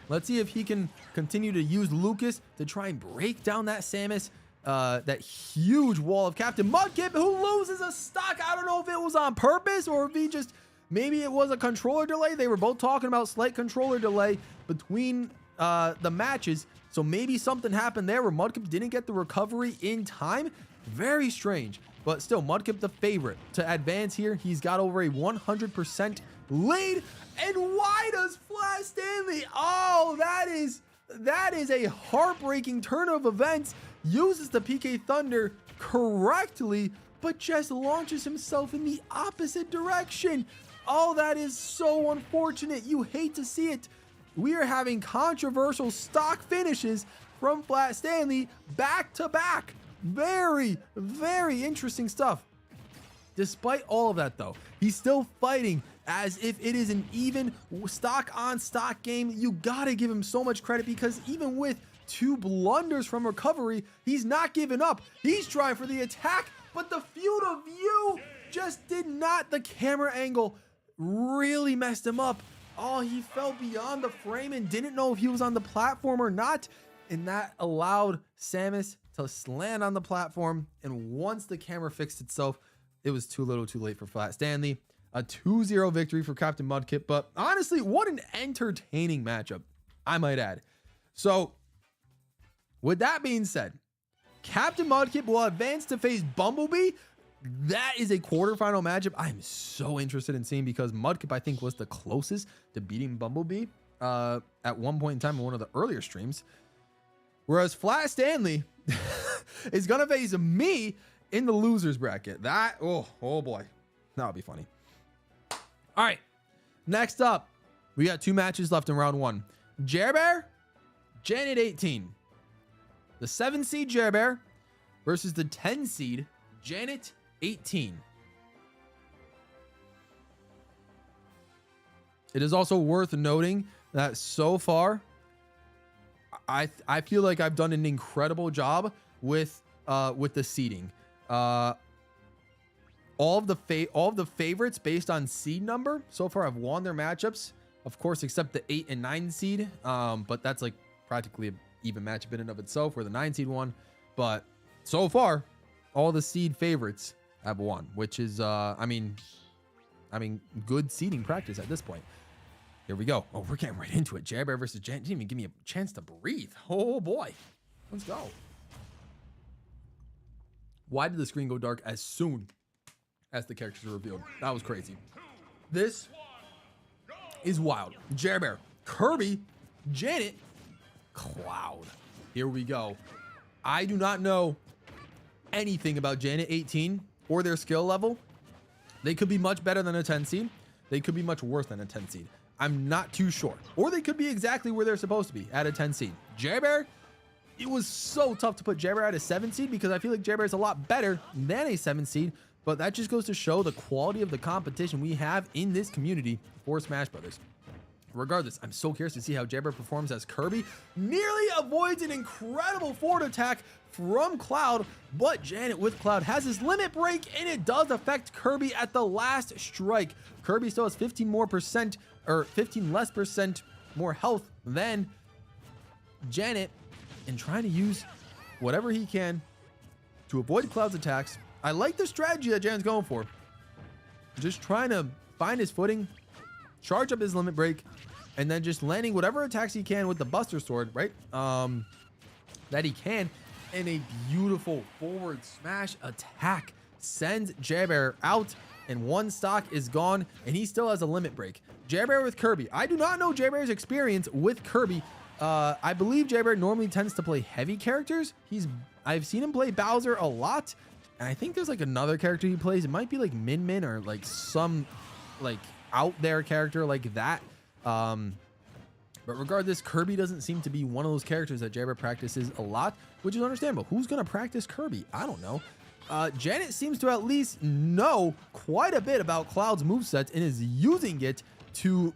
Let's see if he can continue to use Lucas to try and break down that Samus, that huge wall of Captain Mudkip, who loses a stock. I don't know if it was on purpose or if he just, maybe it was a controller delay. They were both talking about slight controller delay between the matches. So maybe something happened there where Mudkip didn't get the recovery in time. Very strange, but still Mudkip the favorite to advance here. He's got over a 100% lead. And why does Flat Stanley? Oh, that is a heartbreaking turn of events. Uses the PK Thunder correctly, but just launches himself in the opposite direction. Oh, that is so unfortunate. You hate to see it. We are having controversial stock finishes from Flat Stanley back to back. Very, very interesting stuff. Despite all of that though, he's still fighting as if it is an even stock on stock game. You gotta give him so much credit because even with 2 blunders from recovery, he's not giving up. He's trying for the attack, but the field of view just did not. The camera angle really messed him up. Oh, he fell beyond the frame and didn't know if he was on the platform or not. And that allowed Samus to land on the platform. And once the camera fixed itself, it was too little too late for Flat Stanley. A 2-0 victory for Captain Mudkip. But honestly, what an entertaining matchup, I might add. So with that being said, Captain Mudkip will advance to face Bumblebee. That is a quarterfinal matchup I'm so interested in seeing, because Mudkip, I think, was the closest to beating Bumblebee at one point in time in one of the earlier streams. Whereas Flat Stanley is going to face me in the losers bracket. That, oh boy, that would be funny. All right, next up, we got 2 matches left in round 1. Jerbear, Janet 18. The 7 seed Jerbear versus the 10 seed Janet 18. It is also worth noting that so far, I feel like I've done an incredible job with the seeding. All of the favorites based on seed number so far have won their matchups, of course, except the 8 and 9 seed. But that's like practically an even matchup in and of itself, where the 9 seed won. But so far, all the seed favorites have won, which is I mean good seeding practice at this point. Here we go. Oh, we're getting right into it. Jerbear versus Janet. Didn't even give me a chance to breathe. Oh boy. Let's go. Why did the screen go dark as soon as the characters were revealed? That was crazy. This is wild. Jerbear, Kirby, Janet, Cloud. Here we go. I do not know anything about Janet 18 or their skill level. They could be much better than a 10 seed. They could be much worse than a 10 seed. I'm not too sure. Or they could be exactly where they're supposed to be at a 10 seed. Jerbear, it was so tough to put Jerbear at a 7 seed, because I feel like Jerbear is a lot better than a 7 seed. But that just goes to show the quality of the competition we have in this community for Smash Brothers. Regardless, I'm so curious to see how Jerbear performs as Kirby. Nearly avoids an incredible forward attack from Cloud, but Janet with Cloud has his limit break, and it does affect Kirby at the last strike. Kirby still has 15 less percent more health than Janet, and trying to use whatever he can to avoid Cloud's attacks. I like the strategy that Janet's going for. Just trying to find his footing, charge up his limit break, and then just landing whatever attacks he can with the Buster Sword, right? That he can. And a beautiful forward smash attack sends Jerbear out, and 1 stock is gone, and he still has a limit break. Jerbear with Kirby. I do not know Jerbear's experience with Kirby. I believe Jerbear normally tends to play heavy characters. I've seen him play Bowser a lot, and I think there's like another character he plays. It might be like Min Min, or like some like out there character like that. But regardless, Kirby doesn't seem to be one of those characters that Jerbear practices a lot, which is understandable. Who's going to practice Kirby? I don't know. Janet seems to at least know quite a bit about Cloud's movesets and is using it to,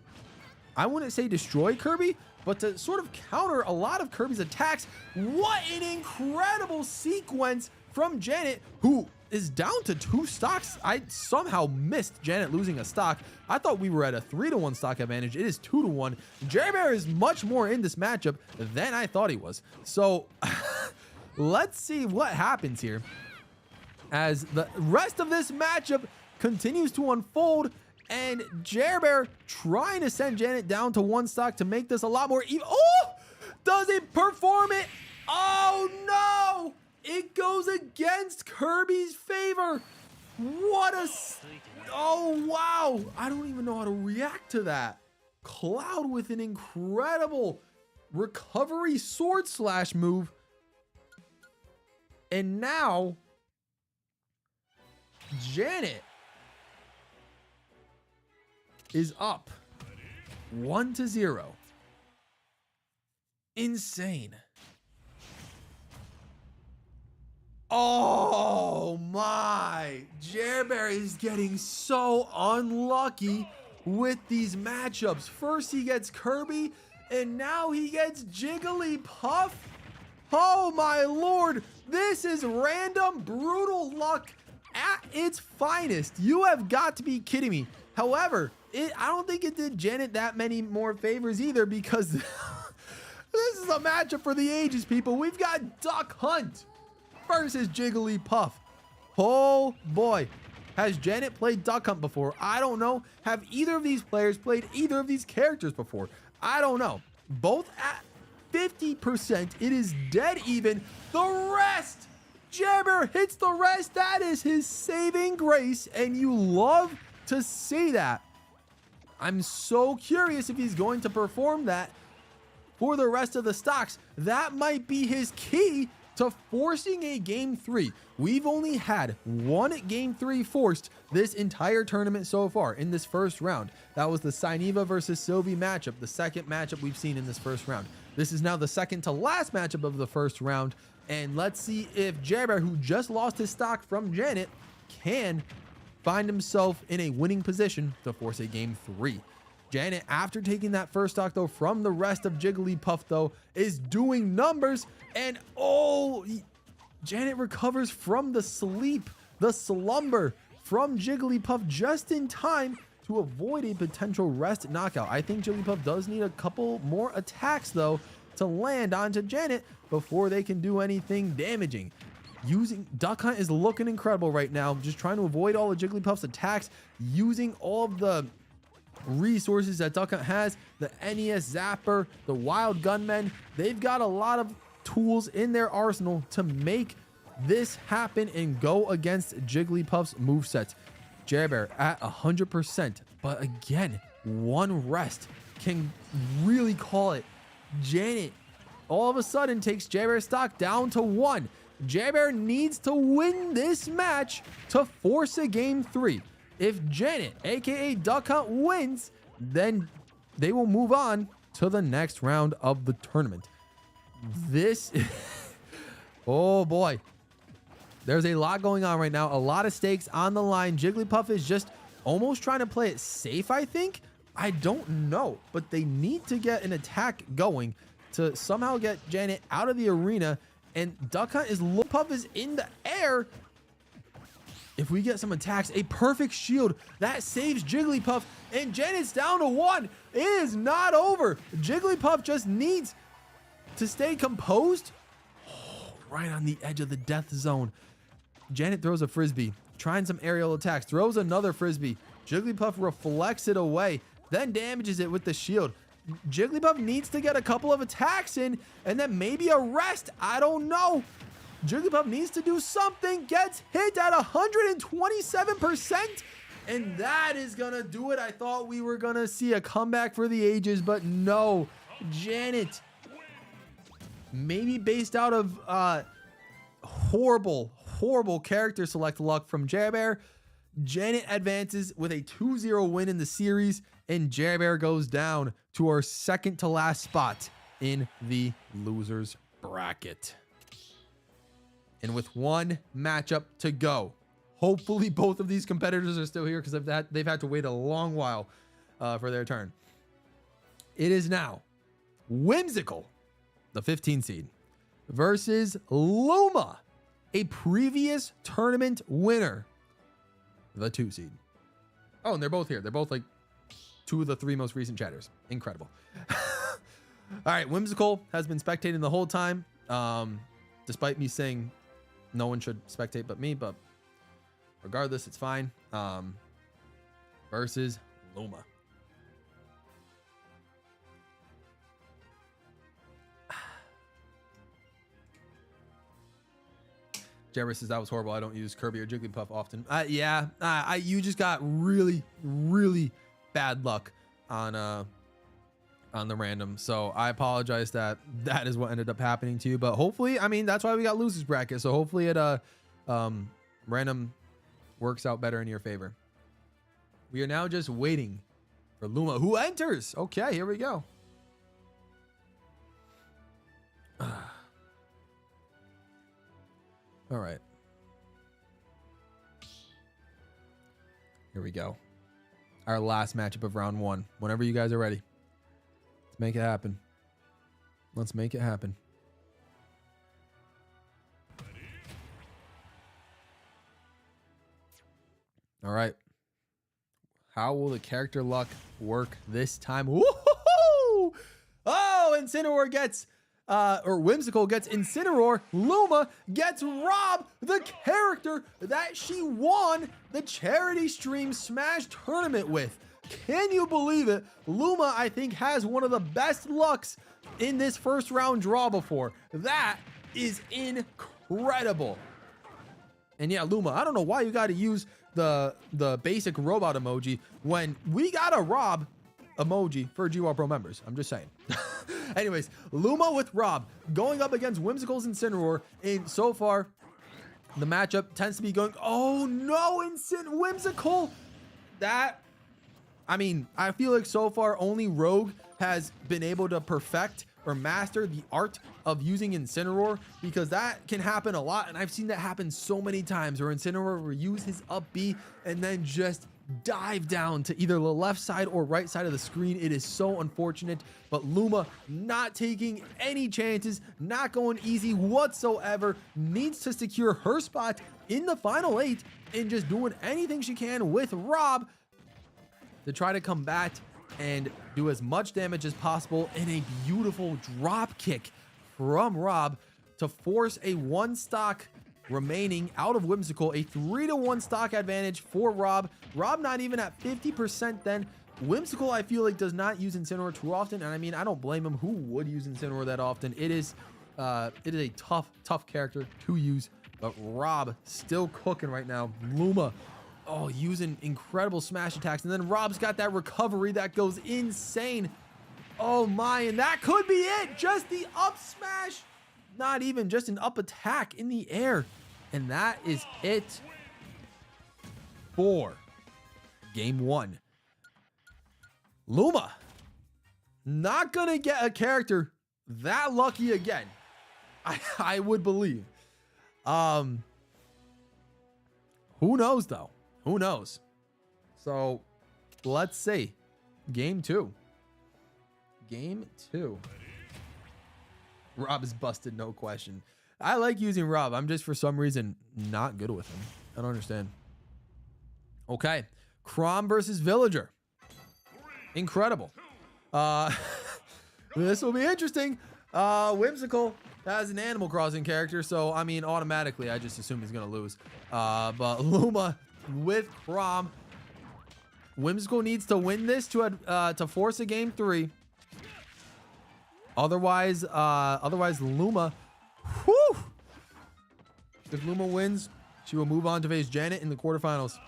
I wouldn't say destroy Kirby, but to sort of counter a lot of Kirby's attacks. What an incredible sequence from Janet, who is down to 2 stocks. I somehow missed Janet losing a stock. I thought we were at a 3-to-1 stock advantage. It is 2-to-1. Jerbear is much more in this matchup than I thought he was. So let's see what happens here as the rest of this matchup continues to unfold, and Jerbear trying to send Janet down to 1 stock to make this a lot more even. Oh, doesn't perform it. Oh no, it goes against Kirby's favor. What a, oh wow, I don't even know how to react to that. Cloud with an incredible recovery sword slash move, and now Janet is up 1-0. Insane. Oh my, Jerbear is getting so unlucky with these matchups. First he gets Kirby, and now he gets Jigglypuff. Oh my lord, this is random brutal luck at its finest. You have got to be kidding me. However, I don't think it did Janet that many more favors either, because this is a matchup for the ages, people. We've got Duck Hunt versus Jigglypuff. Oh boy, has Janet played Duck Hunt before? I don't know. Have either of these players played either of these characters before? I don't know. Both at 50%. It is dead even. The rest Jabber hits the rest. That is his saving grace, and you love to see that. I'm so curious if he's going to perform that for the rest of the stocks. That might be his key to forcing a game 3. We've only had one game 3 forced this entire tournament so far in this first round. That was the Sineva versus Sylvie matchup, the second matchup we've seen in this first round. This is now the second to last matchup of the first round. And let's see if Jabber, who just lost his stock from Janet, can find himself in a winning position to force a game 3. Janet, after taking that first stock though from the rest of Jigglypuff though, is doing numbers, and Janet recovers from the slumber from Jigglypuff just in time to avoid a potential rest knockout. I think Jigglypuff does need a couple more attacks though to land onto Janet before they can do anything damaging. Duck Hunt is looking incredible right now, just trying to avoid all of Jigglypuff's attacks, using all of the resources that Duck Hunt has, the NES Zapper, the Wild Gunmen. They've got a lot of tools in their arsenal to make this happen and go against Jigglypuff's moveset. Jabber at 100%, but again, one rest can really call it. Janet all of a sudden takes Jabber's stock down to 1. Jabber needs to win this match to force a game 3. If Janet, aka Duck Hunt, wins, then they will move on to the next round of the tournament. This, oh boy, there's a lot going on right now. A lot of stakes on the line. Jigglypuff is just almost trying to play it safe, I think. I don't know, but they need to get an attack going to somehow get Janet out of the arena. And Duck Hunt Puff is in the air. If we get some attacks, a perfect shield that saves Jigglypuff, and Janet's down to 1. It is not over. Jigglypuff just needs to stay composed. Oh, right on the edge of the death zone. Janet throws a frisbee, trying some aerial attacks, throws another frisbee. Jigglypuff reflects it away, then damages it with the shield. Jigglypuff needs to get a couple of attacks in, and then maybe a rest. I don't know. Jigglypuff needs to do something, gets hit at 127%, and that is gonna do it. I thought we were gonna see a comeback for the ages, but no. Janet, maybe based out of horrible character select luck from Jabber, Janet advances with a 2-0 win in the series, and Jabber goes down to our second to last spot in the losers bracket. And with one matchup to go, hopefully both of these competitors are still here because they've had to wait a long while for their turn. It is now Whimsical, the 15 seed, versus Luma, a previous tournament winner, the 2 seed. Oh, and they're both here. They're both like 2 of the 3 most recent chatters. Incredible. All right, Whimsical has been spectating the whole time, despite me saying no one should spectate but me, but regardless, it's fine. Versus Luma. Jabber says that was horrible. I don't use Kirby or Jigglypuff often. You just got really bad luck on the random, so I apologize that is what ended up happening to you. But hopefully, I mean, that's why we got losers bracket, so hopefully it random works out better in your favor. We are now just waiting for Luma, who enters. Okay, here we go. All right. Here we go. Our last matchup of round 1. Whenever you guys are ready. Let's make it happen. Let's make it happen. All right. How will the character luck work this time? Woohoo! Oh, Incineroar gets or Whimsical gets Incineroar. Luma gets Rob, the character that she won the charity stream Smash tournament with. Can you believe it? Luma, I think, has one of the best lucks in this first round draw before. That is incredible. And yeah, Luma, I don't know why you got to use the basic robot emoji when we got a Rob emoji for GWallPro members. I'm just saying. Anyways, Luma with Rob going up against Whimsical's Incineroar. And so far, the matchup tends to be going, oh no, Whimsical. That, I mean, I feel like so far only Rogue has been able to perfect or master the art of using Incineroar, because that can happen a lot. And I've seen that happen so many times where Incineroar will use his up B and then just dive down to either the left side or right side of the screen. It is so unfortunate, but Luma not taking any chances, not going easy whatsoever, needs to secure her spot in the final 8 and just doing anything she can with Rob to try to combat and do as much damage as possible in a beautiful drop kick from Rob to force a 1 stock remaining out of Whimsical, a 3-1 stock advantage for Rob. Rob not even at 50% then. Whimsical, I feel like, does not use Incineroar too often, and I mean, I don't blame him. Who would use Incineroar that often? It is a tough character to use, but Rob still cooking right now. Luma, oh, using incredible smash attacks, and then Rob's got that recovery that goes insane. Oh my, and that could be it. Just the up smash, not even just an up attack in the air. And that is it for game 1. Luma, not gonna get a character that lucky again, I would believe. Who knows though? Who knows? So let's see. Game 2. Game 2. Rob is busted, no question. I like using Rob. I'm just, for some reason, not good with him. I don't understand. Okay. Chrom versus Villager. Incredible. This will be interesting. Whimsical has an Animal Crossing character, so, I mean, automatically, I just assume he's going to lose. But Luma with Chrom. Whimsical needs to win this to force a game 3. Otherwise, Luma, whew, if Luma wins, she will move on to face Janet in the quarterfinals.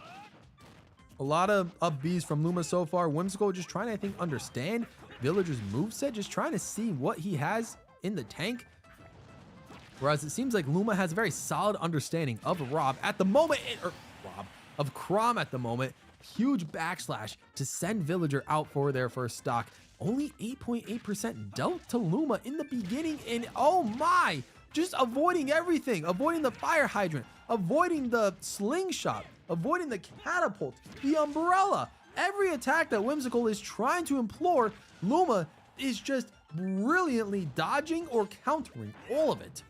A lot of up Bs from Luma so far. Whimsical just trying to, I think, understand Villager's moveset, just trying to see what he has in the tank. Whereas it seems like Luma has a very solid understanding of Rob at the moment, of Chrom at the moment. Huge backslash to send Villager out for their first stock. Only 8.8% dealt to Luma in the beginning, and oh my, just avoiding everything, avoiding the fire hydrant, avoiding the slingshot, avoiding the catapult, the umbrella. Every attack that Whimsical is trying to implore, Luma is just brilliantly dodging or countering all of it.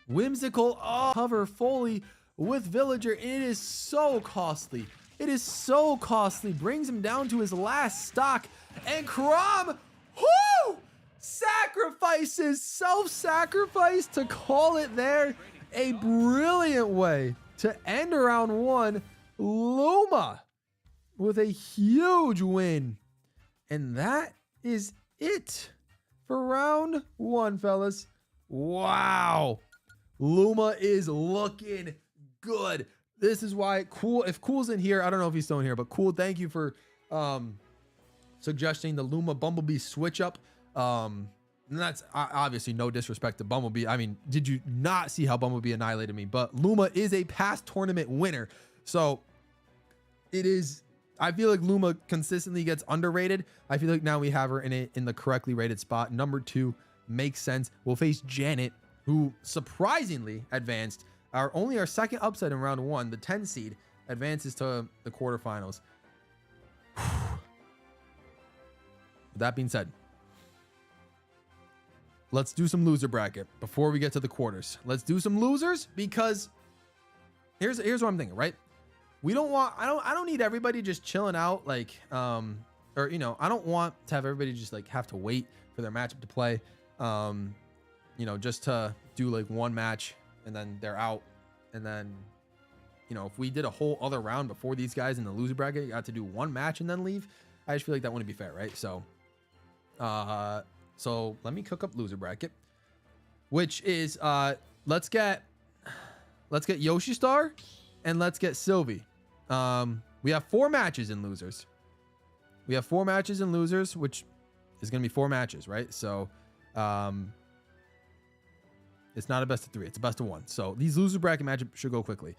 Whimsical, cover fully with Villager. It is so costly. It is so costly. Brings him down to his last stock. And Chrom, whoo! Sacrifices, self-sacrifice to call it there. A brilliant way to end round 1. Luma with a huge win. And that is it for round 1, fellas. Wow. Luma is looking good. This is why if Cool's in here, I don't know if he's still in here, but Cool, thank you for suggesting the Luma Bumblebee switch up. And that's obviously no disrespect to Bumblebee. I mean, did you not see how Bumblebee annihilated me? But Luma is a past tournament winner. So it is, I feel like Luma consistently gets underrated. I feel like now we have her in the correctly rated spot. Number 2 makes sense. We'll face Janet, who surprisingly advanced. Only our second upset in round 1, the 10 seed, advances to the quarterfinals. With that being said, let's do some loser bracket before we get to the quarters. Let's do some losers, because here's what I'm thinking, right? We don't want, I don't need everybody just chilling out, like, or, you know, I don't want to have everybody just like have to wait for their matchup to play, you know, just to do like one match and then they're out. And then, you know, if we did a whole other round before these guys in the loser bracket got to do one match and then leave, I just feel like that wouldn't be fair, right? So, let me cook up loser bracket, which is, let's get let's get Yoshi Star and let's get Sylvie. We have 4 matches in losers. We have 4 matches in losers, which is going to be 4 matches, right? So, it's not a best of 3. It's a best of 1. So these loser bracket matchups should go quickly.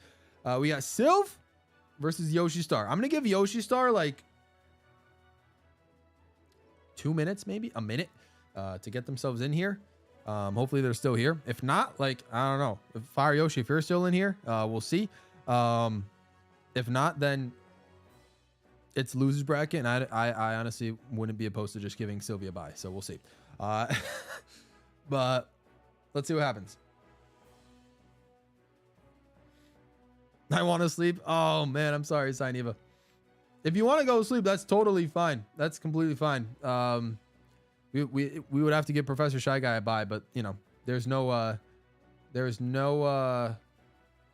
We got Sylv versus Yoshi Star. I'm going to give Yoshi Star like 2 minutes, maybe a minute, to get themselves in here. Hopefully they're still here. If not, like, I don't know. If Fire Yoshi, if you're still in here, we'll see. If not, then it's losers bracket, and I honestly wouldn't be opposed to just giving Sylvia a bye. So we'll see. But let's see what happens. I want to sleep. Oh man, I'm sorry, Sainiva. If you want to go to sleep, that's totally fine. That's completely fine. We would have to give Professor Shy Guy a bye, but you know, there's no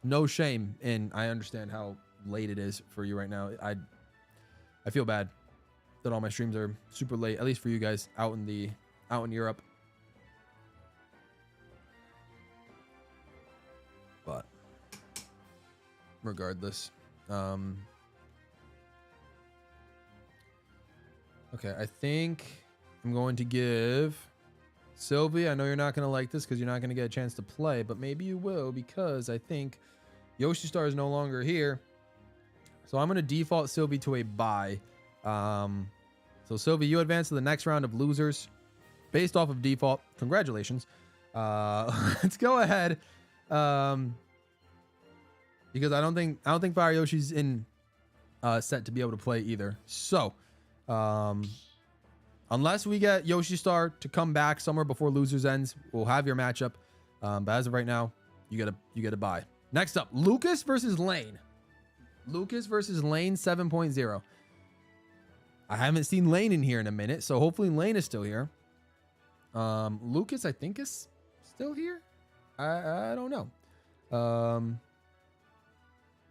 no shame in. I understand how late it is for you right now. I feel bad that all my streams are super late, at least for you guys out in Europe. But regardless, okay, I think I'm going to give Sylvie. I know you're not going to like this because you're not going to get a chance to play, but maybe you will, because I think Yoshi Star is no longer here. So I'm going to default Sylvie to a bye. So Sylvie, you advance to the next round of losers based off of default. Congratulations. Let's go ahead. Because I don't think Fire Yoshi's in set to be able to play either. So unless we get Yoshi Star to come back somewhere before losers ends, we'll have your matchup. But as of right now, you get a bye. Next up, Lucas versus Lane. Lucas versus Lane 7.0. I haven't seen Lane in here in a minute, so hopefully Lane is still here. Lucas, I think, is still here. I don't know.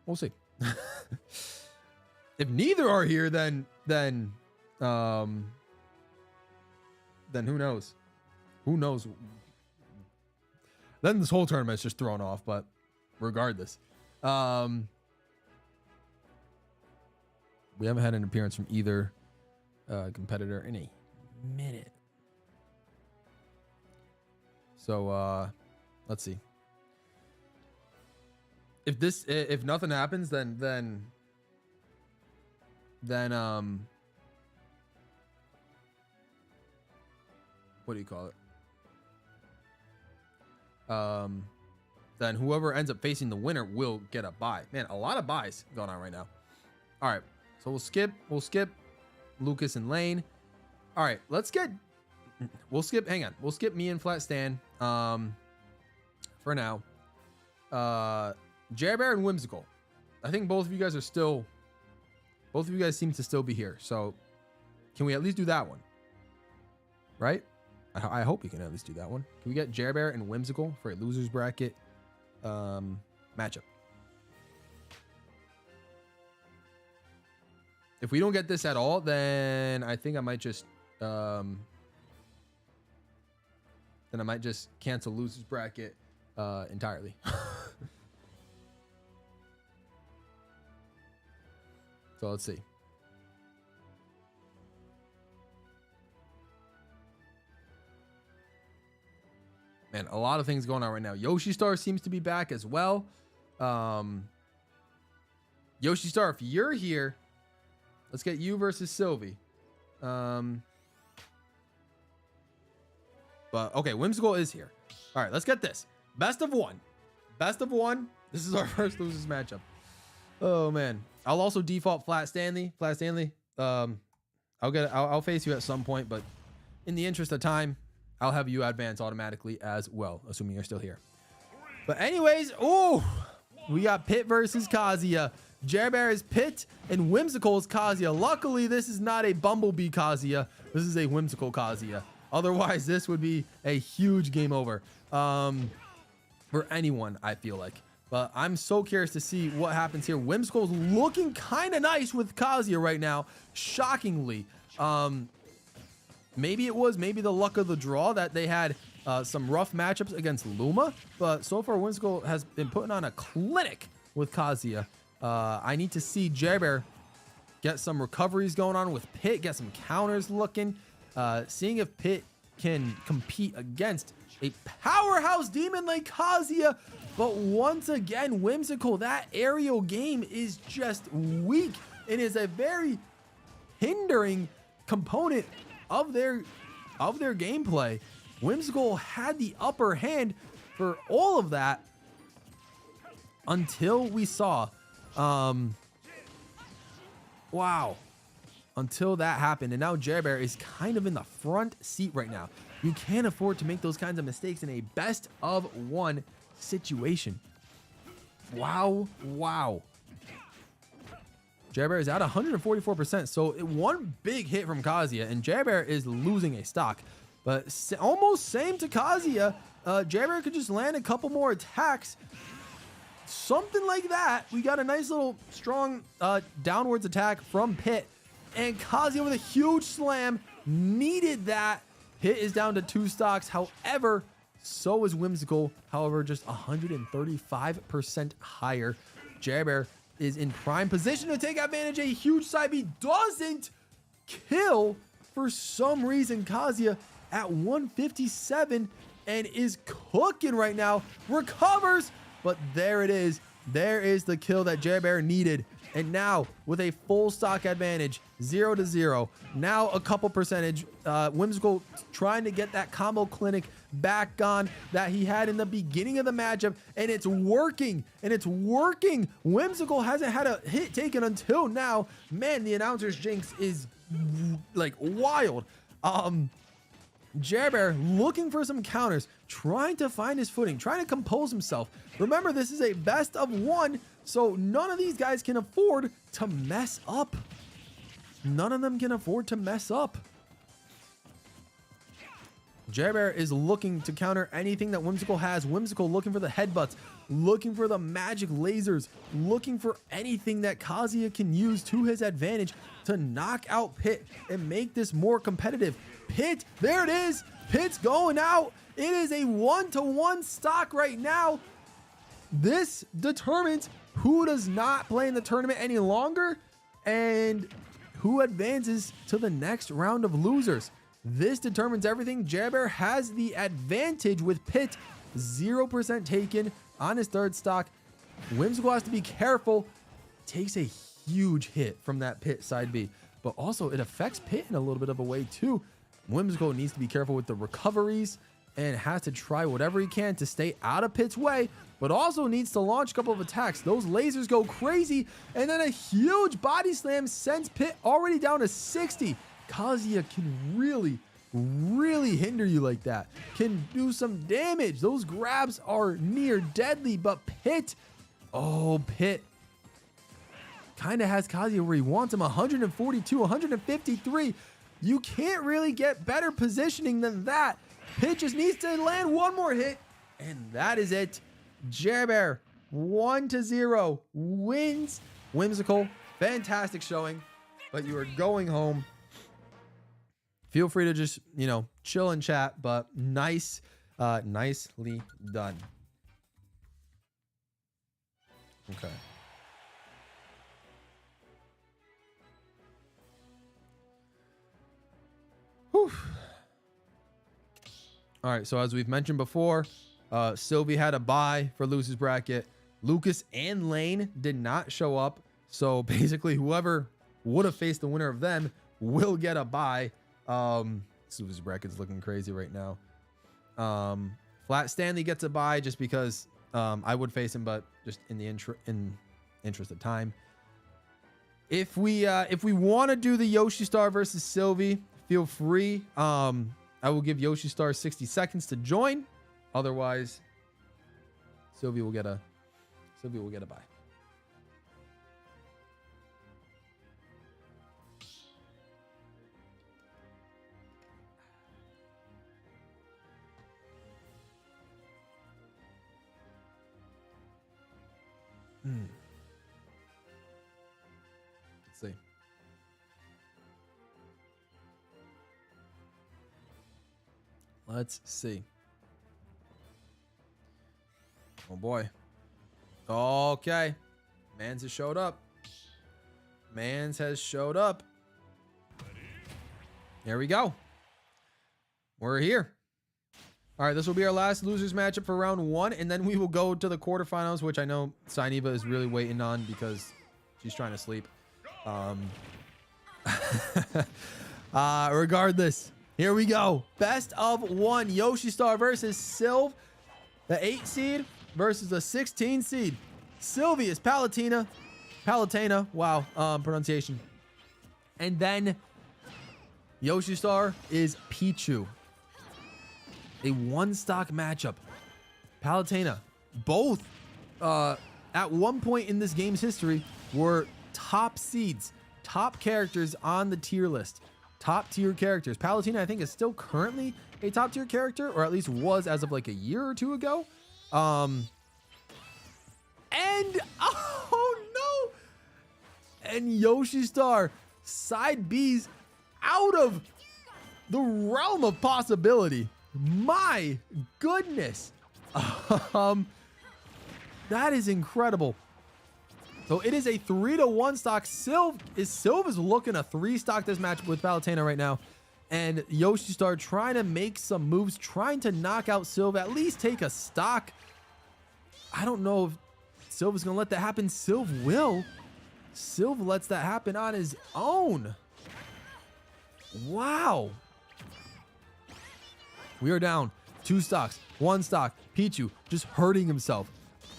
We'll see. If neither are here, then who knows? Who knows? Then this whole tournament's just thrown off. But regardless, we haven't had an appearance from either competitor in a minute. So let's see. If nothing happens, then what do you call it? Then whoever ends up facing the winner will get a bye. Man, a lot of buys going on right now. All right, so we'll skip Lucas and Lane. All right, we'll skip me and Flat Stan for now. Jer Bear and Whimsical. I think both of you guys seem to still be here. So can we at least do that one? Right? I hope we can at least do that one. Can we get Jer Bear and Whimsical for a losers bracket matchup? If we don't get this at all, then I think I might just cancel losers bracket entirely. So let's see. Man, a lot of things going on right now. Yoshi Star seems to be back as well. Yoshi Star, if you're here, let's get you versus Sylvie. But okay, Whimsical is here. All right, let's get this. Best of one. Best of one. This is our first losers matchup. Oh man. I'll also default Flat Stanley. Flat Stanley. I'll face you at some point, but in the interest of time, I'll have you advance automatically as well, assuming you're still here. But anyways, we got Pit versus Kazuya. Jer Bear is Pit and Whimsical is Kazuya. Luckily, this is not a Bumblebee Kazuya. This is a Whimsical Kazuya. Otherwise, this would be a huge game over for anyone, I feel like. But I'm so curious to see what happens here. Whimsical's looking kind of nice with Kazuya right now, shockingly. Maybe the luck of the draw that they had some rough matchups against Luma, but so far Whimsical has been putting on a clinic with Kazuya. I need to see Jer get some recoveries going on with Pit, get some counters looking, seeing if Pit can compete against a powerhouse demon like Kazuya. But once again, Whimsical, that aerial game is just weak and is a very hindering component of their gameplay. Whimsical had the upper hand for all of that until we saw wow, until that happened. And now Jer is kind of in the front seat right now. You can't afford to make those kinds of mistakes in a best of one situation. Wow. Jer is at 144%. So one big hit from Kazuya and Jer is losing a stock. But almost same to Kazuya. Jer could just land a couple more attacks. Something like that. We got a nice little strong downwards attack from Pit. And Kazuya with a huge slam. Needed that. Pit is down to 2 stocks. However, so is Whimsical. However, just 135% higher. Jer is in prime position to take advantage. A huge side B doesn't kill for some reason. Kazuya at 157 and is cooking right now. Recovers, but there it is. There is the kill that Jer needed. And now with a full stock advantage, 0-0. Now a couple percentage. Whimsical trying to get that combo clinic back on that he had in the beginning of the matchup, and it's working. Whimsical hasn't had a hit taken until now. Man, the announcer's jinx is like wild. Jer looking for some counters, trying to find his footing, trying to compose himself. Remember, this is a best of one, so none of these guys can afford to mess up. None of them can afford to mess up. Jer is looking to counter anything that Whimsical has. Whimsical looking for the headbutts, looking for the magic lasers, looking for anything that Kazuya can use to his advantage to knock out Pit and make this more competitive. Pit, there it is. Pit's going out. It is a 1-to-1 stock right now. This determines who does not play in the tournament any longer and who advances to the next round of losers. This determines everything. Jer has the advantage with Pit 0% taken on his third stock. Whimsical has to be careful. Takes a huge hit from that Pit side B, but also it affects Pit in a little bit of a way too. Whimsical needs to be careful with the recoveries and has to try whatever he can to stay out of Pit's way, but also needs to launch a couple of attacks. Those lasers go crazy, and then a huge body slam sends Pit already down to 60. Kazuya can really hinder you like that. Can do some damage. Those grabs are near deadly, but Pit, oh, Pit kind of has Kazuya where he wants him. 142, 153. You can't really get better positioning than that. Pit just needs to land one more hit, and that is it. Jer 1-0 wins. Whimsical, fantastic showing, but you are going home. Feel free to just, chill and chat, but nicely done. Okay. Whew. All right, so as we've mentioned before, Sylvie had a bye for Luce's bracket. Lucas and Lane did not show up, so basically whoever would have faced the winner of them will get a bye. Sylvie's bracket's looking crazy right now. Flat Stanley gets a bye just because I would face him, but just in the interest of time. If we want to do the Yoshi Star versus Sylvie, feel free. I will give Yoshi Star 60 seconds to join. Otherwise, Sylvie will get a bye. Let's see. Let's see. Oh boy. Okay. Mans has showed up. Mans has showed up. Here we go. We're here. All right, this will be our last losers matchup for round 1, and then we will go to the quarterfinals, which I know Sainiva is really waiting on because she's trying to sleep. Regardless, here we go. Best of 1. Yoshi Star versus Sylve, the 8 seed versus the 16 seed. Sylvie is Palutena. Wow, pronunciation. And then Yoshi Star is Pichu. A 1-stock matchup. Palutena, both at one point in this game's history were top seeds, top characters on the tier list, top tier characters. Palutena, I think, is still currently a top tier character, or at least was as of like a year or two ago. And oh no! And Yoshi Star, side B's out of the realm of possibility. My goodness. That is incredible. So it is a 3-1 stock. Sylve is looking a 3-stock this match with Palutena right now. And Yoshi Star trying to make some moves, trying to knock out Sylve, at least take a stock. I don't know if Sylve is going to let that happen. Sylve will. Sylve lets that happen on his own. Wow. We are down 2 stocks, 1 stock. Pichu just hurting himself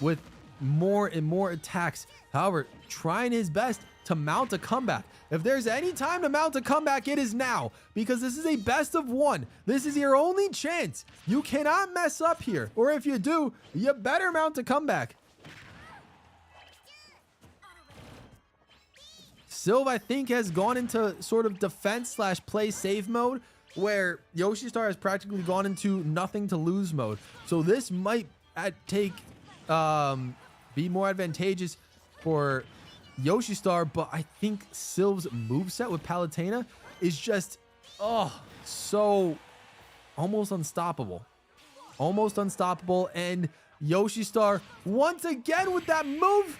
with more and more attacks. However, trying his best to mount a comeback. If there's any time to mount a comeback, it is now, because this is a best of 1. This is your only chance. You cannot mess up here, or if you do, you better mount a comeback. Sylve, I think, has gone into sort of defense / play safe mode, where Yoshi Star has practically gone into nothing to lose mode. So this might be more advantageous for Yoshi Star, but I think Sylve's moveset with Palutena is just, so almost unstoppable. Almost unstoppable. And Yoshi Star, once again with that move,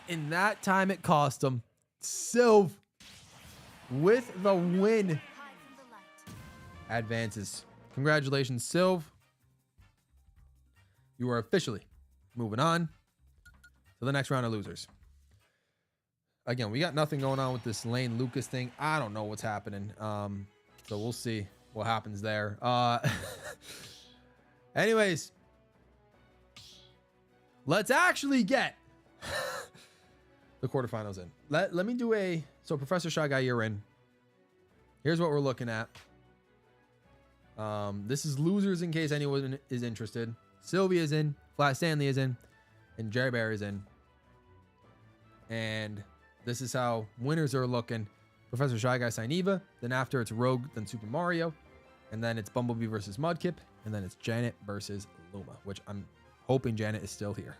and that time it cost him. Sylve with the win. Advances. Congratulations, Sylve. You are officially moving on to the next round of losers. Again, we got nothing going on with this Lane Lucas thing. I don't know what's happening. So we'll see what happens there. Anyways, let's actually get the quarterfinals in. Let me do so Professor Shy Guy, you're in. Here's what we're looking at. This is losers in case anyone is interested. Sylvia is in, Flat Stanley is in, and Jerry Bear is in. And this is how winners are looking. Professor Shy Guy, Sainiva. Then after it's Rogue, then Super Mario. And then it's Bumblebee versus Mudkip. And then it's Janet versus Luma, which I'm hoping Janet is still here.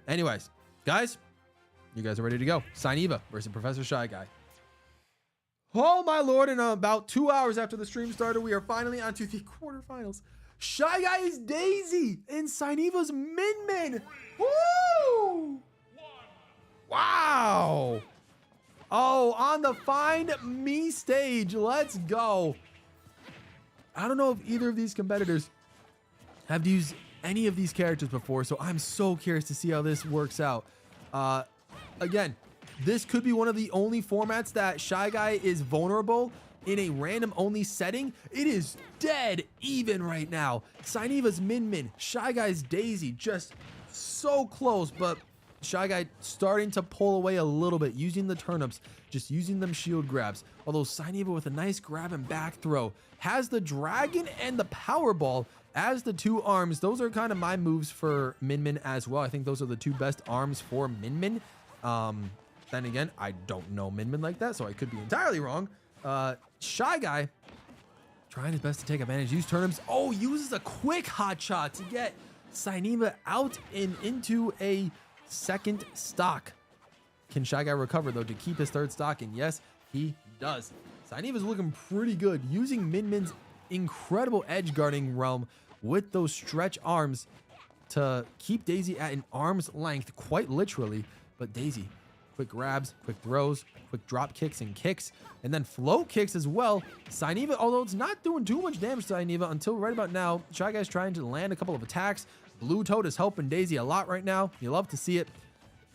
Anyways, guys, you guys are ready to go. Sainiva versus Professor Shy Guy. Oh my lord, and about 2 hours after the stream started, we are finally onto the quarterfinals. Shy Guy is Daisy and Sainiva's Min Min. Woo! Wow. Oh, on the Find Me stage. Let's go. I don't know if either of these competitors have used any of these characters before, so I'm so curious to see how this works out. Again, this could be one of the only formats that Shy Guy is vulnerable in a random only setting. It is dead even right now. Sainiva's Min Min, Shy Guy's Daisy, just so close, but Shy Guy starting to pull away a little bit, using the turnips, just using them shield grabs. Although Sainiva with a nice grab and back throw has the dragon and the power ball as the 2 arms. Those are kind of my moves for Min Min as well. I think those are the 2 best arms for Min Min. Then again, I don't know Min Min like that, so I could be entirely wrong. Shy Guy trying his best to take advantage. Use turnips. Oh, uses a quick hot shot to get Sainiva out and into a second stock. Can Shy Guy recover though to keep his 3rd stock? And yes, he does. Sainiva's looking pretty good, using Min Min's incredible edge guarding realm with those stretch arms to keep Daisy at an arm's length, quite literally. But Daisy, quick grabs, quick throws, quick drop kicks and kicks, and then float kicks as well. Cyniva, although it's not doing too much damage to Cyniva until right about now. Shy Guy's trying to land a couple of attacks. Blue Toad is helping Daisy a lot right now. You love to see it.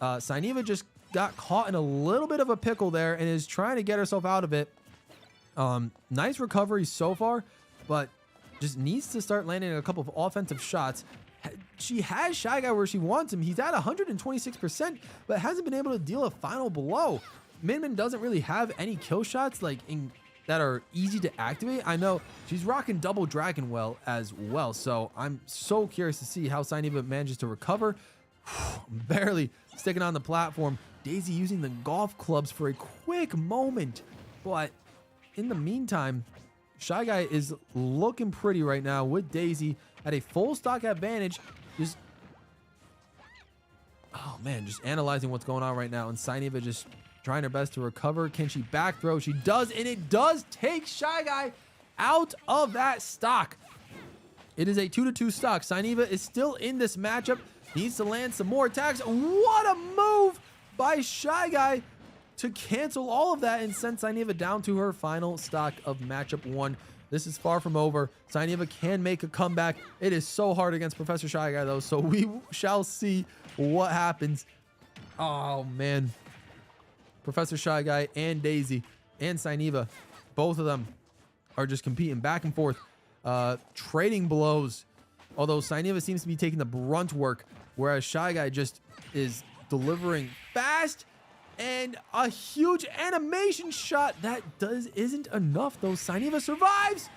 Cyniva just got caught in a little bit of a pickle there and is trying to get herself out of it. Nice recovery so far, but just needs to start landing a couple of offensive shots. She has Shy Guy where she wants him. He's at 126%, but hasn't been able to deal a final blow. Min Min doesn't really have any kill shots that are easy to activate. I know she's rocking double Dragon Well as well, so I'm so curious to see how Cyniva manages to recover. Barely sticking on the platform. Daisy using the golf clubs for a quick moment, but in the meantime, Shy Guy is looking pretty right now with Daisy at a full stock advantage. Just, oh man, just analyzing what's going on right now, and Cyniva just trying her best to recover. Can she back throw? She does, and it does take Shy Guy out of that stock. It is a 2-2 stock. Cyniva is still in this matchup. Needs to land some more attacks. What a move by Shy Guy to cancel all of that and send Cyniva down to her final stock of matchup 1. This is far from over. Cyniva can make a comeback. It is so hard against Professor Shy Guy though, so we shall see what happens. Oh man. Professor Shy Guy and Daisy and Cyniva, both of them are just competing back and forth, trading blows. Although Cyniva seems to be taking the brunt work, whereas Shy Guy just is delivering fast and a huge animation shot that isn't enough though. Cyniva survives,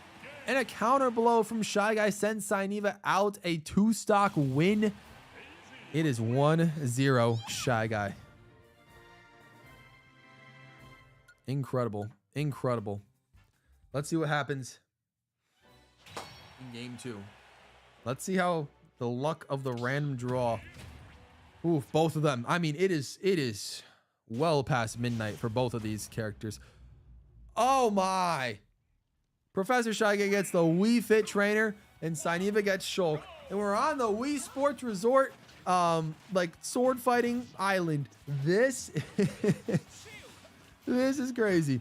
and a counter blow from Shy Guy sends Cyniva out, a 2-stock win. It is 1-0 Shy Guy. Incredible, incredible. Let's see what happens in game 2. Let's see how the luck of the random draw. Ooh, both of them. I mean, it is well past midnight for both of these characters. Oh my. Professor Shy Guy gets the Wii Fit Trainer and Cyniva gets Shulk. And we're on the Wii Sports Resort, like sword fighting island. This is crazy.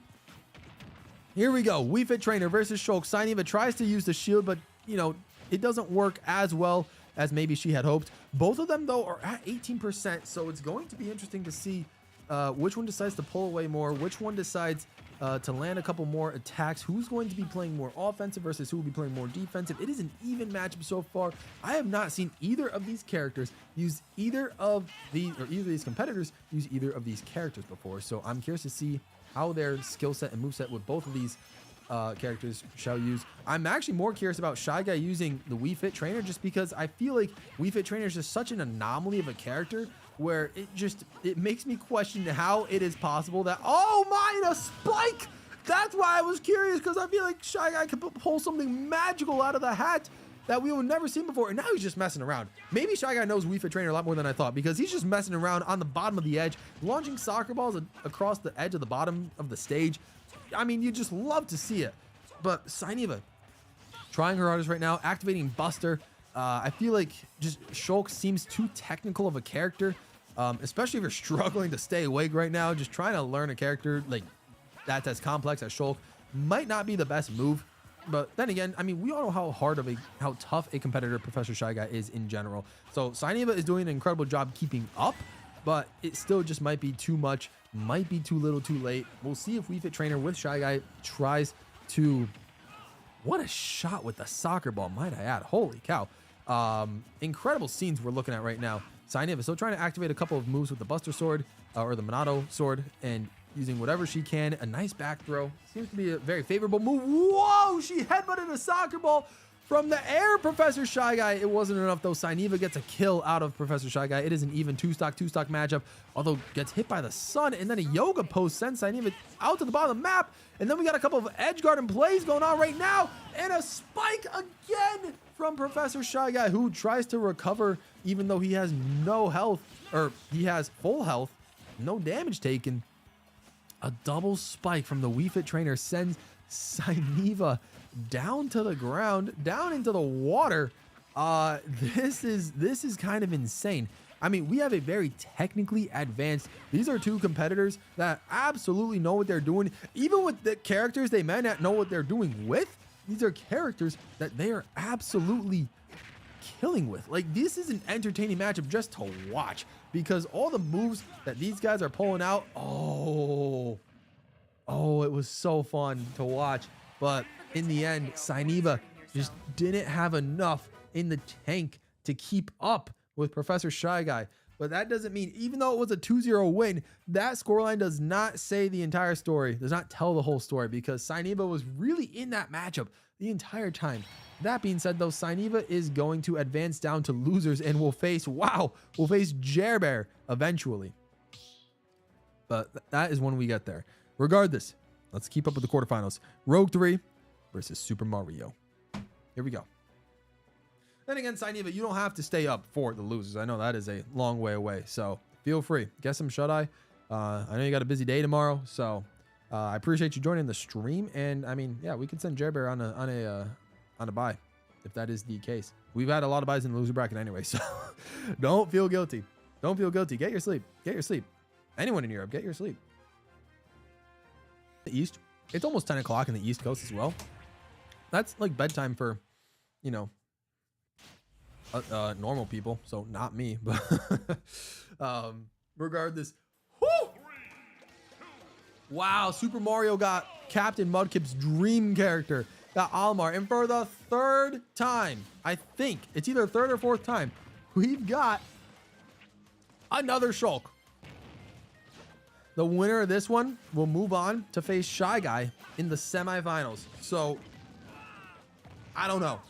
Here we go. Wii Fit Trainer versus Shulk. Cyniva tries to use the shield, but you know, it doesn't work as well as maybe she had hoped. Both of them though are at 18%, so it's going to be interesting to see which one decides to pull away more, which one decides to land a couple more attacks, who's going to be playing more offensive versus who will be playing more defensive. It is an even matchup so far. I have not seen either of these characters use either of these competitors use either of these characters before, so I'm curious to see how their skill set and moveset with both of these characters shall use. I'm actually more curious about Shy Guy using the Wii Fit Trainer, just because I feel like Wii Fit Trainer is just such an anomaly of a character where it makes me question how it is possible that, oh my, a spike. That's why I was curious, because I feel like Shy Guy could pull something magical out of the hat that we would never seen before, and now he's just messing around. Maybe Shy Guy knows Wii Fit Trainer a lot more than I thought, because he's just messing around on the bottom of the edge, launching soccer balls across the edge of the bottom of the stage. I mean, you just love to see it. But Cyniva trying her hardest right now, activating Buster. I feel like just Shulk seems too technical of a character, especially if you're struggling to stay awake right now. Just trying to learn a character like that's as complex as Shulk might not be the best move. But then again, I mean, we all know how tough a competitor Professor Shy Guy is in general. So Cyniva is doing an incredible job keeping up, but it still just might be too much, might be too little too late. We'll see if Wii Fit Trainer with Shy Guy tries to... What a shot with the soccer ball, might I add. Holy cow. Incredible scenes we're looking at right now. Cyniva still trying to activate a couple of moves with the Buster Sword, or the Monado Sword, and using whatever she can. A nice back throw. Seems to be a very favorable move. Whoa! She headbutted a soccer ball from the air, Professor Shy Guy. It wasn't enough, though. Cyniva gets a kill out of Professor Shy Guy. It is an even two-stock matchup, although gets hit by the sun, and then a yoga post sends Cyniva out to the bottom of the map. And then we got a couple of edge guard and plays going on right now, and a spike again from Professor Shy Guy, who tries to recover even though he has no health, or he has full health, no damage taken. A double spike from the Wii Fit Trainer sends Sineva down to the ground, down into the water. This is kind of insane. I mean, we have a very technically advanced. These are two competitors that absolutely know what they're doing. Even with the characters they may not know what they're doing with, these are characters that they are absolutely killing with. Like, this is an entertaining matchup just to watch because all the moves that these guys are pulling out, oh, it was so fun to watch. But in the end, Sineva just didn't have enough in the tank to keep up with Professor Shy Guy. But that doesn't mean, even though it was a 2-0 win, that scoreline does not say the entire story, does not tell the whole story, because Sineva was really in that matchup the entire time. That being said, though, Sineva is going to advance down to losers and will face, we'll face Jerbear eventually. But that is when we get there. Regardless, let's keep up with the quarterfinals. Rogue 3 versus Super Mario. Here we go. Then again, Sineva, you don't have to stay up for the losers. I know that is a long way away, so feel free. Get some shut-eye. I know you got a busy day tomorrow, so I appreciate you joining the stream. And I mean, yeah, we could send Jerbear on a bye if that is the case. We've had a lot of buys in the loser bracket anyway, so don't feel guilty. Don't feel guilty. Get your sleep. Get your sleep. Anyone in Europe, get your sleep. The East, it's almost 10 o'clock in the East Coast as well. That's like bedtime for, you know, normal people, so not me. But regardless, whoo! Wow, Super Mario got Captain Mudkip's dream character, got Olimar, and for the third time, I think it's either third or fourth time, we've got another Shulk. The winner of this one will move on to face Shy Guy in the semifinals. So I don't know.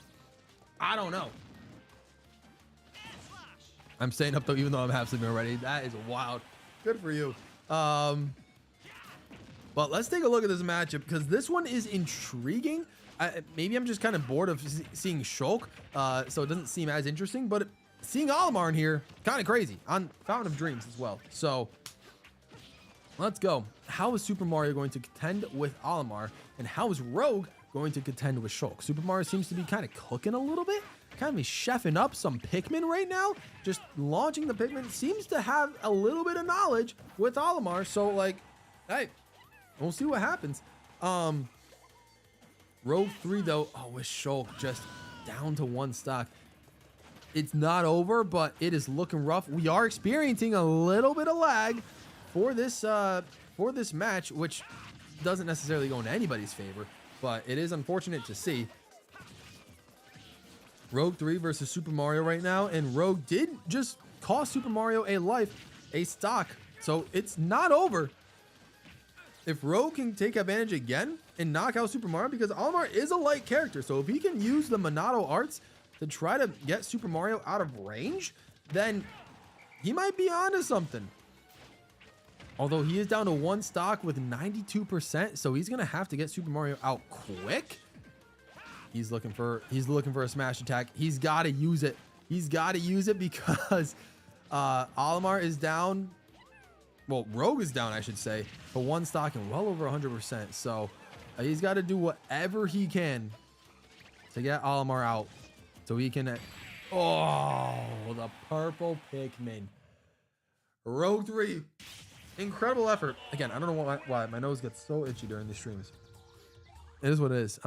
I'm staying up though, even though I'm half sleeping already. That is wild. Good for you. But let's take a look at this matchup because this one is intriguing. Maybe I'm just kind of bored of seeing Shulk, so it doesn't seem as interesting. But seeing Olimar in here, kind of crazy on Fountain of Dreams as well. So let's go. How is Super Mario going to contend with Olimar, and how is Rogue going to contend with Shulk? Super Mario seems to be kind of cooking a little bit. Kind of be chefing up some Pikmin right now. Just launching the Pikmin. Seems to have a little bit of knowledge with Olimar. So, like, hey, we'll see what happens. Rogue 3, though, with Shulk just down to 1 stock. It's not over, but it is looking rough. We are experiencing a little bit of lag for this match, which doesn't necessarily go in anybody's favor, but it is unfortunate to see. Rogue 3 versus Super Mario right now, and Rogue did just cost Super Mario a life, a stock, so it's not over. If Rogue can take advantage again and knock out Super Mario, because Olimar is a light character, so if he can use the Monado arts to try to get Super Mario out of range, then he might be onto something. Although he is down to 1 stock with 92%, so he's gonna have to get Super Mario out quick. He's looking for a smash attack. He's got to use it. He's got to use it because Olimar is down. Well, Rogue is down, I should say, for 1 stock and well over 100%. So he's got to do whatever he can to get Olimar out, so he can. Oh, the purple Pikmin. Rogue 3. Incredible effort. Again, I don't know why my nose gets so itchy during the streams. It is what it is.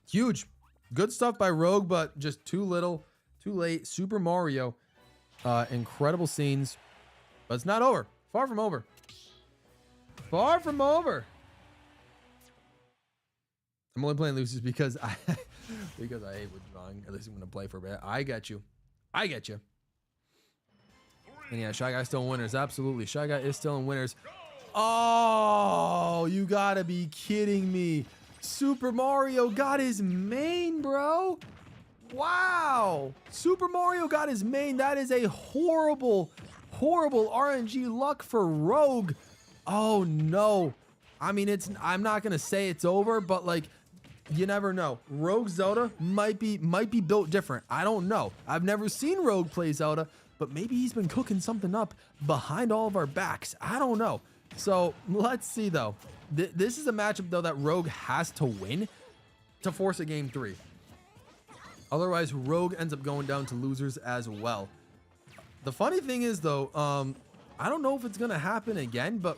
Huge. Good stuff by Rogue, but just too little, too late. Super Mario. Incredible scenes. But it's not over. Far from over. Far from over. I'm only playing losers because I hate withdrawing. At least I'm going to play for a bit. I get you. I get you. And yeah, Shy Guy still in winners. Absolutely. Shy Guy is still in winners. Oh, you gotta be kidding me. Super Mario got his main, bro. Wow. Super Mario got his main. That is a horrible, horrible RNG luck for Rogue. Oh, no. I mean, I'm not going to say it's over, but like, you never know. Rogue Zelda might be built different. I don't know. I've never seen Rogue play Zelda, but maybe he's been cooking something up behind all of our backs. I don't know. So let's see though. This is a matchup, though, that Rogue has to win to force a game 3. Otherwise, Rogue ends up going down to losers as well. The funny thing is, though, I don't know if it's going to happen again, but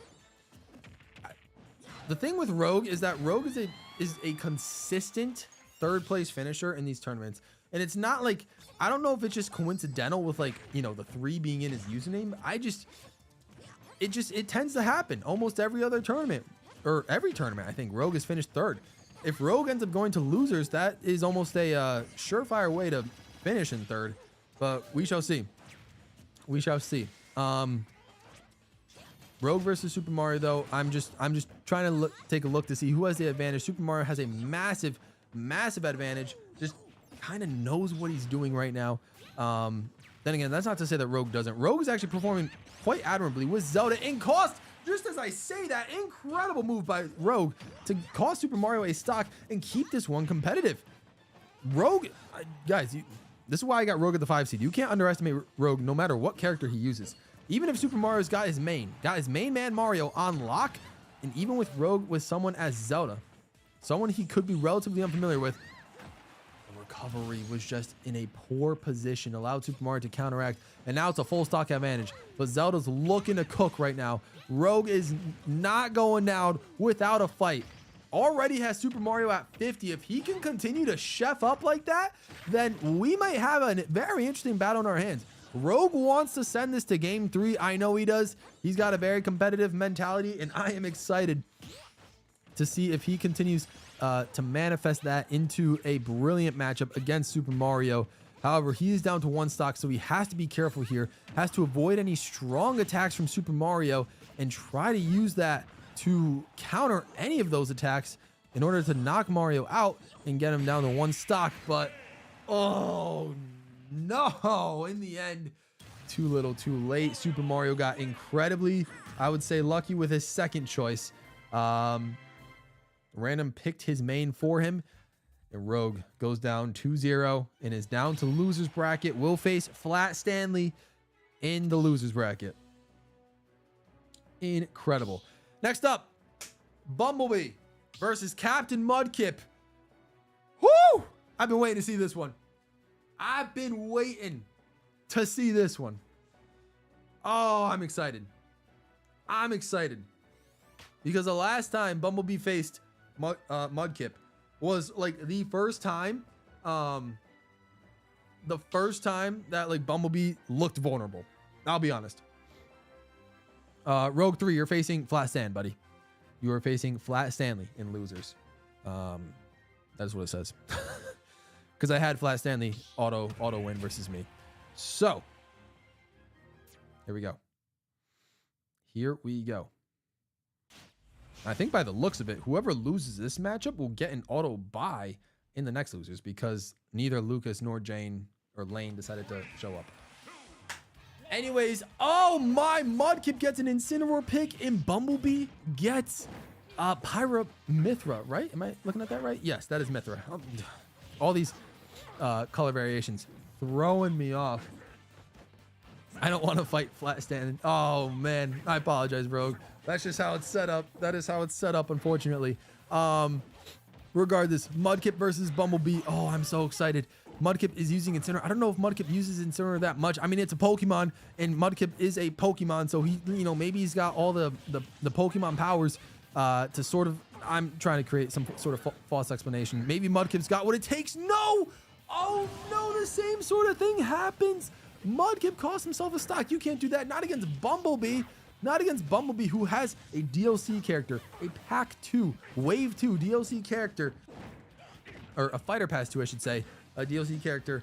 the thing with Rogue is that Rogue is a consistent third place finisher in these tournaments. And it's not like, I don't know if it's just coincidental with, like, you know, the 3 being in his username. It tends to happen almost every other tournament, or every tournament. I think Rogue has finished 3rd. If Rogue ends up going to losers, that is almost a surefire way to finish in 3rd. But we shall see. We shall see. Rogue versus Super Mario, though, I'm just trying to take a look to see who has the advantage. Super Mario has a massive advantage. Just kind of knows what he's doing right now. Then again, that's not to say that Rogue doesn't. Rogue is actually performing quite admirably with Zelda in cost. Just as I say that, incredible move by Rogue to cost Super Mario a stock and keep this one competitive. Rogue, guys, this is why I got Rogue at the 5 seed. You can't underestimate Rogue no matter what character he uses. Even if Super Mario's got his main man Mario on lock, and even with Rogue with someone as Zelda, someone he could be relatively unfamiliar with, the recovery was just in a poor position, allowed Super Mario to counteract, and now it's a full stock advantage. But Zelda's looking to cook right now. Rogue is not going down without a fight. Already has Super Mario at 50. If he can continue to chef up like that, then we might have a very interesting battle in our hands. Rogue wants to send this to game 3. I know he does. He's got a very competitive mentality, and I am excited to see if he continues to manifest that into a brilliant matchup against Super Mario. However, he is down to 1 stock, so he has to be careful here. Has to avoid any strong attacks from Super Mario and try to use that to counter any of those attacks in order to knock Mario out and get him down to 1 stock. But, oh no, in the end, too little too late. Super Mario got incredibly, I would say, lucky with his second choice. Random picked his main for him, and Rogue goes down 2-0 and is down to losers bracket. Will face Flat Stanley in the losers bracket. Incredible. Next up, Bumblebee versus Captain Mudkip. Woo! I've been waiting to see this one. I've been waiting to see this one. Oh, I'm excited. I'm excited. Because the last time Bumblebee faced Mudkip was like the first time that like Bumblebee looked vulnerable. I'll be honest. Rogue 3, you're facing Flat Stan, buddy. You are facing Flat Stanley in losers. That's what it says. Because I had Flat Stanley auto win versus me. So here we go. Here we go. I think by the looks of it, whoever loses this matchup will get an auto bye in the next losers, because neither Lucas nor Jane or Lane decided to show up. Anyways, oh my, Mudkip gets an Incineroar pick and Bumblebee gets Pyra Mithra, right? Am I looking at that right? Yes, that is Mithra. All these color variations throwing me off. I don't want to fight Flat Stand. Oh man, I apologize, Rogue. That's just how it's set up. That is how it's set up, unfortunately. Regardless, Mudkip versus Bumblebee. Oh, I'm so excited. Mudkip is using Incineroar. I don't know if Mudkip uses Incineroar that much. I mean, it's a Pokemon, and Mudkip is a Pokemon, so he, you know, maybe he's got all the Pokemon powers to sort of. I'm trying to create some sort of false explanation. Maybe Mudkip's got what it takes. No! Oh no, the same sort of thing happens. Mudkip cost himself a stock. You can't do that. Not against Bumblebee. Not against Bumblebee, who has a DLC character, a Pack 2, Wave 2 DLC character, or a Fighter Pass 2, I should say, a DLC character.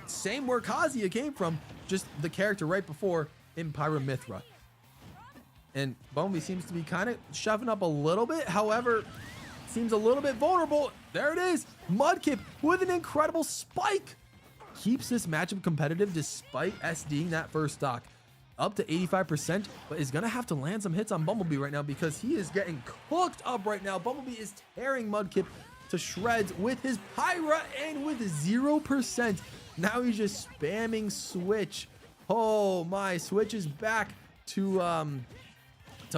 Same where Kazuya came from, just the character right before in Pyra Mithra. And Bumblebee seems to be kind of shoving up a little bit. However, seems a little bit vulnerable. There it is. Mudkip with an incredible spike. Keeps this matchup competitive despite SDing that first stock. Up to 85%, but is going to have to land some hits on Bumblebee right now because he is getting cooked up right now. Bumblebee is tearing Mudkip to shreds with his Pyra and with 0%. Now he's just spamming Switch. Oh my, Switch is back to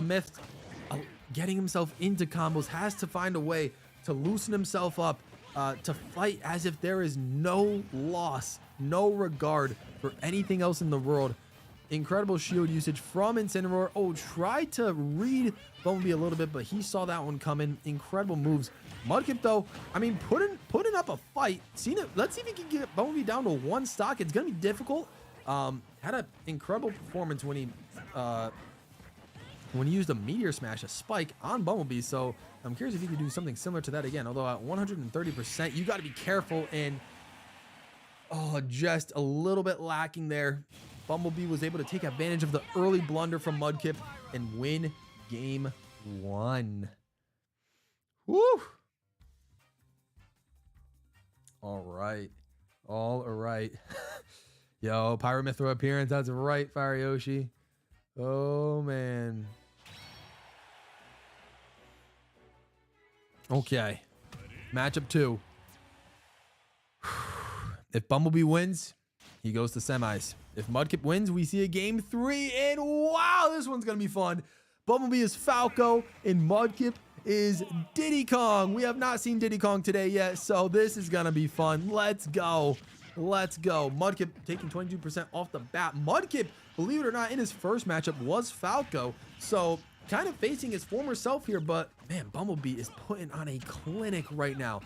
Myth. getting himself into combos, has to find a way to loosen himself up, to fight as if there is no loss, no regard for anything else in the world. Incredible shield usage from Incineroar. Oh, tried to read Bumblebee a little bit, but he saw that one coming. Incredible moves. Mudkip, though, I mean, putting up a fight. Let's see if he can get Bumblebee down to 1 stock. It's going to be difficult. Had an incredible performance when he used a Meteor Smash, a spike on Bumblebee. So I'm curious if he could do something similar to that again. Although at 130%, you got to be careful. And just a little bit lacking there. Bumblebee was able to take advantage of the early blunder from Mudkip and win game 1. Woo! All right. Yo, Pyramithra appearance. That's right, Fire Yoshi. Oh, man. Okay. Matchup 2. If Bumblebee wins, he goes to semis. If Mudkip wins, we see a game 3. And wow, this one's going to be fun. Bumblebee is Falco and Mudkip is Diddy Kong. We have not seen Diddy Kong today yet, so this is going to be fun. Let's go. Mudkip taking 22% off the bat. Mudkip, believe it or not, in his first matchup was Falco. So kind of facing his former self here, but man, Bumblebee is putting on a clinic right now.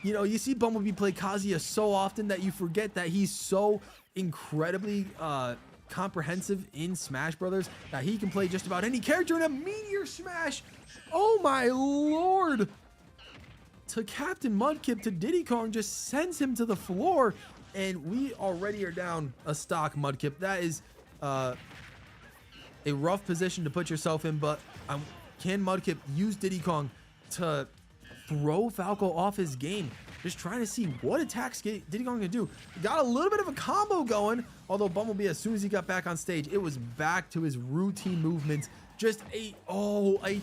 You know, you see Bumblebee play Kazuya so often that you forget that he's so incredibly comprehensive in Smash Brothers that he can play just about any character in a Meteor Smash. Oh my lord. To Captain Mudkip, to Diddy Kong, just sends him to the floor, and we already are down a stock, Mudkip. That is a rough position to put yourself in, but can Mudkip use Diddy Kong to throw Falco off his game? Just trying to see what attacks Diddy Kong can do. Got a little bit of a combo going, although Bumblebee, as soon as he got back on stage, it was back to his routine movements. Just a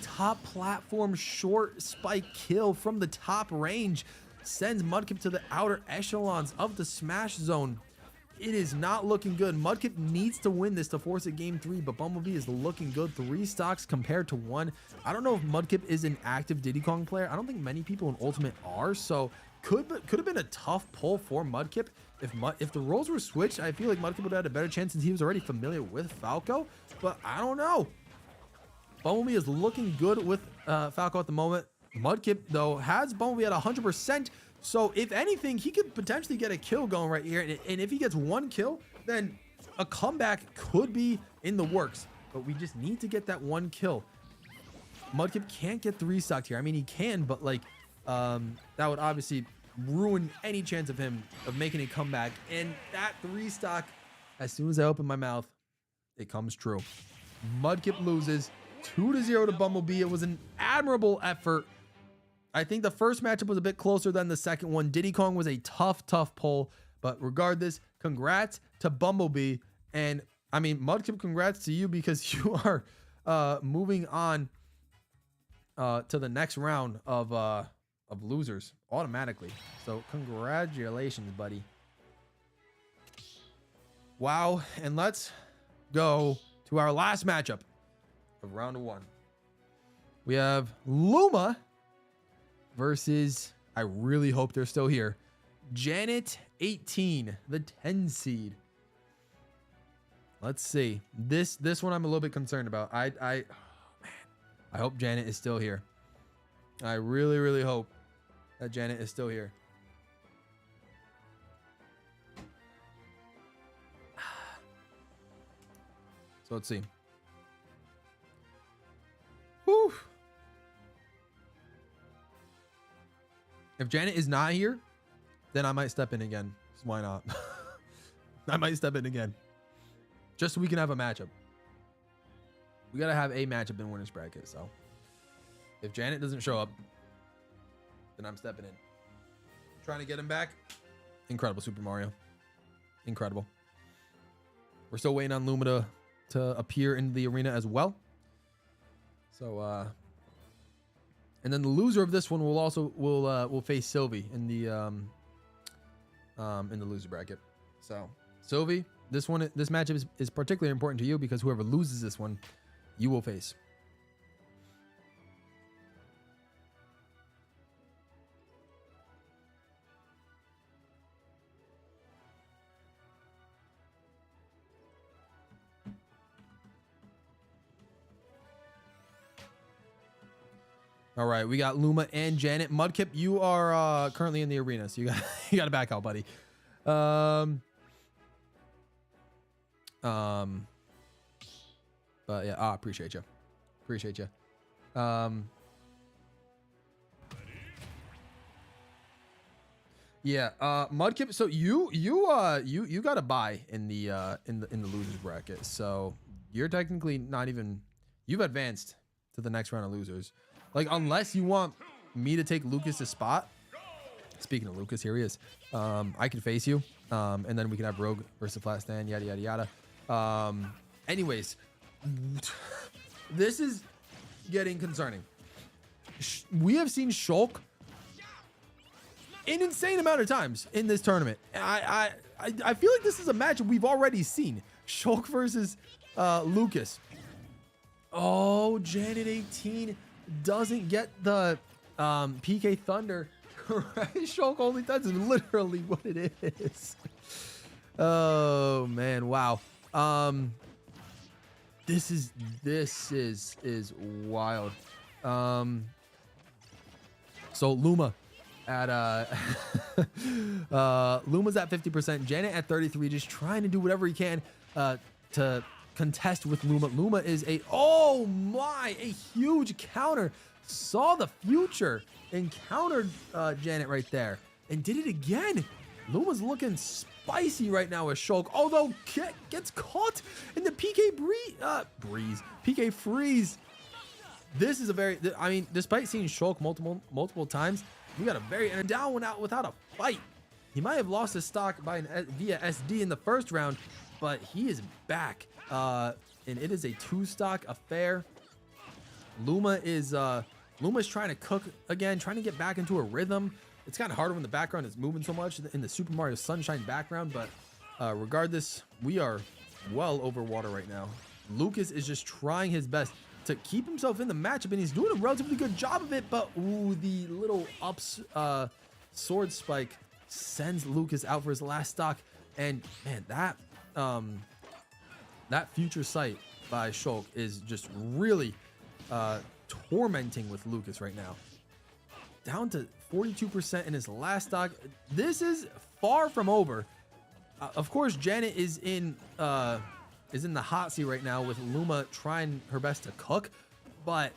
top platform short spike kill from the top range sends Mudkip to the outer echelons of the Smash Zone. It is not looking good. Mudkip needs to win this to force a game 3, but Bumblebee is looking good. 3 stocks compared to 1. I don't know if Mudkip is an active Diddy Kong player. I don't think many people in Ultimate are, so could have been a tough pull for Mudkip. If the roles were switched, I feel like Mudkip would have had a better chance since he was already familiar with Falco, but I don't know. Bumblebee is looking good with Falco at the moment. Mudkip, though, has Bumblebee at 100%. So, if anything, he could potentially get a kill going right here. And if he gets 1 kill, then a comeback could be in the works. But we just need to get that 1 kill. Mudkip can't get 3 stocked here. I mean, he can, but, like, that would obviously ruin any chance of him of making a comeback. And that 3 stock, as soon as I open my mouth, it comes true. Mudkip loses 2-0 to Bumblebee. It was an admirable effort. I think the first matchup was a bit closer than the second one. Diddy Kong was a tough pull. But regardless, congrats to Bumblebee. And, I mean, Mudkip, congrats to you because you are moving on to the next round of losers automatically. So, congratulations, buddy. Wow. And let's go to our last matchup of round 1. We have Luma versus, I really hope they're still here, Janet 18, the 10 seed. Let's see. This one I'm a little bit concerned about. I hope Janet is still here. I really hope that Janet is still here. So let's see. Whew. If Janet is not here, then I might step in again. Why not? I might step in again. Just so we can have a matchup. We got to have a matchup in winner's bracket. So if Janet doesn't show up, then I'm stepping in. Trying to get him back. Incredible, Super Mario. Incredible. We're still waiting on Luma to appear in the arena as well. So, and then the loser of this one will face Sylvie in the loser bracket. So, Sylvie, this matchup is particularly important to you because whoever loses this one, you will face. All right, we got Luma and Janet. Mudkip, you are currently in the arena, so you got you got to back out, buddy. But yeah, appreciate you. Appreciate you. Yeah, Mudkip. So you got a bye in the losers bracket. So you're technically not even. You've advanced to the next round of losers. Like, unless you want me to take Lucas's spot. Speaking of Lucas, here he is. I can face you, and then we can have Rogue versus Flat Stand. Yada yada yada. Anyways, this is getting concerning. We have seen Shulk an insane amount of times in this tournament. I feel like this is a match we've already seen. Shulk versus Lucas. Oh, Janet 18 doesn't get the PK Thunder. Right? Shulk only does is literally what it is. Oh man, wow. This is wild. So Luma at Luma's at 50%, Janet at 33, just trying to do whatever he can to contest with Luma. Luma is a huge counter. Saw the future and countered Janet right there and did it again. Luma's looking spicy right now with Shulk, although gets caught in the PK PK freeze. This is a very, I mean, despite seeing Shulk multiple times, we got a very, and a down one out without a fight. He might have lost his stock via SD in the first round, but he is back. And it is a 2-stock affair. Luma's trying to cook again, trying to get back into a rhythm. It's kind of harder when the background is moving so much in the Super Mario Sunshine background, but regardless, we are well over water right now. Lucas is just trying his best to keep himself in the matchup, and he's doing a relatively good job of it, but the little sword spike sends Lucas out for his last stock. And man, that future sight by Shulk is just really tormenting with Lucas right now. Down to 42% in his last stock. This is far from over. Of course, Janet is in the hot seat right now with Luma trying her best to cook, but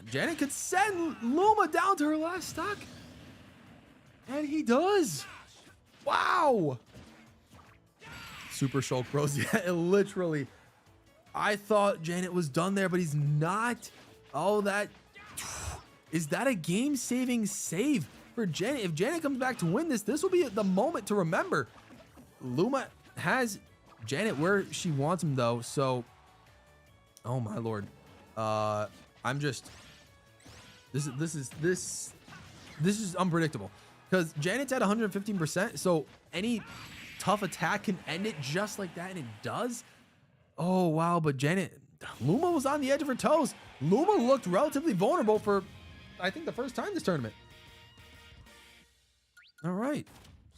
Janet could send Luma down to her last stock, and he does. Wow. Super Shulk Bros. Yeah, literally. I thought Janet was done there, but he's not. Oh, is that a game-saving save for Janet? If Janet comes back to win this will be the moment to remember. Luma has Janet where she wants him though, so oh my lord. I'm just this is unpredictable because Janet's at 115%, so any tough attack can end it just like that, and it does. Oh wow, but Luma was on the edge of her toes. Luma looked relatively vulnerable for, I think, the first time this tournament. All right,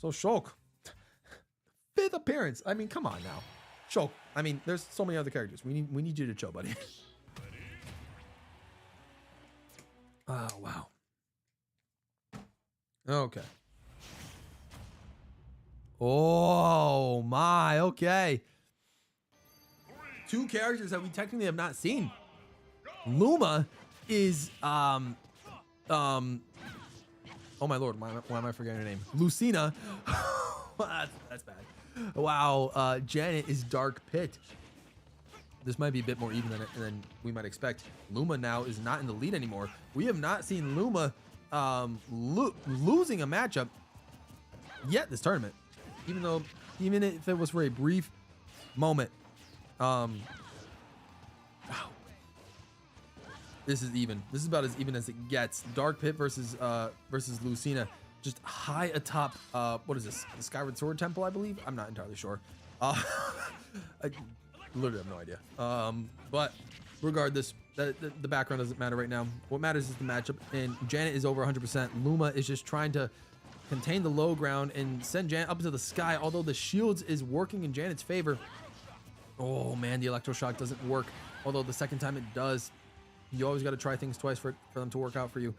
so Shulk, 5th appearance. I mean, come on now, Shulk. I mean, there's so many other characters. We need you to chill, buddy. Oh wow. Okay. Oh my. Okay. 2 characters that we technically have not seen. Luma is oh my lord, why am I forgetting her name? Lucina. That's bad. Wow. Janet is Dark Pit. This might be a bit more even than we might expect. Luma now is not in the lead anymore. We have not seen Luma losing a matchup yet this tournament, even if it was for a brief moment. Wow. This is even. This is about as even as it gets. Dark Pit versus Lucina, just high atop. What is this? The Skyward Sword Temple, I believe. I'm not entirely sure. I literally have no idea. But regardless, the background doesn't matter right now. What matters is the matchup, and Janet is over 100%. Luma is just trying to contain the low ground and send Janet up into the sky, although the shields is working in Janet's favor. Oh man, the electroshock doesn't work, although the second time it does. You always got to try things twice for them to work out for you.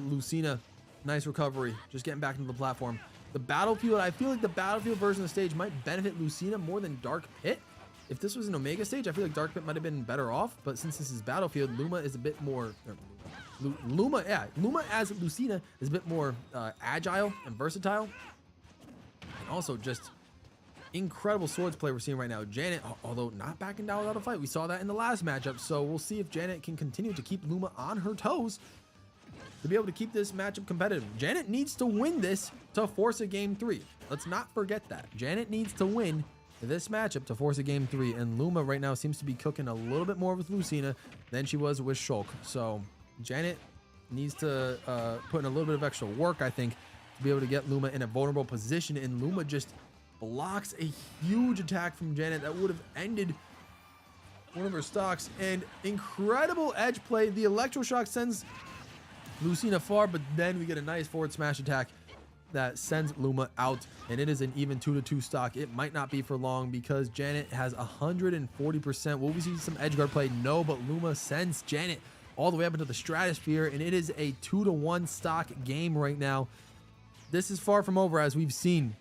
Lucina, nice recovery. Just getting back into the platform. The battlefield, I feel like the battlefield version of the stage might benefit Lucina more than Dark Pit. If this was an Omega stage, I feel like Dark Pit might have been better off. But since this is battlefield, Luma is a bit more... Luma as Lucina is a bit more agile and versatile. And also just incredible swords play we're seeing right now. Janet, although not backing down without a fight. We saw that in the last matchup. So we'll see if Janet can continue to keep Luma on her toes to be able to keep this matchup competitive. Janet needs to win this to force a game 3. Let's not forget that. Janet needs to win this matchup to force a game 3. And Luma right now seems to be cooking a little bit more with Lucina than she was with Shulk. So Janet needs to put in a little bit of extra work, I think, to be able to get Luma in a vulnerable position. And Luma just blocks a huge attack from Janet that would have ended one of her stocks. And incredible edge play. The electroshock sends Lucina far, but then we get a nice forward smash attack that sends Luma out, and it is an even 2-2 stock. It might not be for long because Janet has 140%. Will we see some edge guard play? No, but Luma sends Janet all the way up into the stratosphere, and it is a 2-1 stock game right now. This is far from over, as we've seen.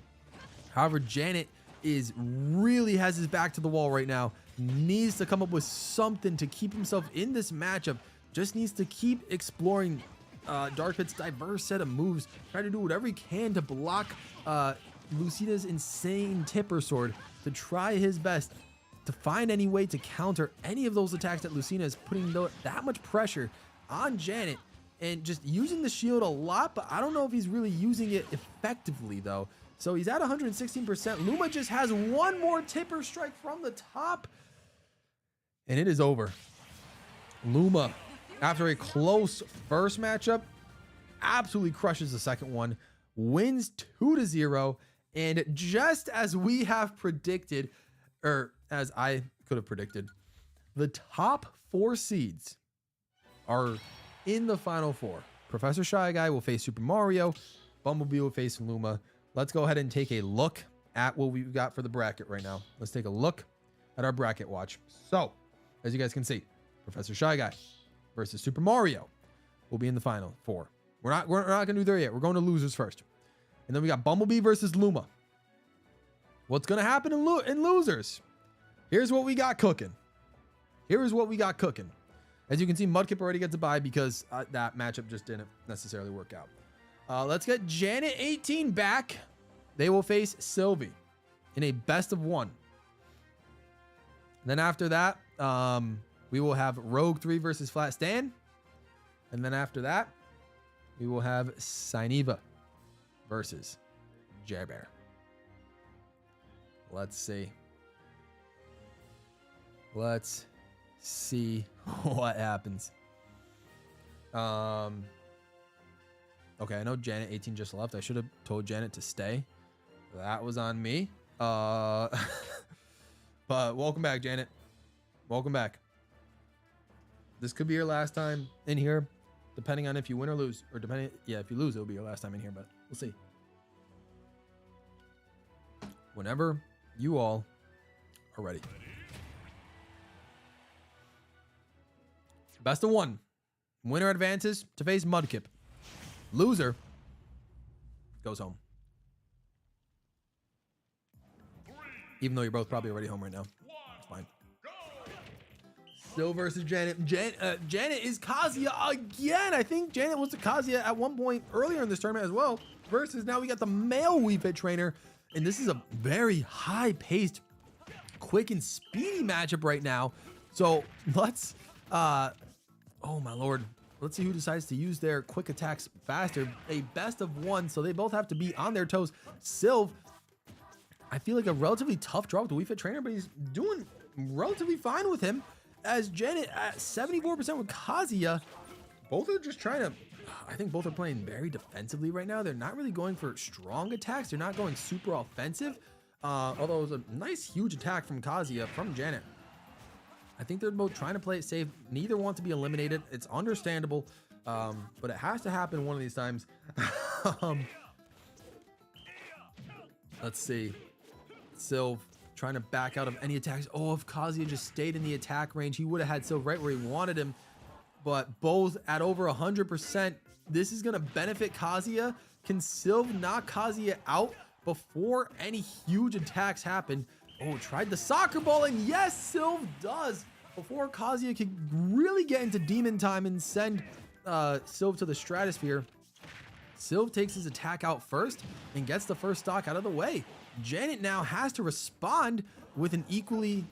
However, Janet really has his back to the wall right now. Needs to come up with something to keep himself in this matchup. Just needs to keep exploring Dark Pit's diverse set of moves. Try to do whatever he can to block Lucina's insane tipper sword, to try his best to find any way to counter any of those attacks that Lucina is putting that much pressure on Janet, and just using the shield a lot, but I don't know if he's really using it effectively though. So he's at 116%. Luma just has one more tipper strike from the top, and it is over. Luma, after a close first matchup, absolutely crushes the second one, wins 2-0, and just as we have predicted, or as I could have predicted, the top 4 seeds are in the final 4. Professor Shy Guy will face Super Mario, Bumblebee will face Luma. Let's go ahead and take a look at what we've got for the bracket right now. Let's take a look at our bracket watch. So, as you guys can see, Professor Shy Guy versus Super Mario will be in the final 4. We're not gonna do there yet. We're going to losers first, and then we got Bumblebee versus Luma. What's gonna happen in losers? Here's what we got cooking. Here is what we got cooking. As you can see, Mudkip already gets a bye because that matchup just didn't necessarily work out. Let's get Janet 18 back. They will face Sylvie in a best of 1. Then after that, we will have Rogue 3 versus Flat Stan. And then after that, we will have Sineva versus Jerbear. Let's see. Let's see what happens. Okay, I know Janet 18 just left. I should have told Janet to stay. That was on me. But welcome back, Janet. Welcome back. This could be your last time in here, depending on if you win or lose. Or if you lose, it'll be your last time in here, but we'll see. Whenever you all are ready. Best of 1. Winner advances to face Mudkip. Loser goes home. Even though you're both probably already home right now. It's fine. Still versus Janet. Janet is Kazuya again. I think Janet was the Kazuya at one point earlier in this tournament as well. Versus now we got the male Wii Fit trainer. And this is a very high-paced, quick and speedy matchup right now. So let's, oh my lord. Let's see who decides to use their quick attacks faster. A best of 1, so they both have to be on their toes. Sylv, I feel like a relatively tough draw with the Wii Fit trainer, but he's doing relatively fine with him. As Janet at 74% with Kazuya. Both are just trying to, I think both are playing very defensively right now. They're not really going for strong attacks. They're not going super offensive. Although it was a nice, huge attack from Kazuya from Janet. I think they're both trying to play it safe. Neither want to be eliminated. It's understandable, but it has to happen one of these times. Let's see. Sylv trying to back out of any attacks. Oh, if Kazuya just stayed in the attack range, he would have had Sylv right where he wanted him. but both at over 100%. This is going to benefit Kazuya. Can Sylv knock Kazuya out before any huge attacks happen? Oh, tried the soccer ball, and yes, Sylv does. Before Kazuya can really get into demon time and send Sylv to the stratosphere, Sylv takes his attack out first and gets the first stock out of the way. Janet now has to respond with an equally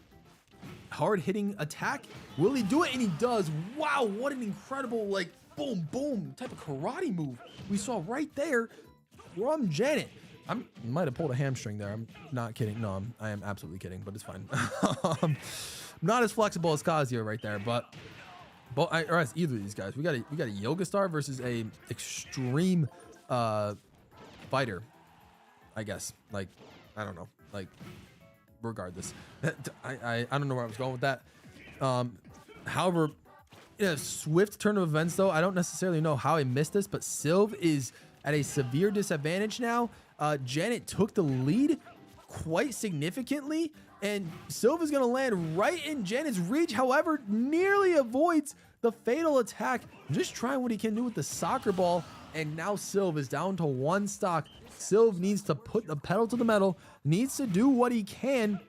hard-hitting attack. Will he do it? And he does. Wow, what an incredible, like, boom, boom type of karate move we saw right there from Janet. I might have pulled a hamstring there. I'm not kidding. No, I am absolutely kidding, but it's fine. Not as flexible as Kazuya right there, but or as either of these guys. We got a yoga star versus a extreme fighter, I guess. Like, I don't know. Like, regardless, I don't know where I was going with that. However, in a swift turn of events, though, I don't necessarily know how I missed this, but Sylv is at a severe disadvantage now. Janet took the lead quite significantly, and Sylv is going to land right in Janet's reach. However, nearly avoids the fatal attack. Just trying what he can do with the soccer ball, and now Sylv is down to 1 stock. Sylv needs to put the pedal to the metal, needs to do what he can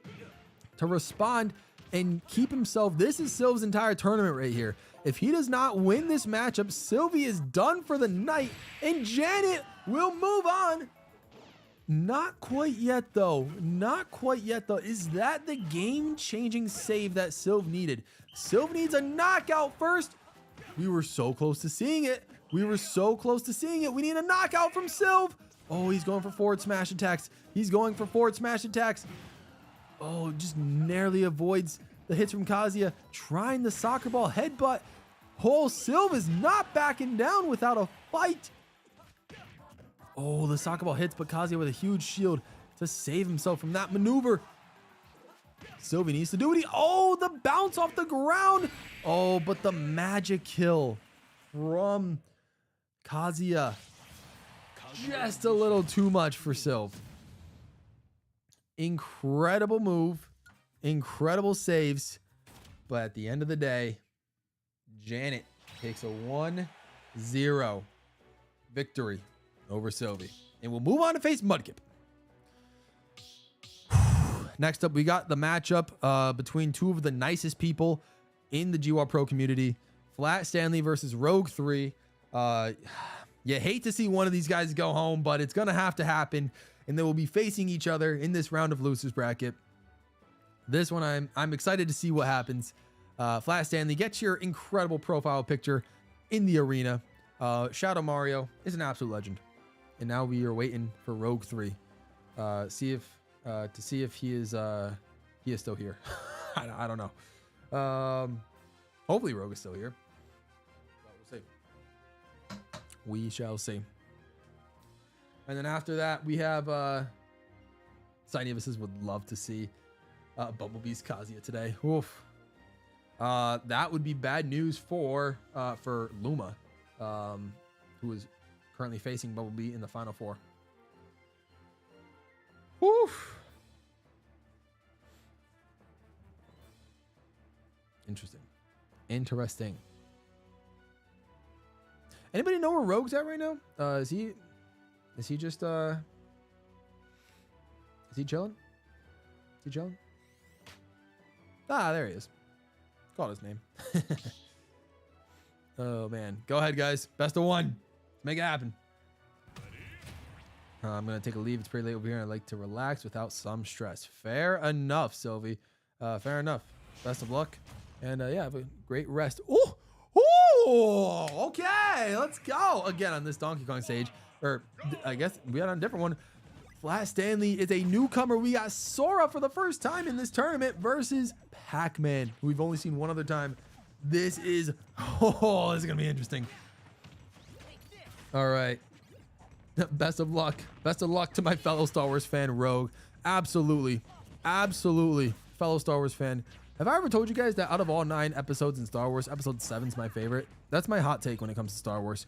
to respond and keep himself. This is Sylv's entire tournament right here. If he does not win this matchup, Sylvie is done for the night, and Janet will move on. Not quite yet, though. Not quite yet, though. Is that the game-changing save that Sylv needed? Sylv needs a knockout first. We were so close to seeing it. We were so close to seeing it. We need a knockout from Sylv. Oh, he's going for forward smash attacks. He's going for forward smash attacks. Oh, just narrowly avoids the hits from Kazuya. Trying the soccer ball headbutt. Oh, Sylv is not backing down without a fight. Oh, the soccer ball hits, but Kazuya with a huge shield to save himself from that maneuver. Sylvie needs to do it. Oh, the bounce off the ground. Oh, but the magic kill from Kazuya. Just a little too much for Sylv. Incredible move. Incredible saves. But at the end of the day, Janet takes a 1-0 victory over Sylvie. And we'll move on to face Mudkip. Next up, we got the matchup between two of the nicest people in the GWallPro community. Flat Stanley versus Rogue 3. You hate to see one of these guys go home, but it's going to have to happen. And they will be facing each other in this round of losers bracket. This one, I'm excited to see what happens. Flat Stanley, get your incredible profile picture in the arena. Shadow Mario is an absolute legend. And now we are waiting for Rogue 3. To see if he is still here. I don't know. Hopefully Rogue is still here. But we'll see. We shall see. And then after that, we have Cynevis would love to see Bumblebee's Kazuya today. Oof. That would be bad news for Luma, who is currently facing Bumblebee in the Final Four. Oof. Interesting. Anybody know where Rogue's at right now? Is he just is he chilling? Ah, there he is. Called his name. Oh man. Go ahead, guys. Best of one. Let's make it happen. I'm gonna take a leave. It's pretty late over here, and I'd like to relax without some stress. Fair enough, Sylvie. Fair enough. Best of luck. And yeah, have a great rest. Oh, okay. Let's go. Again on this Donkey Kong stage. Or I guess we had on a different one. Flat Stanley is a newcomer. We got Sora for the first time in this tournament versus Pac-Man, who we've only seen one other time. This is this is gonna be interesting. All right. Best of luck. Best of luck to my fellow Star Wars fan, Rogue. Absolutely. Fellow Star Wars fan. Have I ever told you guys that out of all 9 episodes in Star Wars, episode 7 is my favorite? That's my hot take when it comes to Star Wars.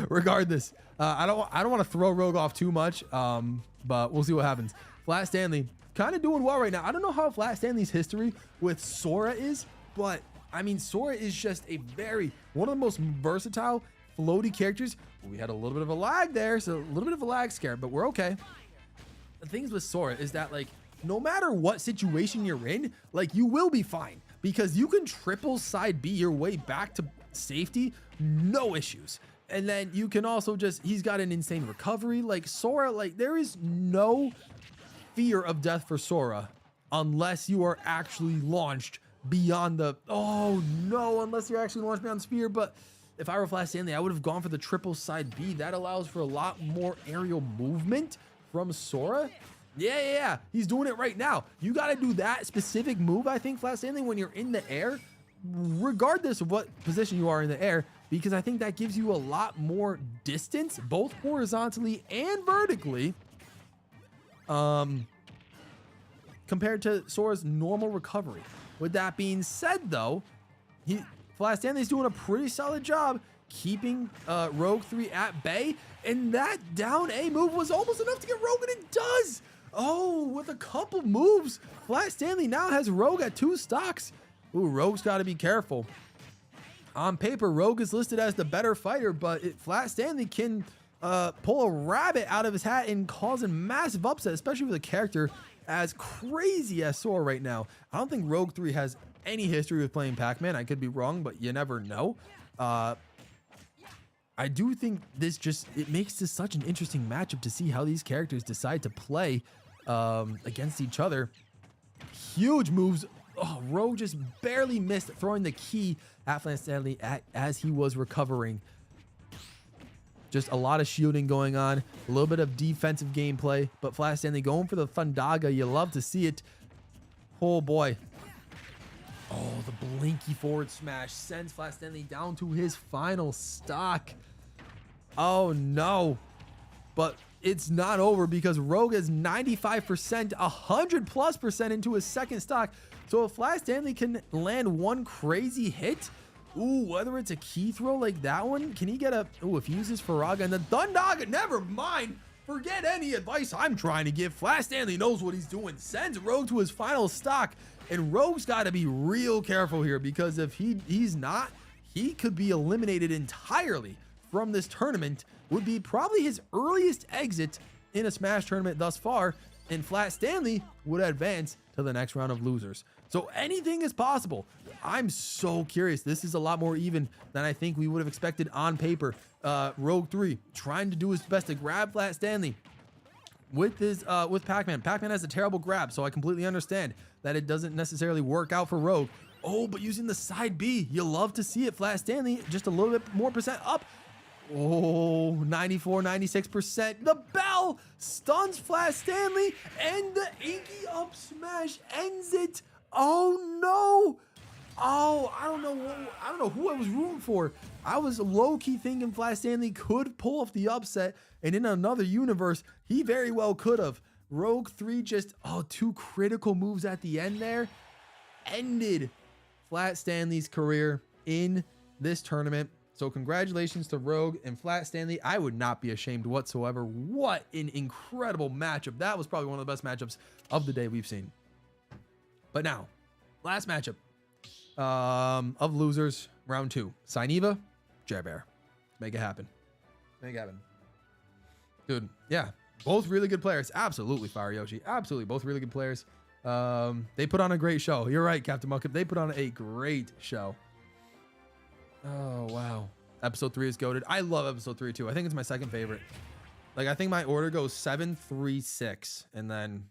Regardless, I don't want to throw Rogue off too much, but we'll see what happens. Flat Stanley kind of doing well right now. I don't know how Flat Stanley's history with Sora is, but I mean, Sora is just one of the most versatile floaty characters. We had a little bit of a lag there, so a little bit of a lag scare, but we're okay. The things with Sora is that, like, no matter what situation you're in, like, you will be fine because you can triple side B your way back to safety, no issues. And then you can also he's got an insane recovery. Like, Sora, like, there is no fear of death for Sora unless you are actually launched beyond unless you're actually launched beyond Sphere. But if I were Flash Stanley, I would have gone for the triple side B. That allows for a lot more aerial movement from Sora. Yeah. He's doing it right now. You got to do that specific move, I think, Flash Stanley, when you're in the air, regardless of what position you are in the air, because I think that gives you a lot more distance, both horizontally and vertically, compared to Sora's normal recovery. With that being said, though, Flash Stanley's doing a pretty solid job keeping Rogue 3 at bay, and that down A move was almost enough to get Rogue, and it does. Oh, with a couple moves, Flash Stanley now has Rogue at 2 stocks. Ooh, Rogue's got to be careful. On paper, Rogue is listed as the better fighter, but Flash Stanley can pull a rabbit out of his hat and cause a massive upset, especially with a character as crazy as Sora right now. I don't think Rogue 3 has any history with playing Pac-Man. I could be wrong, but you never know. I do think it makes this such an interesting matchup to see how these characters decide to play against each other. Huge moves. Oh, Rogue just barely missed throwing the key at Flash Stanley as he was recovering. Just a lot of shielding going on, a little bit of defensive gameplay, but Flash Stanley going for the Thundaga. You love to see it. Oh boy. Oh, the blinky forward smash sends Flash Stanley down to his final stock. Oh no. But it's not over because Rogue is 95%, 100+% into his second stock. So if Flash Stanley can land one crazy hit, whether it's a key throw like that one, can he get if he uses Faraga and the Thundaga, never mind. Forget any advice I'm trying to give. Flash Stanley knows what he's doing. Sends Rogue to his final stock. And Rogue's got to be real careful here because if he's not, he could be eliminated entirely from this tournament. Would be probably his earliest exit in a Smash tournament thus far. And Flash Stanley would advance to the next round of losers. So anything is possible. I'm so curious. This is a lot more even than I think we would have expected on paper. Rogue 3 trying to do his best to grab Flash Stanley with Pac-Man. Pac-Man has a terrible grab, so I completely understand that it doesn't necessarily work out for Rogue. Oh, but using the side B, you love to see it. Flash Stanley just a little bit more percent up. Oh, 94, 96%. The bell stuns Flash Stanley, and the inky up smash ends it. Oh no. Oh, I don't know who I was rooting for. I was low-key thinking Flash Stanley could pull off the upset, and in another universe, he very well could have. Rogue 3 just, 2 critical moves at the end there ended Flash Stanley's career in this tournament. So congratulations to Rogue and Flash Stanley. I would not be ashamed whatsoever. What an incredible matchup. That was probably one of the best matchups of the day we've seen. But now, last matchup of losers, round 2. Sineva, Jer Bear. Make it happen. Make it happen. Dude, yeah. Both really good players. Absolutely, Fire Yoshi. Absolutely, both really good players. They put on a great show. You're right, Captain Muckup. They put on a great show. Oh, wow. Episode 3 is goated. I love episode 3 too. I think it's my second favorite. Like, I think my order goes 7, 3, 6, and then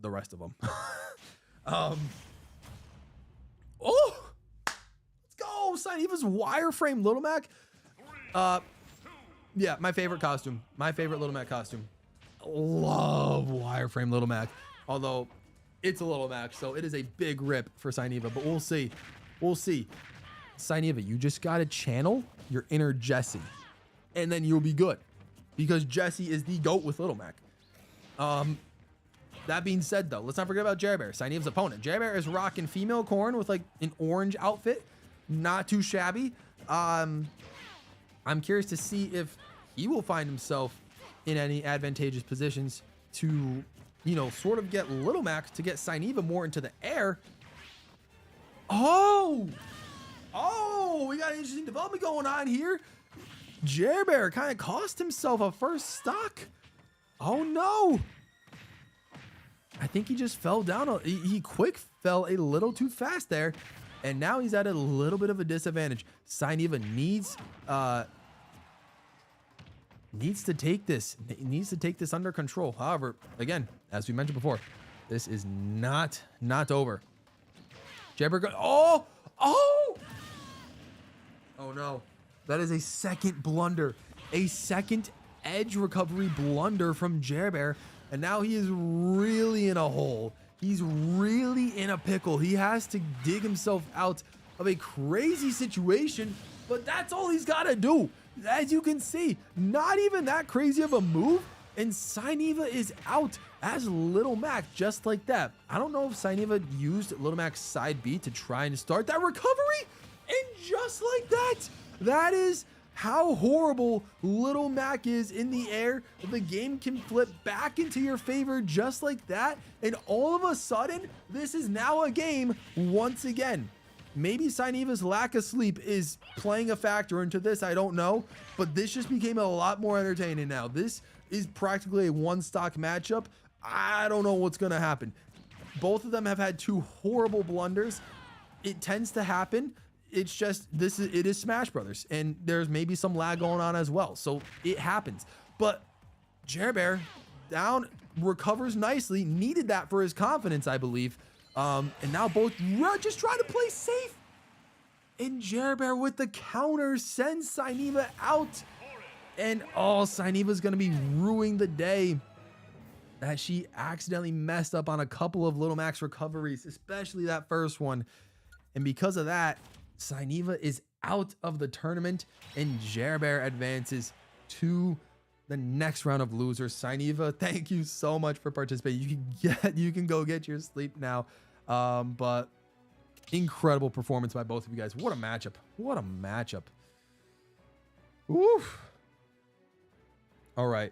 the rest of them. Oh, let's go. Sineva's wireframe Little Mac. Yeah, my favorite costume. My favorite Little Mac costume. Love wireframe Little Mac. Although it's a Little Mac, so it is a big rip for Sineva, but we'll see. We'll see. Sineva, you just got to channel your inner Jesse, and then you'll be good, because Jesse is the GOAT with Little Mac. That being said, though, let's not forget about Jer Bear, Sineva's opponent. Jer Bear is rocking female corn with like an orange outfit. Not too shabby. I'm curious to see if he will find himself in any advantageous positions to, sort of get Little Mac to get Sineva more into the air. Oh, we got an interesting development going on here. Jer Bear kind of cost himself a first stock. Oh no. I think he just fell down. He quick fell a little too fast there. And now he's at a little bit of a disadvantage. Sainiva needs to take this. Needs to take this under control. However, again, as we mentioned before, this is not over. Jabber oh no. That is a second blunder. A second edge recovery blunder from Jer Bear. And now he is really in a hole. He's really in a pickle. He has to dig himself out of a crazy situation, but that's all he's got to do. As you can see, not even that crazy of a move, and Sainiva is out as Little Mac just like that. I don't know if Sainiva used Little Mac's side B to try and start that recovery, and just like that, that is how horrible Little Mac is in the air. The game can flip back into your favor just like that, and all of a sudden, this is now a game once again. Maybe Sainiva's lack of sleep is playing a factor into this, I don't know, but this just became a lot more entertaining now. This is practically a one-stock matchup. I don't know what's gonna happen. Both of them have had two horrible blunders. It tends to happen. It's just, it is Smash Brothers, and there's maybe some lag going on as well, so it happens. But Jer Bear down, recovers nicely, needed that for his confidence, I believe. And now both just trying to play safe. And Jer Bear with the counter sends Sainiva out. And Sainiva's gonna be ruining the day that she accidentally messed up on a couple of Little Mac's recoveries, especially that first one. And because of that, Sainiva is out of the tournament, and Jer Bear advances to the next round of losers. Sainiva, thank you so much for participating. You can go get your sleep now. But incredible performance by both of you guys. What a matchup. What a matchup. Oof. All right,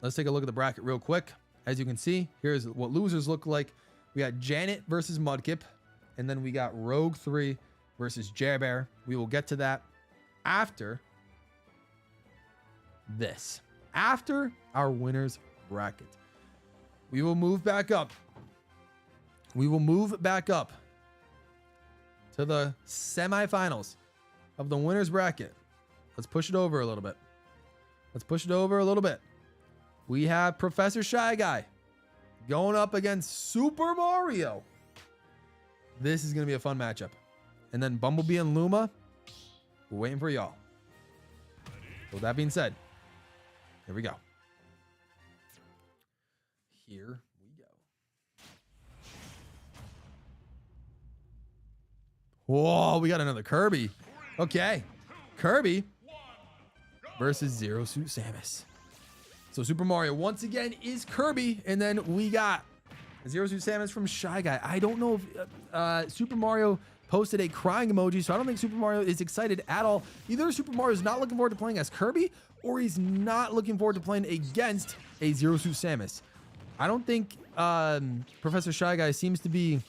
let's take a look at the bracket real quick. As you can see, here's what losers look like. We got Janet versus Mudkip, and then we got Rogue 3 versus Jer Bear. We will get to that after this. After our winners bracket. We will move back up. We will move back up to the semifinals of the winners bracket. Let's push it over a little bit. Let's push it over a little bit. We have Professor Shy Guy going up against Super Mario. This is going to be a fun matchup. And then Bumblebee and Luma, we're waiting for y'all. So with that being said, here we go. Here we go. Whoa, we got another Kirby. Okay. Kirby versus Zero Suit Samus. So Super Mario once again is Kirby, and then we got Zero Suit Samus from Shy Guy. I don't know if Super Mario posted a crying emoji, so I don't think Super Mario is excited at all. Either Super Mario is not looking forward to playing as Kirby, or he's not looking forward to playing against a Zero Suit Samus. I don't think Professor Shy Guy seems to be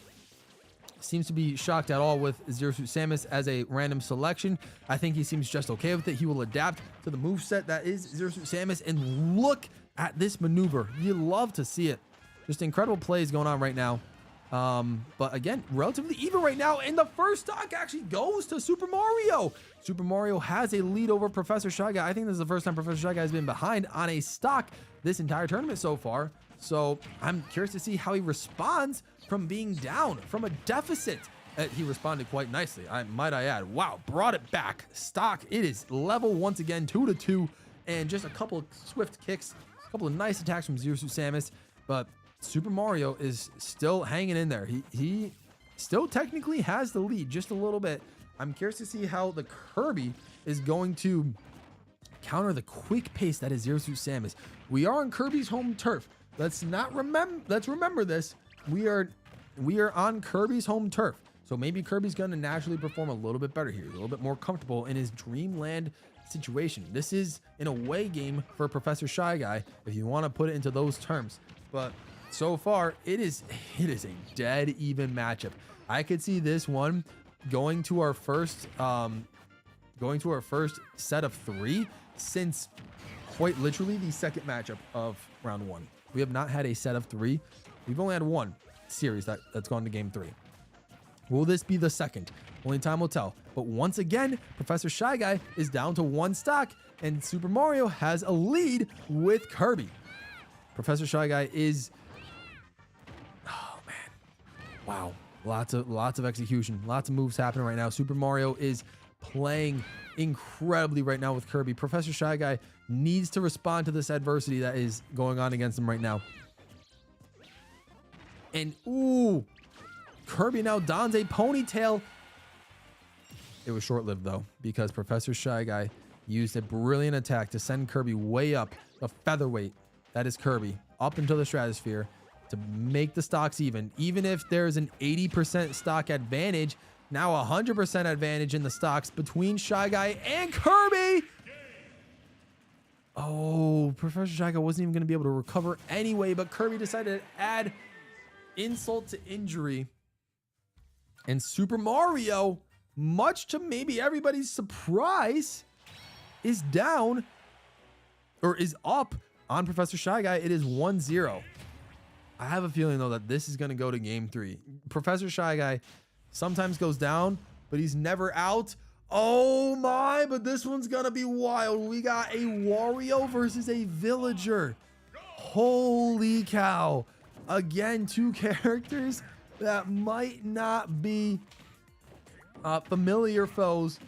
shocked at all with Zero Suit Samus as a random selection. I think he seems just okay with it. He will adapt to the moveset that is Zero Suit Samus, and look at this maneuver. You love to see it. Just incredible plays going on right now. But again, relatively even right now, and the first stock actually goes to Super Mario. Super Mario has a lead over Professor Shy Guy. I think this is the first time Professor Shy Guy has been behind on a stock this entire tournament so far. So I'm curious to see how he responds from being down, from a deficit. He responded quite nicely, might I add. Wow, brought it back. Stock, it is level once again, 2-2, and just a couple of swift kicks, a couple of nice attacks from Zero Suit Samus, but Super Mario is still hanging in there. He still technically has the lead just a little bit. I'm curious to see how the Kirby is going to counter the quick pace that is Zero Suit Samus. We are on Kirby's home turf. Let's remember this. We are on Kirby's home turf. So maybe Kirby's going to naturally perform a little bit better here, a little bit more comfortable in his Dreamland situation. This is an away game for Professor Shy Guy, if you want to put it into those terms. But so far, it is a dead even matchup. I could see this one going to our first set of 3 since quite literally the second matchup of round 1. We have not had a set of 3. We've only had one series that's gone to game 3. Will this be the second? Only time will tell. But once again, Professor Shy Guy is down to 1 stock, and Super Mario has a lead with Kirby. Professor Shy Guy is... Oh, man. Wow. Lots of execution. Lots of moves happening right now. Super Mario is playing incredibly right now with Kirby. Professor Shy Guy needs to respond to this adversity that is going on against him right now. And, ooh, Kirby now dons a ponytail. It was short-lived, though, because Professor Shy Guy used a brilliant attack to send Kirby way up, the featherweight, that is Kirby, up into the stratosphere to make the stocks even. Even if there's an 80% stock advantage, now 100% advantage in the stocks between Shy Guy and Kirby. Oh, Professor Shy Guy wasn't even going to be able to recover anyway, but Kirby decided to add insult to injury. And Super Mario, much to maybe everybody's surprise, is down or is up on Professor Shy Guy. It is 1-0. I have a feeling, though, that this is going to go to game 3. Professor Shy Guy sometimes goes down, but he's never out. Oh my, but this one's going to be wild. We got a Wario versus a villager. Holy cow. Again, 2 characters that might not be familiar foes.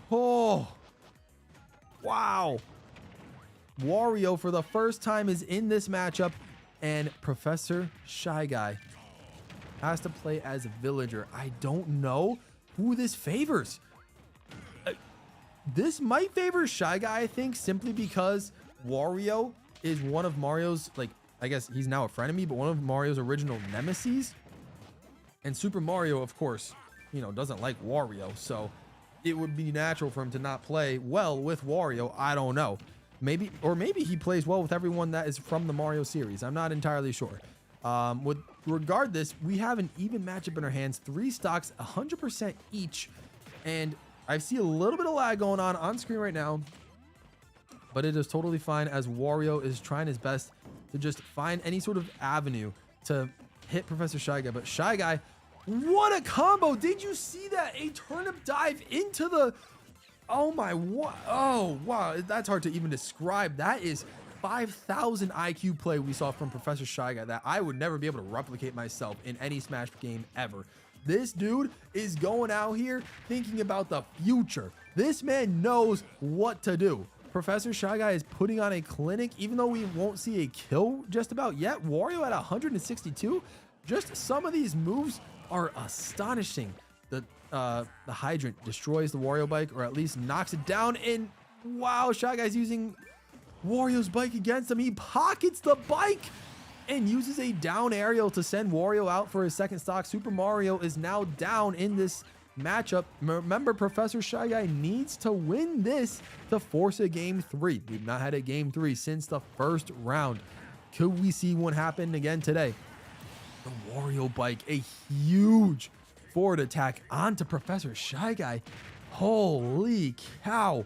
Oh, wow. Wario for the first time is in this matchup, and Professor Shy Guy has to play as a villager. I don't know who this favors. This might favor Shy Guy, I think, simply because Wario is one of Mario's, like, I guess he's now a frenemy, but one of Mario's original nemesis. And Super Mario, of course, you know, doesn't like Wario, so it would be natural for him to not play well with Wario. I don't know. Maybe he plays well with everyone that is from the Mario series. I'm not entirely sure. Regardless, we have an even matchup in our hands. 3 stocks, 100% each. And I see a little bit of lag going on screen right now, but it is totally fine as Wario is trying his best to just find any sort of avenue to hit Professor Shy Guy. But Shy Guy, what a combo. Did you see that? A turnip dive into the... Oh my, oh wow, that's hard to even describe. That is 5,000 IQ play we saw from Professor Shy Guy that I would never be able to replicate myself in any Smash game ever. This dude is going out here thinking about the future. This man knows what to do. Professor Shy Guy is putting on a clinic, even though we won't see a kill just about yet. Wario at 162, just some of these moves are astonishing. The hydrant destroys the Wario bike, or at least knocks it down. And wow, Shy Guy's using Wario's bike against him. He pockets the bike and uses a down aerial to send Wario out for his second stock. Super Mario is now down in this matchup. Remember, Professor Shy Guy needs to win this to force a game 3. We've not had a game 3 since the first round. Could we see one happen again today? The Wario bike, a huge forward attack onto Professor Shy Guy. Holy cow.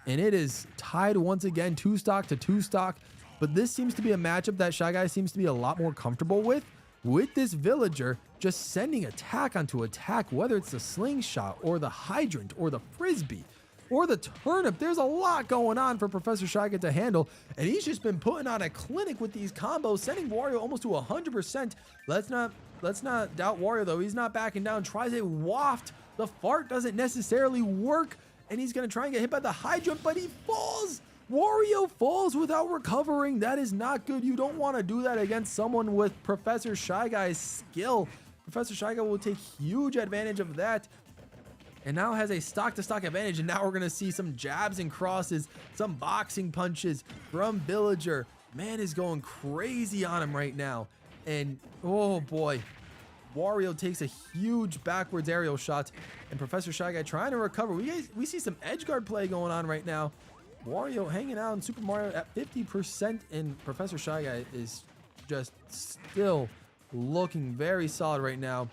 And it is tied once again, 2 stock to 2 stock. But this seems to be a matchup that Shy Guy seems to be a lot more comfortable with this villager just sending attack onto attack, whether it's the slingshot or the hydrant or the frisbee or the turnip. There's a lot going on for Professor Shy Guy to handle, and he's just been putting on a clinic with these combos, sending Wario almost to 100%. Let's not doubt Wario, though. He's not backing down. Tries a waft. The fart doesn't necessarily work, and he's going to try and get hit by the hydrant, but he falls. Wario falls without recovering. That is not good. You don't want to do that against someone with Professor Shy Guy's skill. Professor Shy Guy will take huge advantage of that, and now has a stock-to-stock advantage. And now we're going to see some jabs and crosses, some boxing punches from Villager. Man is going crazy on him right now. And oh boy, Wario takes a huge backwards aerial shot, and Professor Shy Guy trying to recover. We see some edge guard play going on right now. Wario hanging out in Super Mario at 50%, and Professor Shy Guy is just still looking very solid right now.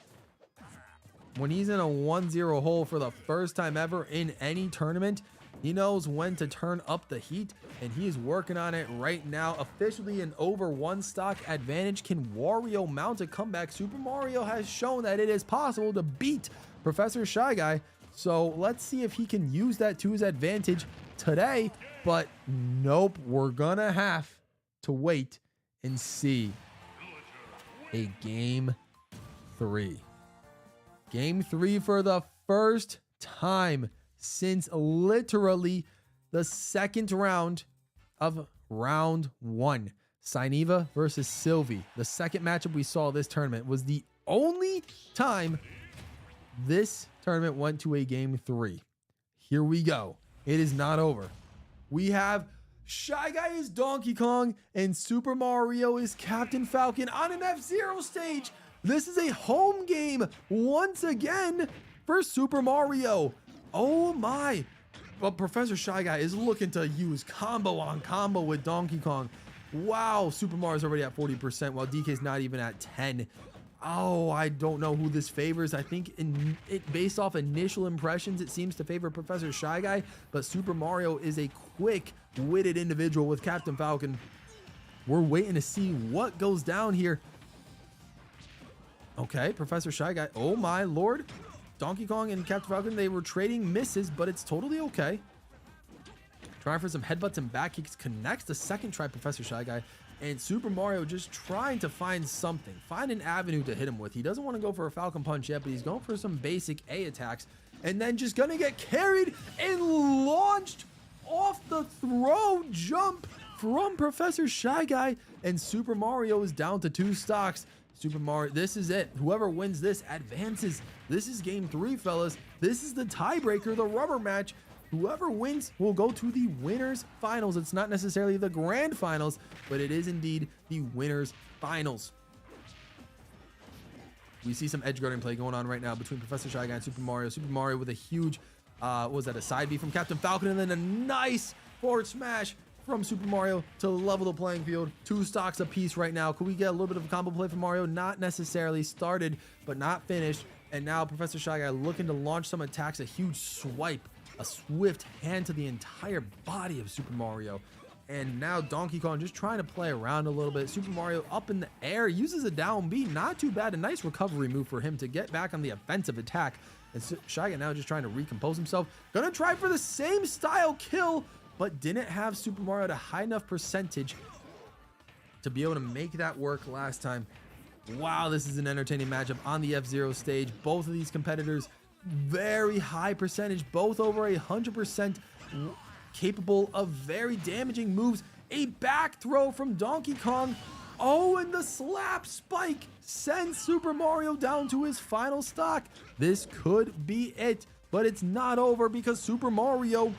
when he's in a 1-0 hole for the first time ever in any tournament, he knows when to turn up the heat, and he is working on it right now. Officially an over 1 stock advantage. Can Wario mount a comeback? Super Mario has shown that it is possible to beat Professor Shy Guy. So let's see if he can use that to his advantage today. But nope, we're gonna have to wait and see. A game 3. Game 3 for the first time since literally the second round of round 1. Sineva versus Sylvie. The second matchup we saw this tournament was the only time this tournament went to a game 3. Here we go. It is not over. We have Shy Guy is Donkey Kong and Super Mario is Captain Falcon on an F-Zero stage. This is a home game once again for Super Mario. Oh my. But Professor Shy Guy is looking to use combo on combo with Donkey Kong. Wow, Super Mario's already at 40% while DK's not even at 10. Oh, I don't know who this favors. I think based off initial impressions, it seems to favor Professor Shy Guy, but Super Mario is a quick-witted individual with Captain Falcon. We're waiting to see what goes down here. Okay, Professor Shy Guy. Oh my lord. Donkey Kong and Captain Falcon, they were trading misses, but it's totally okay. Trying for some headbutts and back kicks. Connects the second try, Professor Shy Guy. And Super Mario just trying to find something. Find an avenue to hit him with. He doesn't want to go for a Falcon Punch yet, but he's going for some basic A attacks. And then just going to get carried and launched off the throw jump from Professor Shy Guy. And Super Mario is down to 2 stocks. Super Mario, this is it. Whoever wins this advances. This is game 3, fellas. This is the tiebreaker, the rubber match. Whoever wins will go to the winners finals. It's not necessarily the grand finals, but it is indeed the winners finals. We see some edge guarding play going on right now between Professor Shy Guy and Super Mario. Super Mario with a huge, what was that, a side B from Captain Falcon, and then a nice forward smash from Super Mario to level the playing field. 2 stocks apiece right now. Could we get a little bit of a combo play from Mario? Not necessarily. Started, but not finished. And now Professor Shy Guy looking to launch some attacks. A huge swipe. A swift hand to the entire body of Super Mario. And now Donkey Kong just trying to play around a little bit. Super Mario up in the air. Uses a down B. Not too bad. A nice recovery move for him to get back on the offensive attack. And Shy Guy now just trying to recompose himself. Gonna try for the same style kill, but didn't have Super Mario at a high enough percentage to be able to make that work last time. Wow, this is an entertaining matchup on the F-Zero stage. Both of these competitors, very high percentage, both over 100% capable of very damaging moves. A back throw from Donkey Kong. Oh, and the slap spike sends Super Mario down to his final stock. This could be it, but it's not over because Super Mario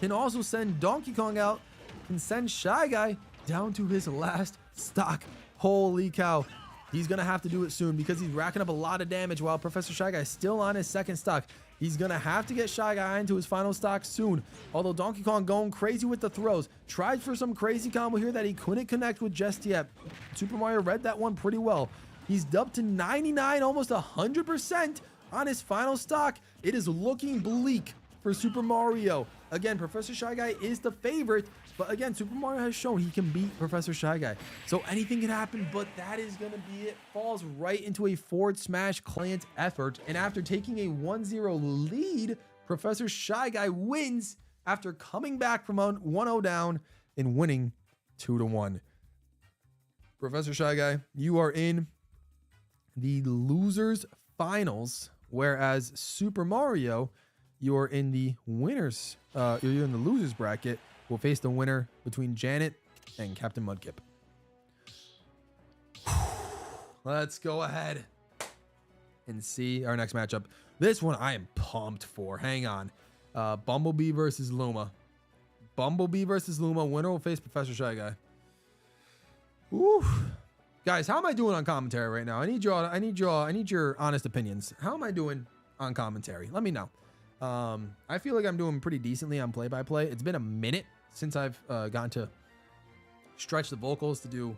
can also send Donkey Kong out, can send Shy Guy down to his last stock. Holy cow. He's going to have to do it soon because he's racking up a lot of damage while Professor Shy Guy is still on his second stock. He's going to have to get Shy Guy into his final stock soon. Although Donkey Kong going crazy with the throws. Tried for some crazy combo here that he couldn't connect with just yet. Super Mario read that one pretty well. He's up to 99, almost 100% on his final stock. It is looking bleak for Super Mario. Again, Professor Shy Guy is the favorite, but again, Super Mario has shown he can beat Professor Shy Guy. So anything can happen, but that is going to be it. Falls right into a forward smash Clint effort, and after taking a 1-0 lead, Professor Shy Guy wins after coming back from 1-0 down and winning 2-1. Professor Shy Guy, you are in the losers finals, whereas Super Mario, you're in the winners, you're in the losers bracket. We'll face the winner between Janet and Captain Mudkip. Let's go ahead and see our next matchup. This one I am pumped for. Hang on. Bumblebee versus Luma. Bumblebee versus Luma. Winner will face Professor Shy Guy. Woo. Guys, how am I doing on commentary right now? I need your honest opinions. How am I doing on commentary? Let me know. I feel like I'm doing pretty decently on play-by-play. It's been a minute since I've gotten to stretch the vocals to do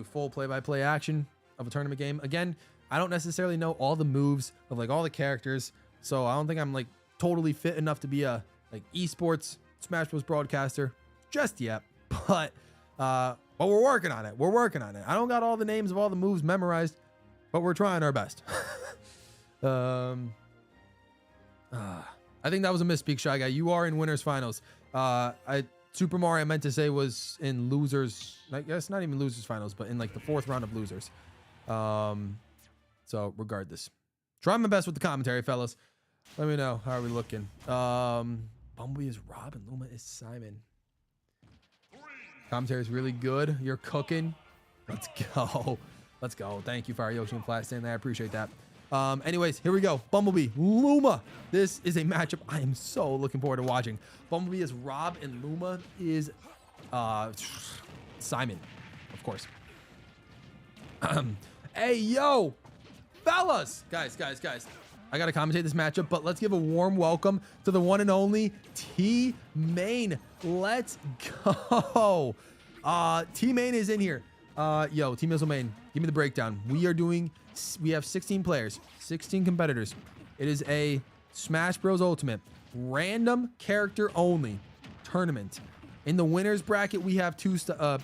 full play-by-play action of a tournament game. Again, I don't necessarily know all the moves of like all the characters, so I don't think I'm like totally fit enough to be a like esports Smash Bros broadcaster just yet. But we're working on it. We're working on it. I don't got all the names of all the moves memorized, but we're trying our best. I think that was a misspeak, Shy Guy. You are in winners finals. Super Mario I meant to say was in losers. I guess not even losers finals, but in like the 4th round of losers. So regardless, trying my best with the commentary, fellas. Let me know, how are we looking? Bumblebee is Rob and Luma is Simon. Commentary is really good. You're cooking. Let's go. Let's go. Thank you, Fire Yoshi and Flat Stand there. I appreciate that. Anyways, here we go. Bumblebee, Luma. This is a matchup I am so looking forward to watching. Bumblebee is Rob and Luma is Simon, of course. Hey, yo, fellas. Guys. I got to commentate this matchup, but let's give a warm welcome to the one and only T-Main. Let's go. T-Main is in here. Yo, Team Missile Main, give me the breakdown. We have 16 players, 16 competitors. It is a Smash Bros. Ultimate, random character only tournament. In the winners bracket, we have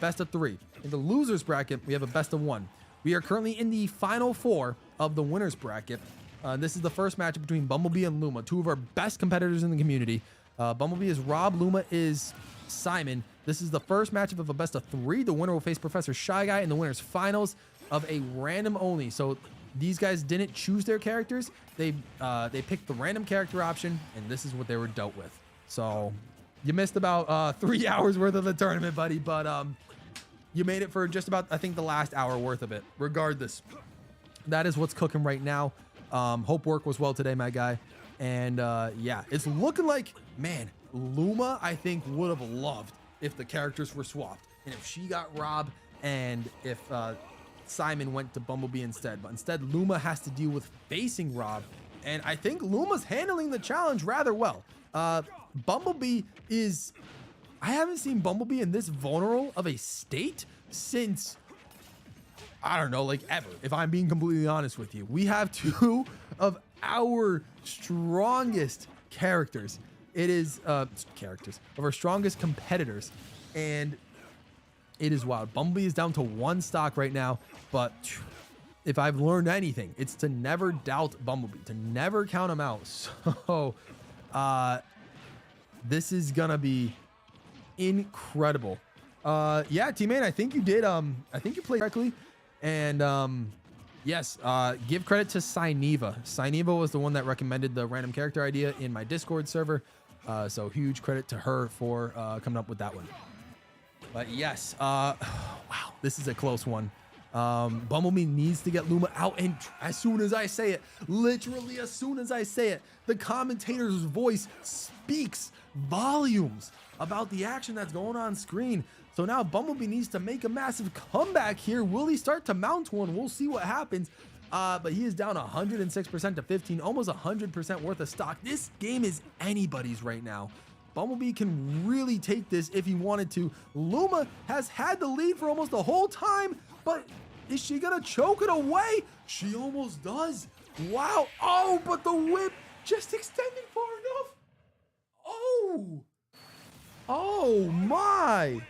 best of 3. In the losers bracket, we have a best of 1. We are currently in the final 4 of the winners bracket. This is the first matchup between Bumblebee and Luma, 2 of our best competitors in the community. Bumblebee is Rob, Luma is Simon. This is the first matchup of a best of 3. The winner will face Professor Shy Guy in the winners finals of a random only. So these guys didn't choose their characters. They picked the random character option, and this is what they were dealt with. So you missed about 3 hours worth of the tournament, buddy, but you made it for just about, I think, the last hour worth of it. Regardless, that is what's cooking right now. Hope work was well today, my guy. And yeah, it's looking like, man, Luma, I think, would have loved if the characters were swapped. And if she got Rob and if Simon went to Bumblebee instead. But instead, Luma has to deal with facing Rob. And I think Luma's handling the challenge rather well. Bumblebee is... I haven't seen Bumblebee in this vulnerable of a state since... I don't know, like ever, if I'm being completely honest with you. We have 2 of our strongest characters. It is of our strongest competitors, and it is wild. Bumblebee is down to 1 stock right now, but if I've learned anything, it's to never doubt Bumblebee, to never count him out. So this is gonna be incredible. Yeah, teammate, I think you did. I think you played correctly. And yes, give credit to Syneva. Syneva was the one that recommended the random character idea in my Discord server. So huge credit to her for coming up with that one. But yes, wow, this is a close one. Bumblebee needs to get Luma out, and as soon as I say it, literally as soon as I say it, the commentator's voice speaks volumes about the action that's going on screen. So now Bumblebee needs to make a massive comeback here. Will he start to mount one? We'll see what happens. But he is down 106% to 15, almost 100% worth of stock. This game is anybody's right now. Bumblebee can really take this if he wanted to. Luma has had the lead for almost the whole time, but is she gonna choke it away? She almost does. Wow. Oh, but the whip just extended far enough. Oh. Oh my.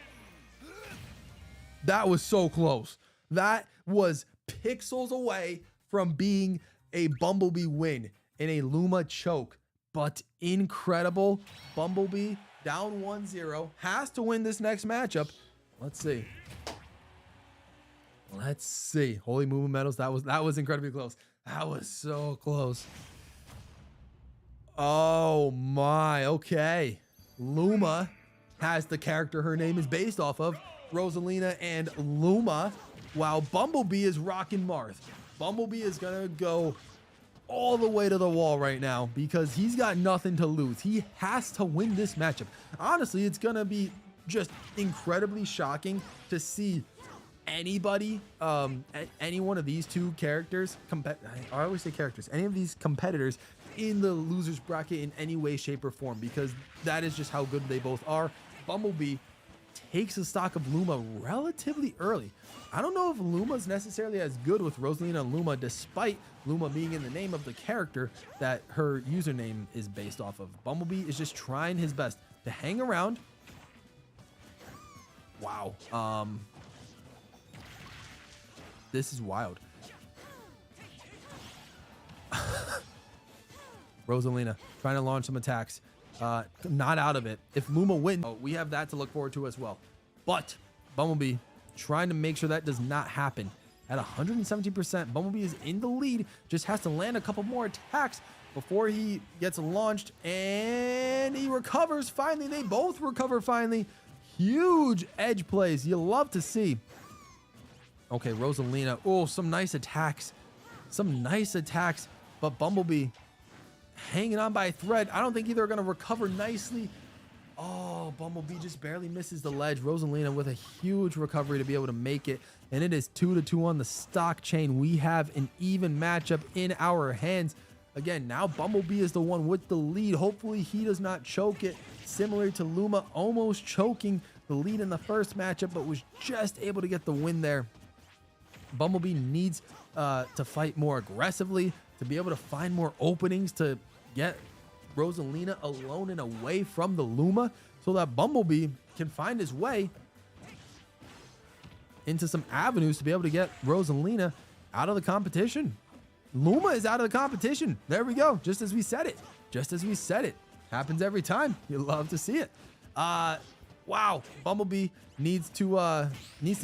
That was so close. That was pixels away from being a Bumblebee win in a Luma choke. But incredible. Bumblebee down 1-0. Has to win this next matchup. Let's see. Let's see. Holy movement medals. That was incredibly close. That was so close. Oh my. Okay. Luma has the character her name is based off of, Rosalina and Luma, while Bumblebee is rocking Marth. Bumblebee is gonna go all the way to the wall right now because he's got nothing to lose. He has to win this matchup. Honestly, it's gonna be just incredibly shocking to see anybody, any one of these 2 characters, I always say characters, any of these competitors in the losers bracket in any way, shape, or form, because that is just how good they both are. Bumblebee takes a stock of Luma relatively early. I don't know if Luma's necessarily as good with Rosalina and Luma, despite Luma being in the name of the character that her username is based off of. Bumblebee is just trying his best to hang around. Wow. This is wild. Rosalina trying to launch some attacks. Not out of it. If Luma wins, we have that to look forward to as well. But Bumblebee trying to make sure that does not happen. At 117%, Bumblebee is in the lead. Just has to land a couple more attacks before he gets launched. And he recovers finally. They both recover finally. Huge edge plays. You love to see. Okay, Rosalina. Oh, some nice attacks. Some nice attacks. But Bumblebee hanging on by a thread. I don't think either are going to recover nicely. Oh, Bumblebee just barely misses the ledge. Rosalina with a huge recovery to be able to make it. And it is 2-2 on the stock chain. We have an even matchup in our hands. Again, now Bumblebee is the one with the lead. Hopefully he does not choke it. Similar to Luma almost choking the lead in the first matchup, but was just able to get the win there. Bumblebee needs to fight more aggressively, to be able to find more openings to get Rosalina alone and away from the Luma, so that Bumblebee can find his way into some avenues to be able to get Rosalina out of the competition. Luma is out of the competition. There we go. Just as we said it. Just as we said it. Happens every time. You love to see it. Wow. Bumblebee needs to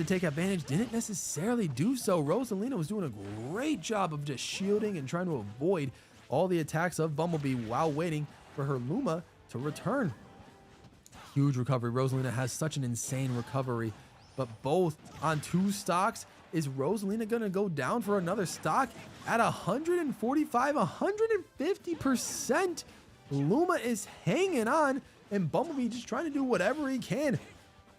take advantage. Didn't necessarily do so. Rosalina was doing a great job of just shielding and trying to avoid all the attacks of Bumblebee while waiting for her Luma to return. Huge recovery. Rosalina has such an insane recovery, but both on 2 stocks. Is Rosalina going to go down for another stock at 145, 150%? Luma is hanging on, and Bumblebee just trying to do whatever he can.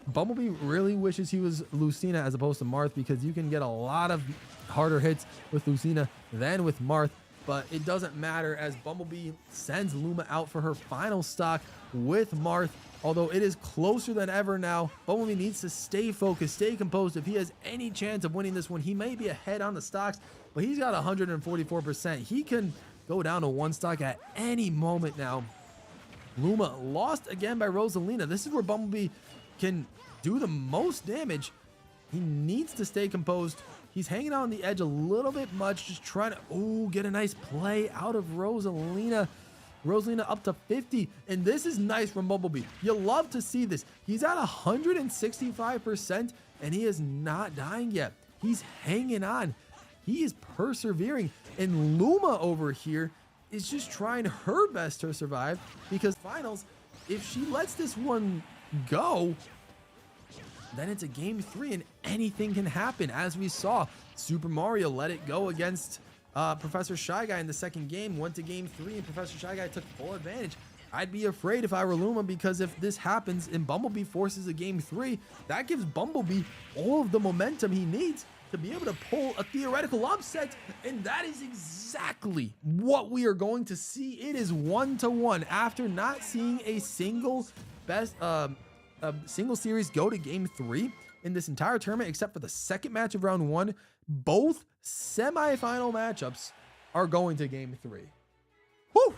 Bumblebee really wishes he was Lucina as opposed to Marth, because you can get a lot of harder hits with Lucina than with Marth. But it doesn't matter, as Bumblebee sends Luma out for her final stock with Marth. Although it is closer than ever now, Bumblebee needs to stay focused, stay composed. If he has any chance of winning this one, he may be ahead on the stocks, but he's got 144%. He can go down to 1 stock at any moment now. Luma lost again by Rosalina. This is where Bumblebee can do the most damage. He needs to stay composed. He's hanging out on the edge a little bit much, just trying to get a nice play out of Rosalina. Rosalina up to 50, and this is nice from Bumblebee. You love to see this. He's at 165%, and he is not dying yet. He's hanging on. He is persevering, and Luma over here is just trying her best to survive, because finals, if she lets this one go, then it's a game 3 and anything can happen. As we saw, Super Mario let it go against Professor Shy Guy in the second game, went to game 3, and Professor Shy Guy took full advantage. I'd be afraid if I were Luma, because if this happens and Bumblebee forces a game 3, that gives Bumblebee all of the momentum he needs to be able to pull a theoretical upset, and that is exactly what we are going to see. It is 1-1 after not seeing a single single series go to game 3 in this entire tournament, except for the second match of round 1. Both semifinal matchups are going to game 3. Whew!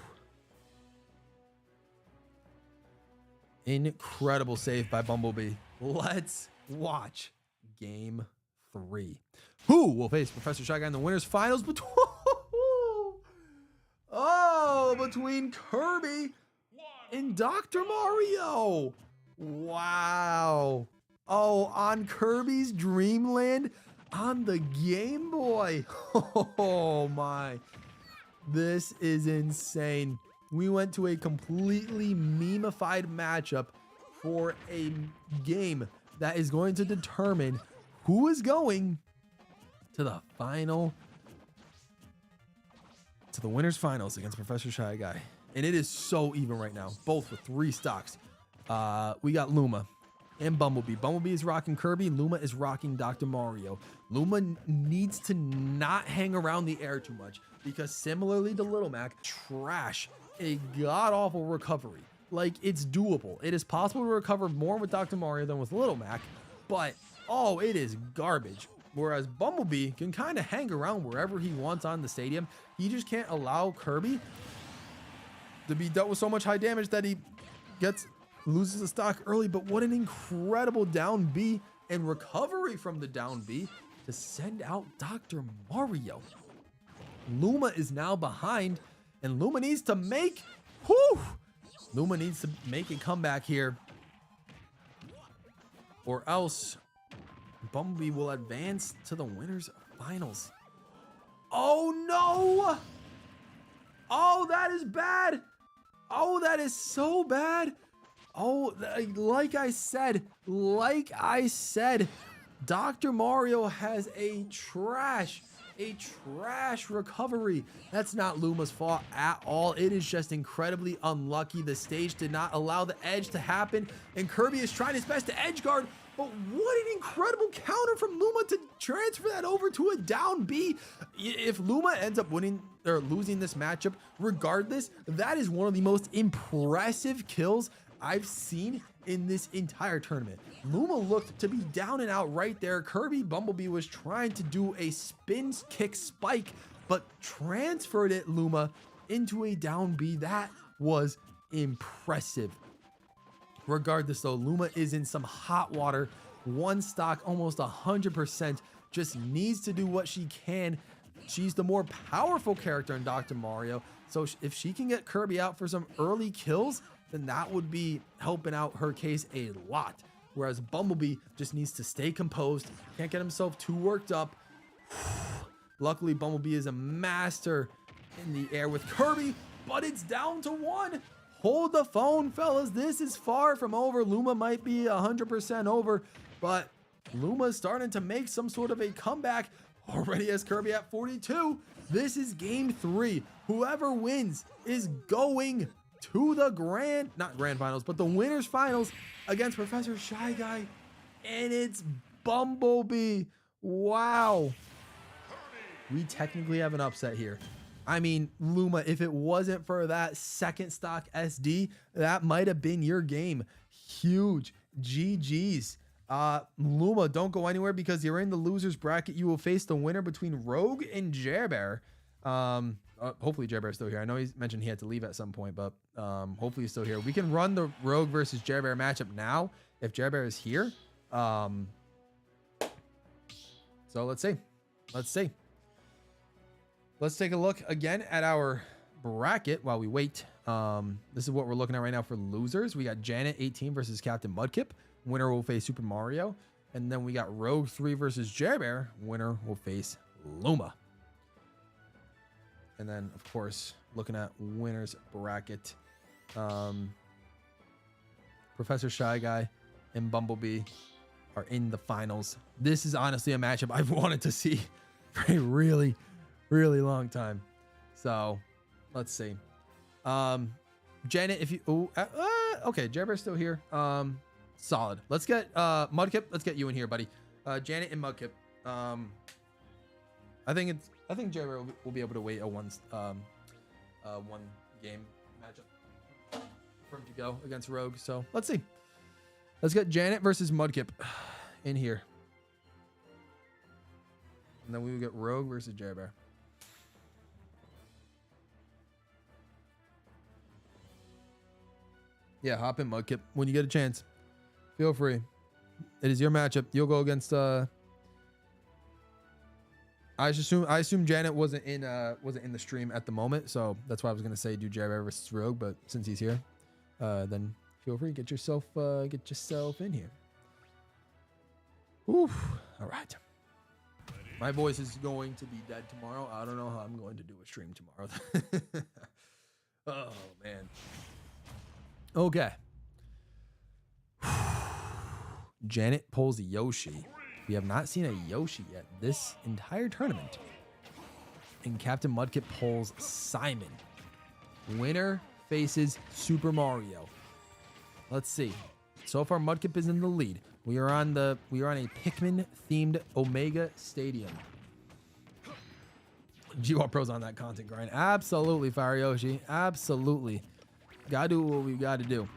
Incredible save by Bumblebee. Let's watch game 3. Who will face Professor Shy Guy in the winners finals between between Kirby and Dr. Mario. Wow. Oh, on Kirby's Dream Land on the Game Boy. Oh my. This is insane. We went to a completely meme-ified matchup for a game that is going to determine who is going to the final, to the winners finals against Professor Shy Guy. And it is so even right now, both with 3 stocks. We got Luma and Bumblebee. Bumblebee is rocking Kirby. Luma is rocking Dr. Mario. Luma needs to not hang around the air too much, because similarly to Little Mac, trash a god-awful recovery like it's doable. It is possible to recover more with Dr. Mario than with Little Mac, but oh, it is garbage. Whereas Bumblebee can kind of hang around wherever he wants on the stadium. He just can't allow Kirby to be dealt with so much high damage that he loses the stock early. But what an incredible down B and recovery from the down B to send out Dr. Mario. Luma is now behind, and Luma needs to make a comeback here, or else Bumblebee will advance to the winners finals. Oh no! Oh, that is bad. Oh, that is so bad. Oh, like I said, Dr. Mario has a trash recovery. That's not Luma's fault at all. It is just incredibly unlucky. The stage did not allow the edge to happen, and Kirby is trying his best to edge guard. But what an incredible counter from Luma to transfer that over to a down B. If Luma ends up winning or losing this matchup, regardless, that is one of the most impressive kills I've seen in this entire tournament. Luma looked to be down and out right there. Kirby Bumblebee was trying to do a spin kick spike, but transferred it, Luma, into a down B. That was impressive. Regardless though, Luma is in some hot water. One stock, almost 100%, just needs to do what she can. She's the more powerful character in Dr. Mario. So if she can get Kirby out for some early kills, then that would be helping out her case a lot. Whereas Bumblebee just needs to stay composed, can't get himself too worked up. Luckily, Bumblebee is a master in the air with Kirby, but it's down to one. Hold the phone, fellas. This is far from over. Luma might be 100% over, but Luma's starting to make some sort of a comeback. Already has Kirby at 42. This is game 3. Whoever wins is going to the not grand finals, but the winners finals against Professor Shy Guy. And it's Bumblebee. Wow. We technically have an upset here. I mean, Luma, if it wasn't for that second stock SD, that might have been your game. Huge GG's. Luma, don't go anywhere because you're in the losers bracket. You will face the winner between Rogue and Jerbear. Hopefully Jerbear's still here. I know he mentioned he had to leave at some point, but hopefully he's still here. We can run the Rogue versus Jerbear matchup now if Jerbear is here. So let's see. Let's take a look again at our bracket while we wait. This is what we're looking at right now for losers. We got Janet 18 versus Captain Mudkip. Winner will face Super Mario. And then we got Rogue 3 versus Jerbear. Winner will face Luma. And then, of course, looking at winners bracket, Professor Shy Guy and Bumblebee are in the finals. This is honestly a matchup I've wanted to see for a really long time. So let's see. Janet, if you okay, Jerbear's still here. Solid. Let's get Mudkip. Let's get you in here, buddy. Janet and Mudkip. I think Jerbear will be able to wait a one game matchup for him to go against Rogue. So let's see. Let's get Janet versus Mudkip in here. And then we will get Rogue versus Jerbear. Yeah, hop in, Mudkip, when you get a chance. Feel free. It is your matchup. You'll go against I assume Janet wasn't in the stream at the moment, so that's why I was gonna say do Jerbear versus Rogue, but since he's here, then feel free, get yourself in here. Oof. All right. My voice is going to be dead tomorrow. I don't know how I'm going to do a stream tomorrow. Oh man. Okay. Janet pulls Yoshi. We have not seen a Yoshi yet this entire tournament. And Captain Mudkip pulls Simon. Winner faces Super Mario. Let's see. So far, Mudkip is in the lead. We are on a Pikmin themed Omega Stadium. GWallPro's on that content grind. Absolutely, Fire Yoshi. Absolutely. Gotta do what we gotta do.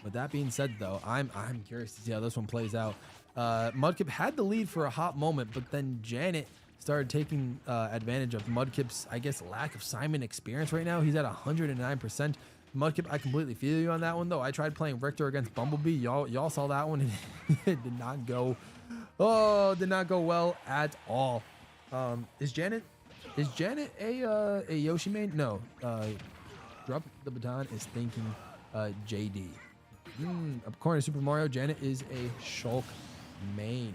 With that being said, though, I'm curious to see how this one plays out. Mudkip had the lead for a hot moment, but then Janet started taking advantage of Mudkip's, I guess, lack of Simon experience right now. He's at 109%. Mudkip, I completely feel you on that one, though. I tried playing Richter against Bumblebee. Y'all saw that one. It did not go. Oh, did not go well at all. Is Janet a Yoshi main? No. Drop the Baton is thinking JD. According to Super Mario, Janet is a Shulk main.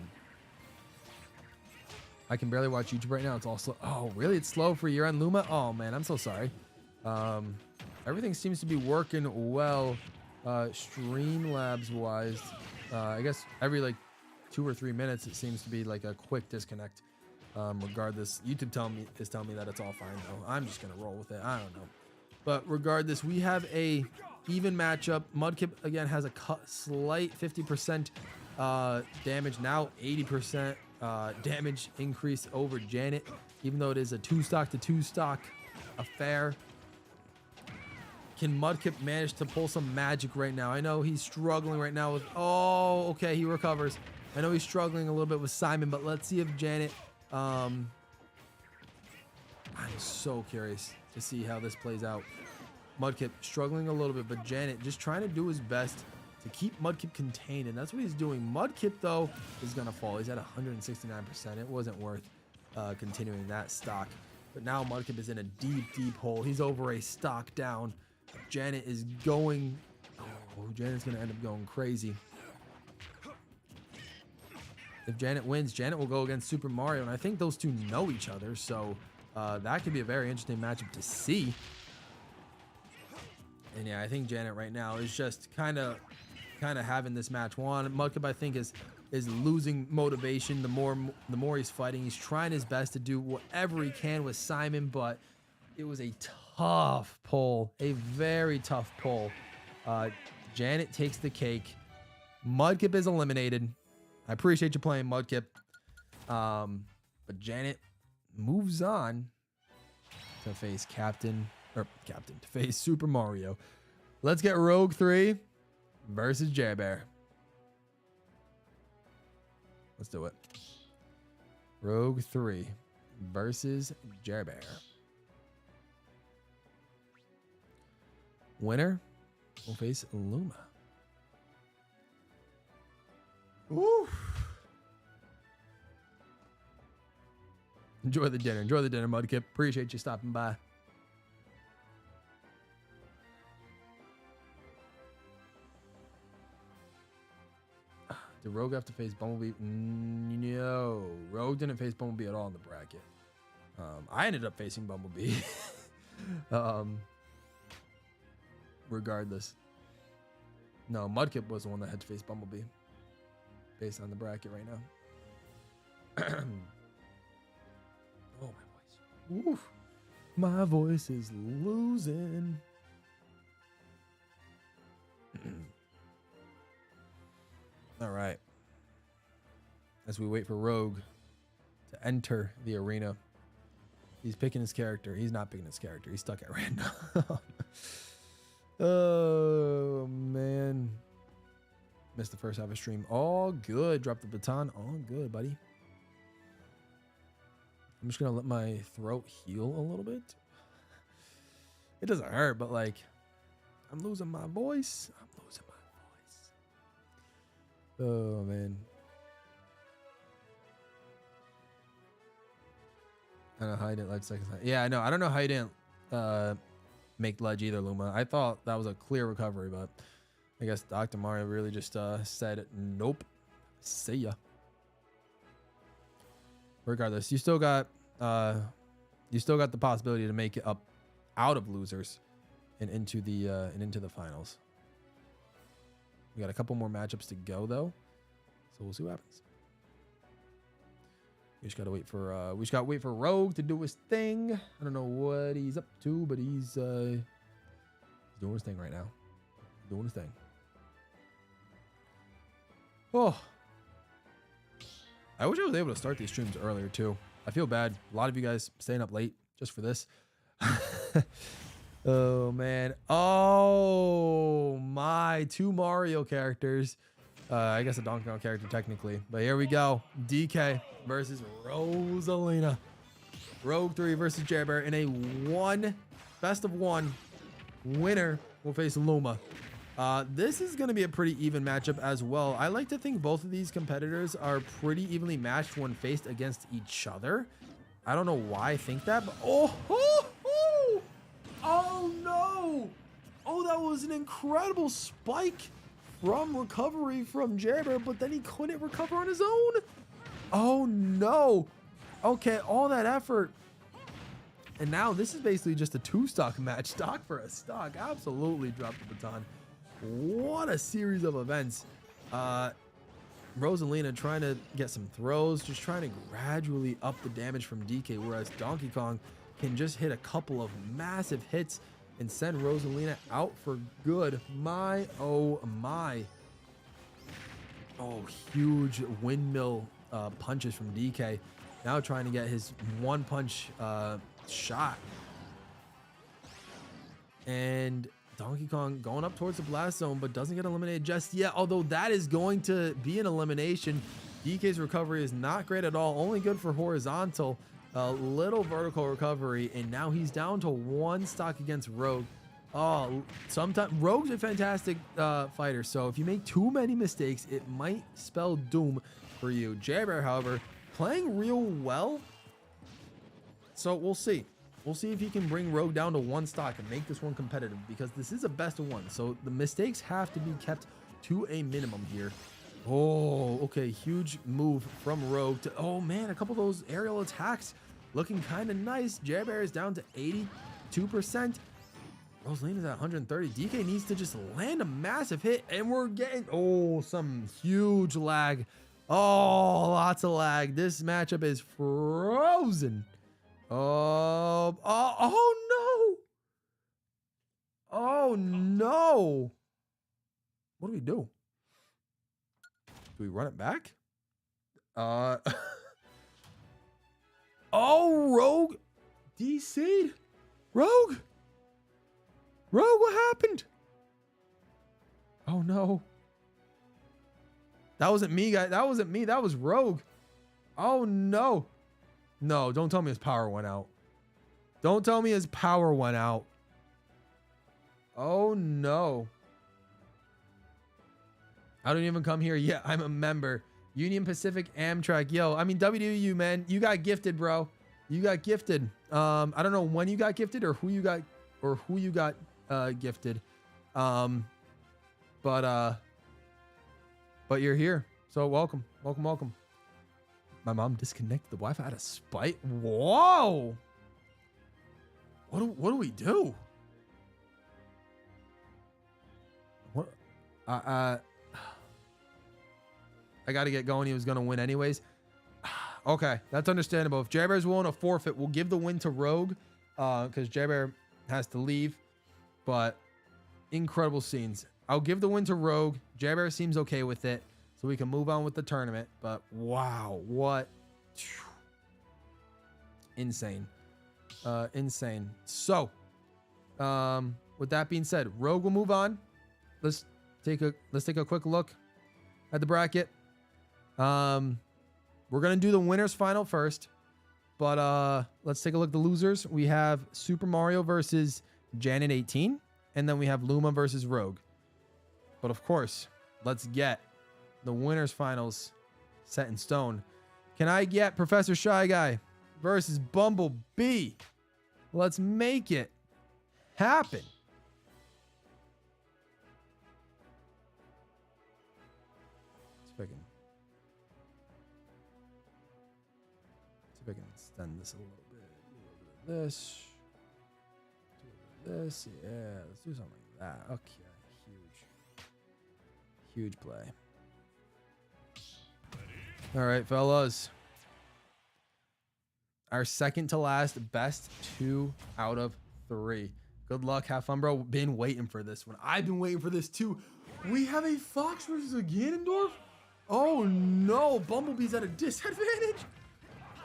I can barely watch YouTube right now. It's all slow. Oh, really? It's slow for year-end Luma? Oh, man, I'm so sorry. Everything seems to be working well, Streamlabs-wise. I guess every, like, 2 or 3 minutes, it seems to be, like, a quick disconnect. Regardless, YouTube is telling me that it's all fine, though. I'm just going to roll with it. I don't know. But regardless, we have a even matchup. Mudkip, again, has a slight 50% damage. Now 80% damage increase over Janet, even though it is a 2-stock to 2-stock affair. Can Mudkip manage to pull some magic right now? I know he's struggling right now with... Oh, okay, he recovers. I know he's struggling a little bit with Simon, but let's see if Janet... I'm so curious to see how this plays out. Mudkip struggling a little bit, but Janet just trying to do his best to keep Mudkip contained, and that's what he's doing. Mudkip, though, is going to fall. He's at 169%. It wasn't worth continuing that stock. But now Mudkip is in a deep, deep hole. He's over a stock down. Janet is going... Oh, Janet's going to end up going crazy. If Janet wins, Janet will go against Super Mario, and I think those two know each other, so that could be a very interesting matchup to see. And yeah, I think Janet right now is just kind of having this match won. Mudkip, I think, is losing motivation the more he's fighting. He's trying his best to do whatever he can with Simon, but it was a tough pull, a very tough pull. Janet takes the cake. Mudkip is eliminated. I appreciate you playing, Mudkip. But Janet moves on to face to face Super Mario. Let's get Rogue 3 versus Jer Bear. Let's do it. Rogue 3 versus Jer Bear. Winner will face Luma. Woo. Enjoy the dinner. Enjoy the dinner, Mudkip. Appreciate you stopping by. Did Rogue have to face Bumblebee? No. Rogue didn't face Bumblebee at all in the bracket. I ended up facing Bumblebee. Regardless. No, Mudkip was the one that had to face Bumblebee. Based on the bracket right now. Oh, my voice. Oof. My voice is losing. All right. As we wait for Rogue to enter the arena. He's picking his character. He's not picking his character. He's stuck at random. Oh, man. Missed the first half of stream. All good. Drop the baton. All good, buddy. I'm just going to let my throat heal a little bit. It doesn't hurt, but like, I'm losing my voice. I'm losing my voice. Oh, man. I don't know how I didn't ledge second time. Yeah, I know. I don't know how you didn't make ledge either, Luma. I thought that was a clear recovery, but I guess Dr. Mario really just said, nope. See ya. Regardless, you still got the possibility to make it up out of losers and into the finals. We got a couple more matchups to go though, so we'll see what happens. We just gotta wait for Rogue to do his thing. I don't know what he's up to, but he's doing his thing right now. Doing his thing. Oh, I wish I was able to start these streams earlier too. I feel bad. A lot of you guys staying up late just for this. Oh, man. Oh, my. 2 Mario characters. I guess a Donkey Kong character technically. But here we go. DK versus Rosalina. Rogue 3 versus Jabber in a best of 1. Winner will face Luma. This is going to be a pretty even matchup as well. I like to think both of these competitors are pretty evenly matched when faced against each other. I don't know why I think that, but oh no! Oh, that was an incredible spike from recovery from Jabber, but then he couldn't recover on his own. Oh no! Okay, all that effort. And now this is basically just a 2-stock match. Stock for a stock. Absolutely dropped the baton. What a series of events. Rosalina trying to get some throws, just trying to gradually up the damage from DK, whereas Donkey Kong can just hit a couple of massive hits and send Rosalina out for good. My, oh my. Oh, huge windmill punches from DK. Now trying to get his 1-punch shot. And Donkey Kong going up towards the blast zone, but doesn't get eliminated just yet. Although that is going to be an elimination. DK's recovery is not great at all. Only good for horizontal. A little vertical recovery. And now he's down to 1 stock against Rogue. Oh, sometimes Rogue's a fantastic fighter. So if you make too many mistakes, it might spell doom for you. Jabber, however, playing real well. So we'll see. We'll see if he can bring Rogue down to 1 stock and make this one competitive, because this is a best of 1. So the mistakes have to be kept to a minimum here. Oh, okay. Huge move from Rogue to, oh man, a couple of those aerial attacks looking kind of nice. Jabber is down to 82%. Rosalina's at 130. DK needs to just land a massive hit, and we're getting, oh, some huge lag. Oh, lots of lag. This matchup is frozen. Oh no. Oh no. What do we do? Do we run it back? Oh, Rogue. DC'd. Rogue, what happened? Oh no. That wasn't me, guys. That wasn't me. That was Rogue. Oh no. No, don't tell me his power went out. Don't tell me his power went out. Oh no. I don't even come here yet. I'm a member. Union Pacific Amtrak. Yo, I mean, WWU, man. You got gifted, bro. You got gifted. I don't know when you got gifted or who you got gifted. But you're here. So welcome. Welcome. My mom disconnected the Wi-Fi out of spite. Whoa. What do we do? What? I got to get going. He was going to win anyways. Okay, that's understandable. If Jabber is willing to forfeit, we'll give the win to Rogue, because Jabber has to leave. But incredible scenes. I'll give the win to Rogue. Jabber seems okay with it, so we can move on with the tournament. But wow, what? Insane. Insane. So, with that being said, Rogue will move on. Let's take a quick look at the bracket. We're gonna do the winners final first, but let's take a look at the losers. We have Super Mario versus Janet 18, and then we have Luma versus Rogue. But of course, let's get the winners finals set in stone. Can I get Professor Shy Guy versus Bumblebee? Let's make it happen. See if I can extend this a little bit. A little bit of this. Do a little bit of this. Yeah, let's do something like that. Okay, huge play. All right, fellas. Our second to last best 2 out of 3. Good luck. Have fun, bro. Been waiting for this one. I've been waiting for this too. We have a Fox versus a Ganondorf. Oh no, Bumblebee's at a disadvantage.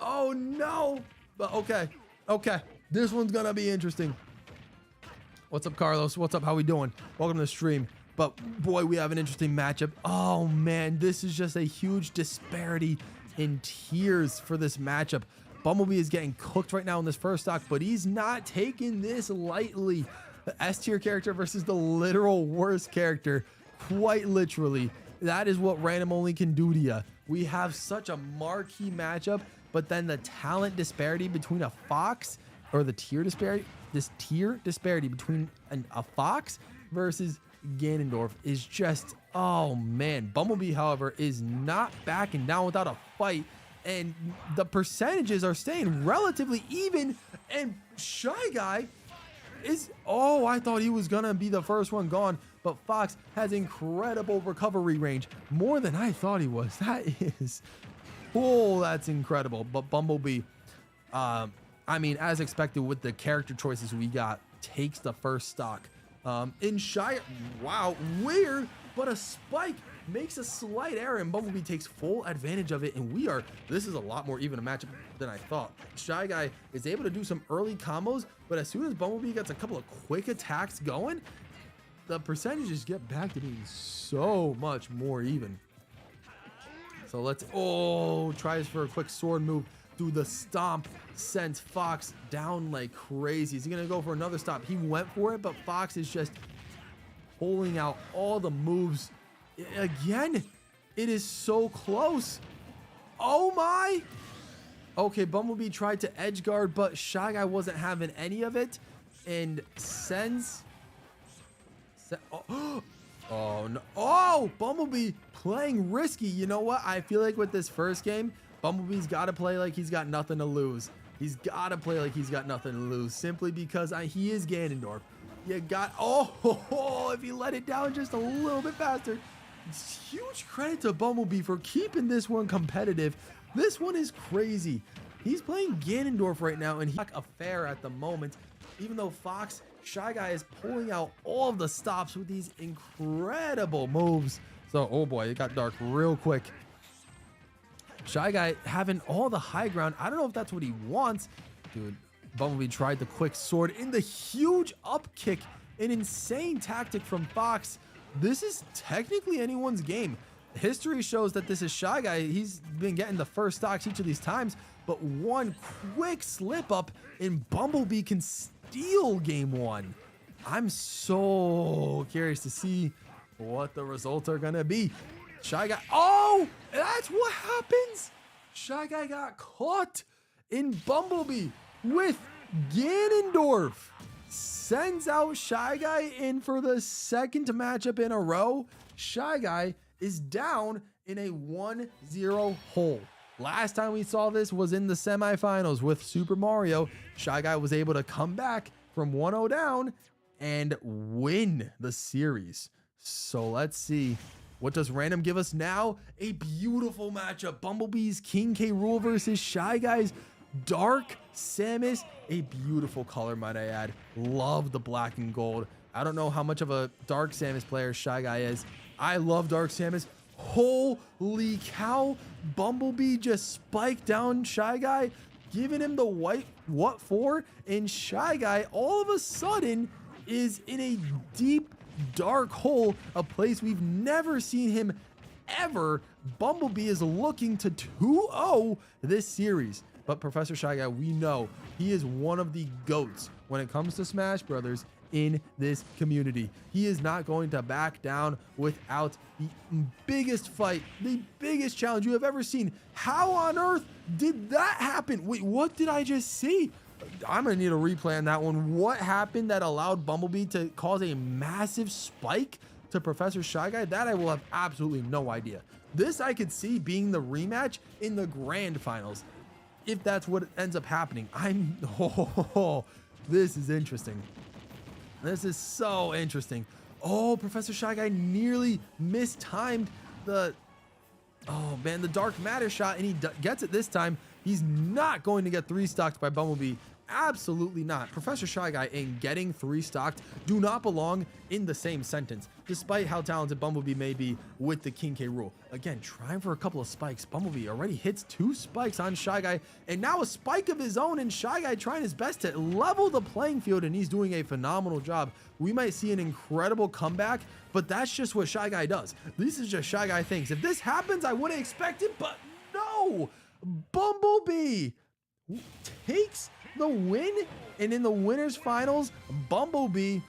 Oh no. But okay. This one's gonna be interesting. What's up, Carlos? What's up? How we doing? Welcome to the stream. But boy, we have an interesting matchup. Oh man, this is just a huge disparity in tiers for this matchup. Bumblebee is getting cooked right now in this first stock, but he's not taking this lightly. The S tier character versus the literal worst character, quite literally. That is what random only can do to you. We have such a marquee matchup, but then the talent disparity between a Fox, or the tier disparity, this tier disparity between a Fox versus Ganondorf is just, oh man. Bumblebee, however, is not backing down without a fight, and the percentages are staying relatively even, and Shy Guy is, oh, I thought he was gonna be the first one gone, but Fox has incredible recovery range, more than I thought he was. That is, oh, that's incredible. But Bumblebee, I mean, as expected with the character choices we got, takes the first stock. In Shy, wow, weird, but a spike makes a slight error, and Bumblebee takes full advantage of it, and this is a lot more even a matchup than I thought. Shy Guy is able to do some early combos, but as soon as Bumblebee gets a couple of quick attacks going, the percentages get back to being so much more even. So let's, oh, tries for a quick sword move through the stomp, sends Fox down like crazy. Is he gonna go for another stop? He went for it, but Fox is just pulling out all the moves. Again, it is so close. Oh my. Okay, Bumblebee tried to edge guard, but Shy Guy wasn't having any of it, and sends. Oh, oh no. Oh, Bumblebee playing risky. You know what? I feel like with this first game, Bumblebee's got to play like he's got nothing to lose. He's got to play like he's got nothing to lose, simply because he is Ganondorf. You got, oh, if he let it down just a little bit faster. Huge credit to Bumblebee for keeping this one competitive. This one is crazy. He's playing Ganondorf right now, and he's like a fair at the moment, even though Fox, Shy Guy is pulling out all of the stops with these incredible moves. So, oh boy, it got dark real quick. Shy Guy having all the high ground. I don't know if that's what he wants. Dude, Bumblebee tried the quick sword in the huge up kick. An insane tactic from Fox. This is technically anyone's game. History shows that this is Shy Guy. He's been getting the first stocks each of these times, but one quick slip up and Bumblebee can steal game one. I'm so curious to see what the results are gonna be. Shy Guy, oh, that's what happens. Shy Guy got caught in Bumblebee with Ganondorf. Sends out Shy Guy in for the second matchup in a row. Shy Guy is down in a 1-0 hole. Last time we saw this was in the semifinals with Super Mario. Shy Guy was able to come back from 1-0 down and win the series. So let's see. What does random give us now? A beautiful matchup. Bumblebee's King K. Rool versus Shy Guy's Dark Samus. A beautiful color, might I add. Love the black and gold. I don't know how much of a Dark Samus player Shy Guy is. I love Dark Samus. Holy cow. Bumblebee just spiked down Shy Guy, giving him the white what for? And Shy Guy all of a sudden is in a deep dark hole, a place we've never seen him ever. Bumblebee is looking to 2-0 this series, but Professor Shy Guy, we know he is one of the GOATs when it comes to Smash Brothers in this community. He is not going to back down without the biggest fight, the biggest challenge you have ever seen. How on earth did that happen? Wait, what did I just see? I'm gonna need a replay on that one. What happened that allowed Bumblebee to cause a massive spike to Professor Shy Guy? That I will have absolutely no idea. This I could see being the rematch in the grand finals, if that's what ends up happening. This is interesting. This is so interesting. Oh, Professor Shy Guy nearly mistimed the, oh man, the dark matter shot, and he gets it this time. He's not going to get 3 stocked by Bumblebee Absolutely not. Professor Shy Guy and getting 3 stocked do not belong in the same sentence, despite how talented Bumblebee may be with the King K rule. Again, trying for a couple of spikes. Bumblebee already hits 2 spikes on Shy Guy, and now a spike of his own, and Shy Guy trying his best to level the playing field, and he's doing a phenomenal job. We might see an incredible comeback, but that's just what Shy Guy does. This is just Shy Guy things. If this happens, I wouldn't expect it, but no! Bumblebee takes the win, and in the winners finals, Bumblebee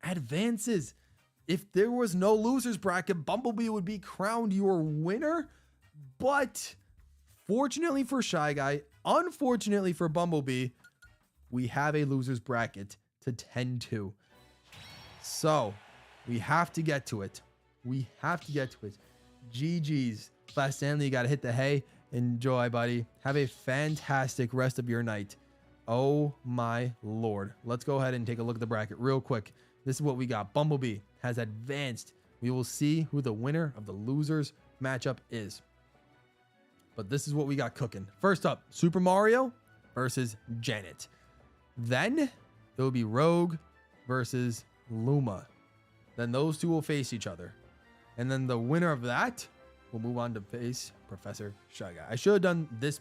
advances. If there was no losers bracket, Bumblebee would be crowned your winner, but fortunately for Shy Guy, unfortunately for Bumblebee, we have a losers bracket to tend to. So we have to get to it. We have to get to it. GG's. Flash Stanley, you got to hit the hay. Enjoy, buddy. Have a fantastic rest of your night. Oh my Lord. Let's go ahead and take a look at the bracket real quick. This is what we got. Bumblebee has advanced. We will see who the winner of the losers matchup is. But this is what we got cooking. First up, Super Mario versus Janet. Then it will be Rogue versus Luma. Then those two will face each other. And then the winner of that will move on to face Professor Shy Guy. I should have done this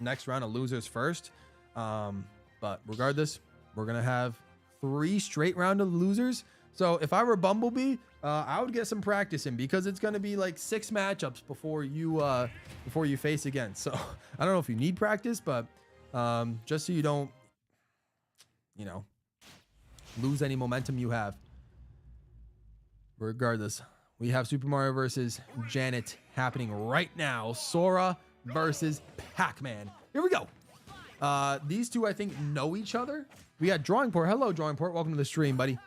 next round of losers first. But regardless, we're going to have 3 straight round of losers. So if I were Bumblebee, I would get some practice in, because it's going to be like 6 matchups before you face again. So I don't know if you need practice, but just so you don't, you know, lose any momentum you have. Regardless, we have Super Mario versus Janet happening right now. Sora versus Pac-Man. Here we go. These two, I think, know each other. We got GWallPro. Hello, GWallPro. Welcome to the stream, buddy.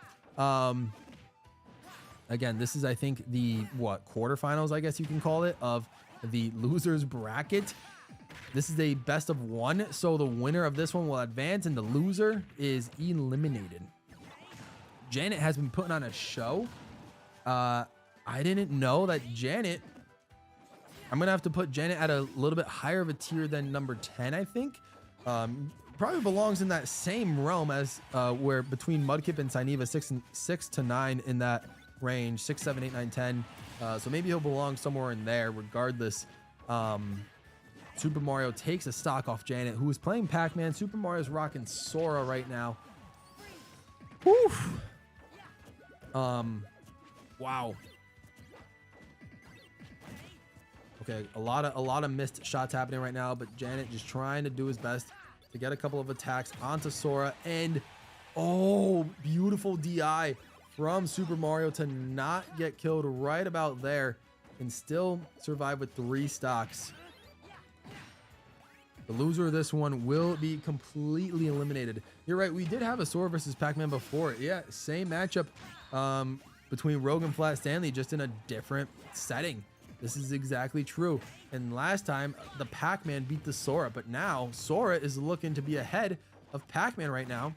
Again, this is, I think, the quarterfinals, I guess you can call it, of the losers bracket. This is a best of 1, so the winner of this one will advance, and the loser is eliminated. Janet has been putting on a show. I didn't know that Janet. I'm gonna have to put Janet at a little bit higher of a tier than number 10, I think. Probably belongs in that same realm as where between Mudkip and Sineva, 6 to 9 in that range, 6, 7, 8, 9, 10. So maybe he'll belong somewhere in there. Regardless, Super Mario takes a stock off Janet, who is playing Pac-Man. Super Mario's rocking Sora right now. Whew. Wow. Okay, a lot of missed shots happening right now, but Janet just trying to do his best to get a couple of attacks onto Sora, and oh, beautiful DI from Super Mario to not get killed right about there and still survive with 3 stocks. The loser of this one will be completely eliminated. You're right, we did have a Sora versus Pac-Man before. Yeah, same matchup between Rogue and Flat Stanley, just in a different setting. This is exactly true. And last time, the Pac-Man beat the Sora, but now Sora is looking to be ahead of Pac-Man right now.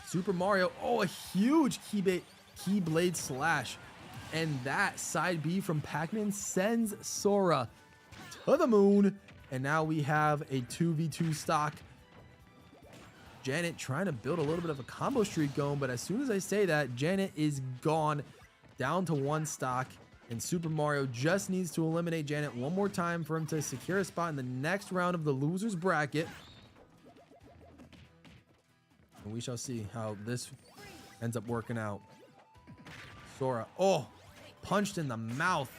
Super Mario, oh, a huge Keyblade slash. And that side B from Pac-Man sends Sora to the moon. And now we have a 2v2 stock. Janet trying to build a little bit of a combo streak going, but as soon as I say that, Janet is gone, down to 1 stock. And Super Mario just needs to eliminate Janet one more time for him to secure a spot in the next round of the losers bracket. And we shall see how this ends up working out. Sora, oh, punched in the mouth.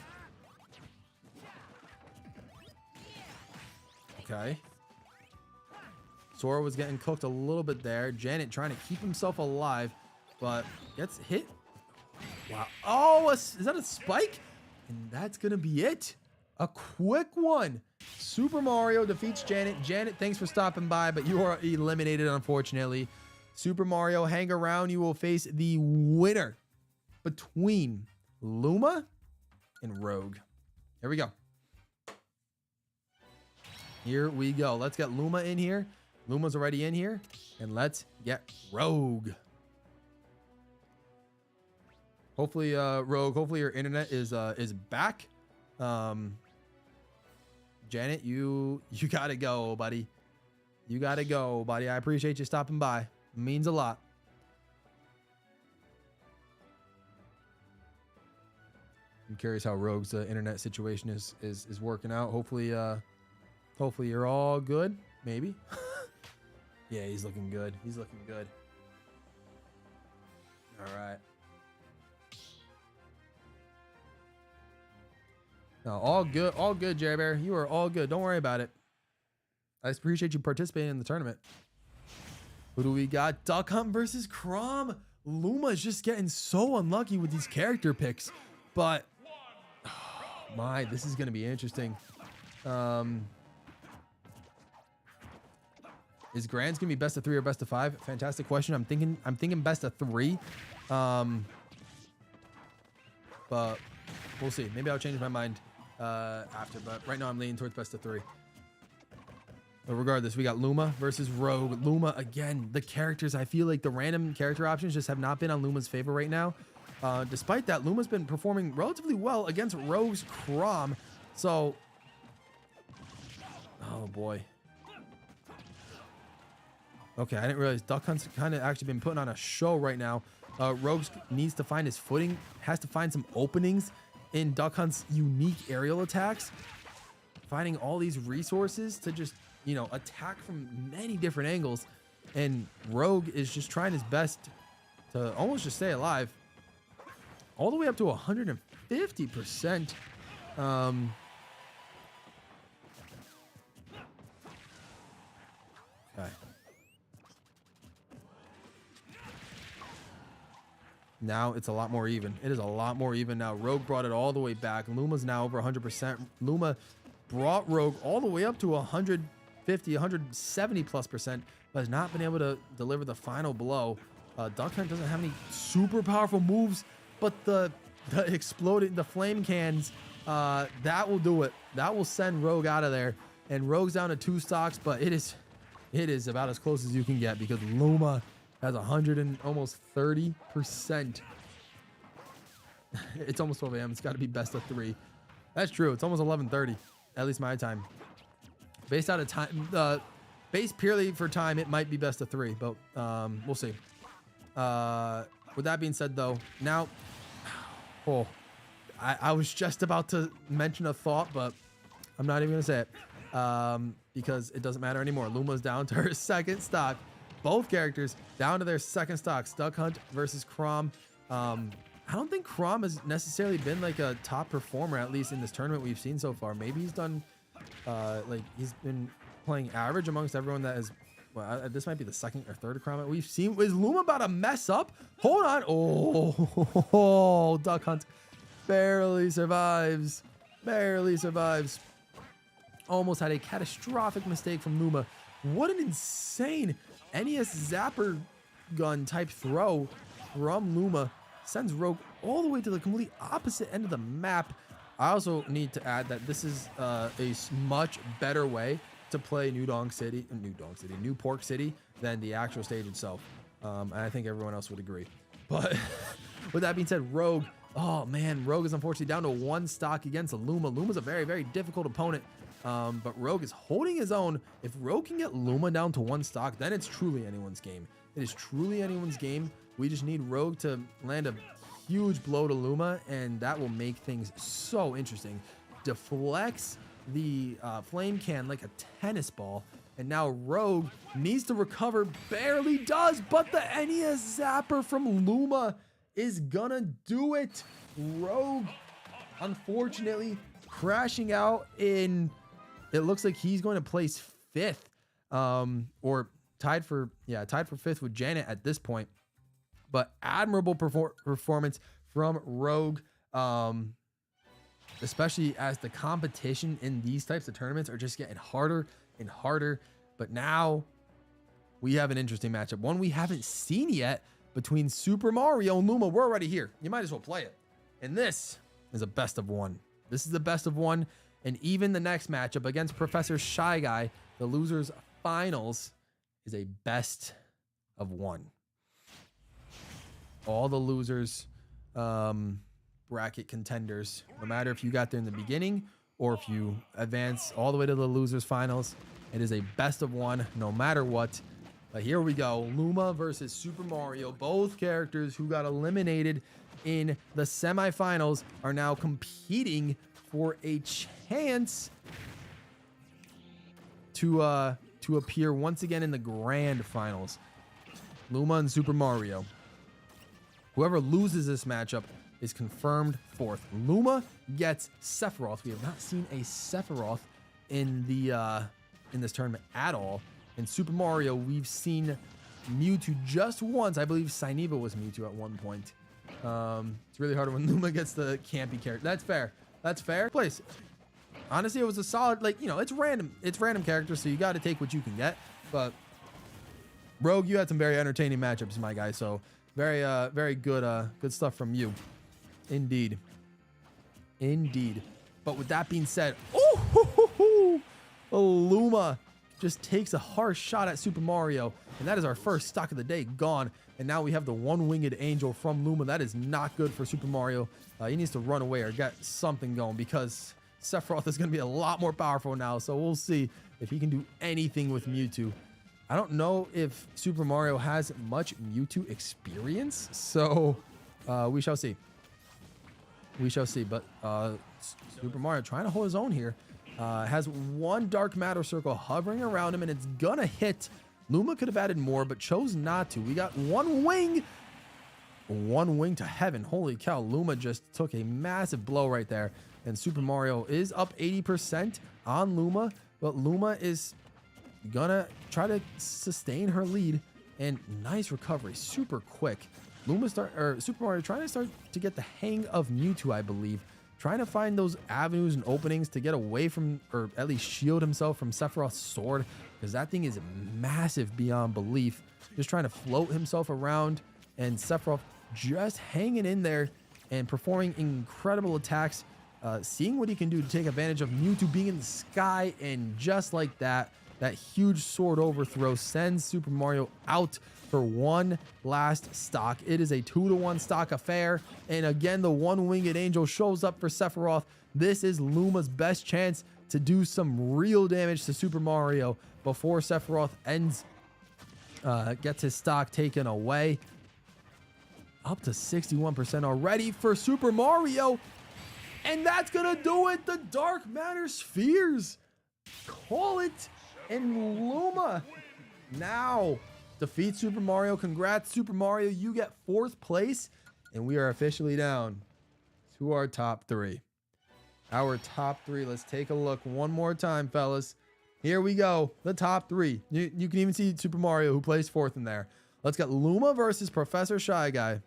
Okay. Sora was getting cooked a little bit there. Janet trying to keep himself alive, but gets hit. Wow. Oh, is that a spike? And that's going to be it. A quick one. Super Mario defeats Janet. Janet, thanks for stopping by, but you are eliminated, unfortunately. Super Mario, hang around. You will face the winner between Luma and Rogue. Here we go. Here we go. Let's get Luma in here. Luma's already in here. And let's get Rogue. Hopefully, Rogue, hopefully your internet is back. Janet, you gotta go, buddy. You got to go, buddy. I appreciate you stopping by. It means a lot. I'm curious how Rogue's internet situation is working out. Hopefully you're all good. Maybe. Yeah, he's looking good. He's looking good. All right. No, all good, Jerry Bear. You are all good. Don't worry about it. I appreciate you participating in the tournament. Who do we got? Duck Hunt versus Crom. Luma is just getting so unlucky with these character picks. But, oh my, this is going to be interesting. Is Grand's going to be best of 3 or best of 5? Fantastic question. I'm thinking best of 3. But we'll see. Maybe I'll change my mind after. But right now I'm leaning towards best of 3. But regardless, we got Luma versus Rogue. Luma, again, the characters, I feel like the random character options just have not been on Luma's favor right now. Despite that, Luma's been performing relatively well against Rogue's Crom. So, oh boy. Okay, I didn't realize Duck Hunt's kind of actually been putting on a show right now. Rogue needs to find his footing, has to find some openings in Duck Hunt's unique aerial attacks. Finding all these resources to just, you know, attack from many different angles. And Rogue is just trying his best to almost just stay alive. All the way up to 150%. Okay. Now it's a lot more even. It is a lot more even now. Rogue brought it all the way back. Luma's now over 100%. Luma brought Rogue all the way up to 150, 170 plus %, but has not been able to deliver the final blow. Duck Hunt doesn't have any super powerful moves, but the exploding, the flame cans, that will do it. That will send Rogue out of there. And Rogue's down to 2 stocks, but it is about as close as you can get because Luma has 100 and almost 30%. It's almost 12 a.m. It's got to be best of 3. That's true. It's almost 11:30, at least my time. Based out of time, based purely for time, it might be best of 3, but we'll see. With that being said, though, now, I was just about to mention a thought, but I'm not even gonna say it because it doesn't matter anymore. Luma's down to her 2nd stock. Both characters down to their 2nd stocks. Duck Hunt versus Crom. I don't think Crom has necessarily been like a top performer, at least in this tournament we've seen so far. Maybe he's done, like he's been playing average amongst everyone that has, well, this might be the 2nd or 3rd Crom we've seen. Is Luma about to mess up? Hold on. Oh, Duck Hunt barely survives. Barely survives. Almost had a catastrophic mistake from Luma. What an insane NES Zapper gun type throw from Luma. Sends Rogue all the way to the complete opposite end of the map. I also need to add that this is a much better way to play New Pork City than the actual stage itself. And I think everyone else would agree. But with that being said, Rogue, oh man, Rogue is unfortunately down to 1 stock against Luma. Luma's a very, very difficult opponent. But Rogue is holding his own. If Rogue can get Luma down to 1 stock, then it's truly anyone's game. It is truly anyone's game. We just need Rogue to land a huge blow to Luma, and that will make things so interesting. Deflects the flame can like a tennis ball, and now Rogue needs to recover. Barely does, but the NES Zapper from Luma is gonna do it. Rogue, unfortunately, crashing out in... It looks like he's going to place 5th, or tied for 5th with Janet at this point. But admirable performance from Rogue, especially as the competition in these types of tournaments are just getting harder and harder. But now we have an interesting matchup, one we haven't seen yet between Super Mario and Luma. We're already here. You might as well play it. And this is a best of 1. This is the best of 1. And even the next matchup against Professor Shy Guy, the losers finals, is a best of 1. All the losers bracket contenders, no matter if you got there in the beginning or if you advance all the way to the losers finals, it is a best of one no matter what. But here we go. Luma versus Super Mario. Both characters who got eliminated in the semifinals are now competing for a chance to appear once again in the grand finals. Luma and Super Mario. Whoever loses this matchup is confirmed fourth. Luma gets Sephiroth. We have not seen a Sephiroth in this tournament at all. In Super Mario, we've seen Mewtwo just once. I believe Cyniva was Mewtwo at one point. It's really hard when Luma gets the campy character. That's fair. That's fair. Place. Honestly, it was a solid, like, you know, it's random. It's random characters, so you got to take what you can get. But Rogue, you had some very entertaining matchups, my guy. So very good, good stuff from you. Indeed. Indeed. But with that being said, Luma just takes a harsh shot at Super Mario, and that is our first stock of the day gone. And now we have the one-winged angel from Luma. That is not good for Super Mario. He needs to run away or get something going, because Sephiroth is going to be a lot more powerful now. So we'll see if he can do anything with Mewtwo. I don't know if Super Mario has much Mewtwo experience, so we shall see. We shall see. But Super Mario trying to hold his own here. Has one dark matter circle hovering around him, and it's gonna hit. Luma could have added more, but chose not to. We got one wing to heaven. Holy cow, Luma just took a massive blow right there, and Super Mario is up 80% on Luma, but Luma is gonna try to sustain her lead. And nice recovery, super quick. Super Mario trying to start to get the hang of Mewtwo, I believe. Trying to find those avenues and openings to get away from, or at least shield himself from Sephiroth's sword, because that thing is massive beyond belief. Just trying to float himself around, and Sephiroth just hanging in there and performing incredible attacks, seeing what he can do to take advantage of Mewtwo being in the sky. And just like that, that huge sword overthrow sends Super Mario out for one last stock. It is a 2-to-1 stock affair. And again, the one-winged angel shows up for Sephiroth. This is Luma's best chance to do some real damage to Super Mario before Sephiroth gets his stock taken away. Up to 61% already for Super Mario. And that's gonna do it. The Dark Matter Spheres. Call it. And Luma now defeat Super Mario. Congrats, Super Mario. You get 4th place. And we are officially down to our top 3. Our top 3. Let's take a look one more time, fellas. Here we go. The top 3. You can even see Super Mario, who placed 4th in there. Let's get Luma versus Professor Shy Guy.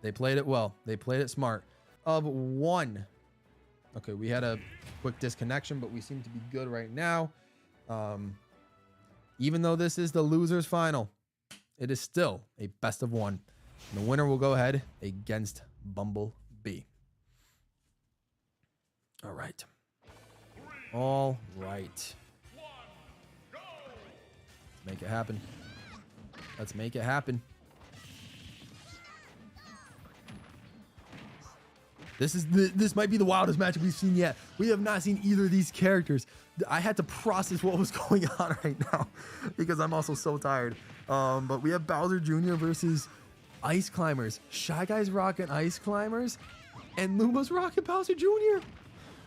They played it well. They played it smart. Of 1. Okay, we had a quick disconnection, but we seem to be good right now. Even though this is the losers final, it is still a best of 1. And the winner will go ahead against Bumblebee. All right. All right. Let's make it happen. Let's make it happen. This might be the wildest matchup we've seen yet. We have not seen either of these characters. I had to process what was going on right now because I'm also so tired. But we have Bowser Jr. versus Ice Climbers. Shy Guy's rocking Ice Climbers, and Luma's rocking Bowser Jr.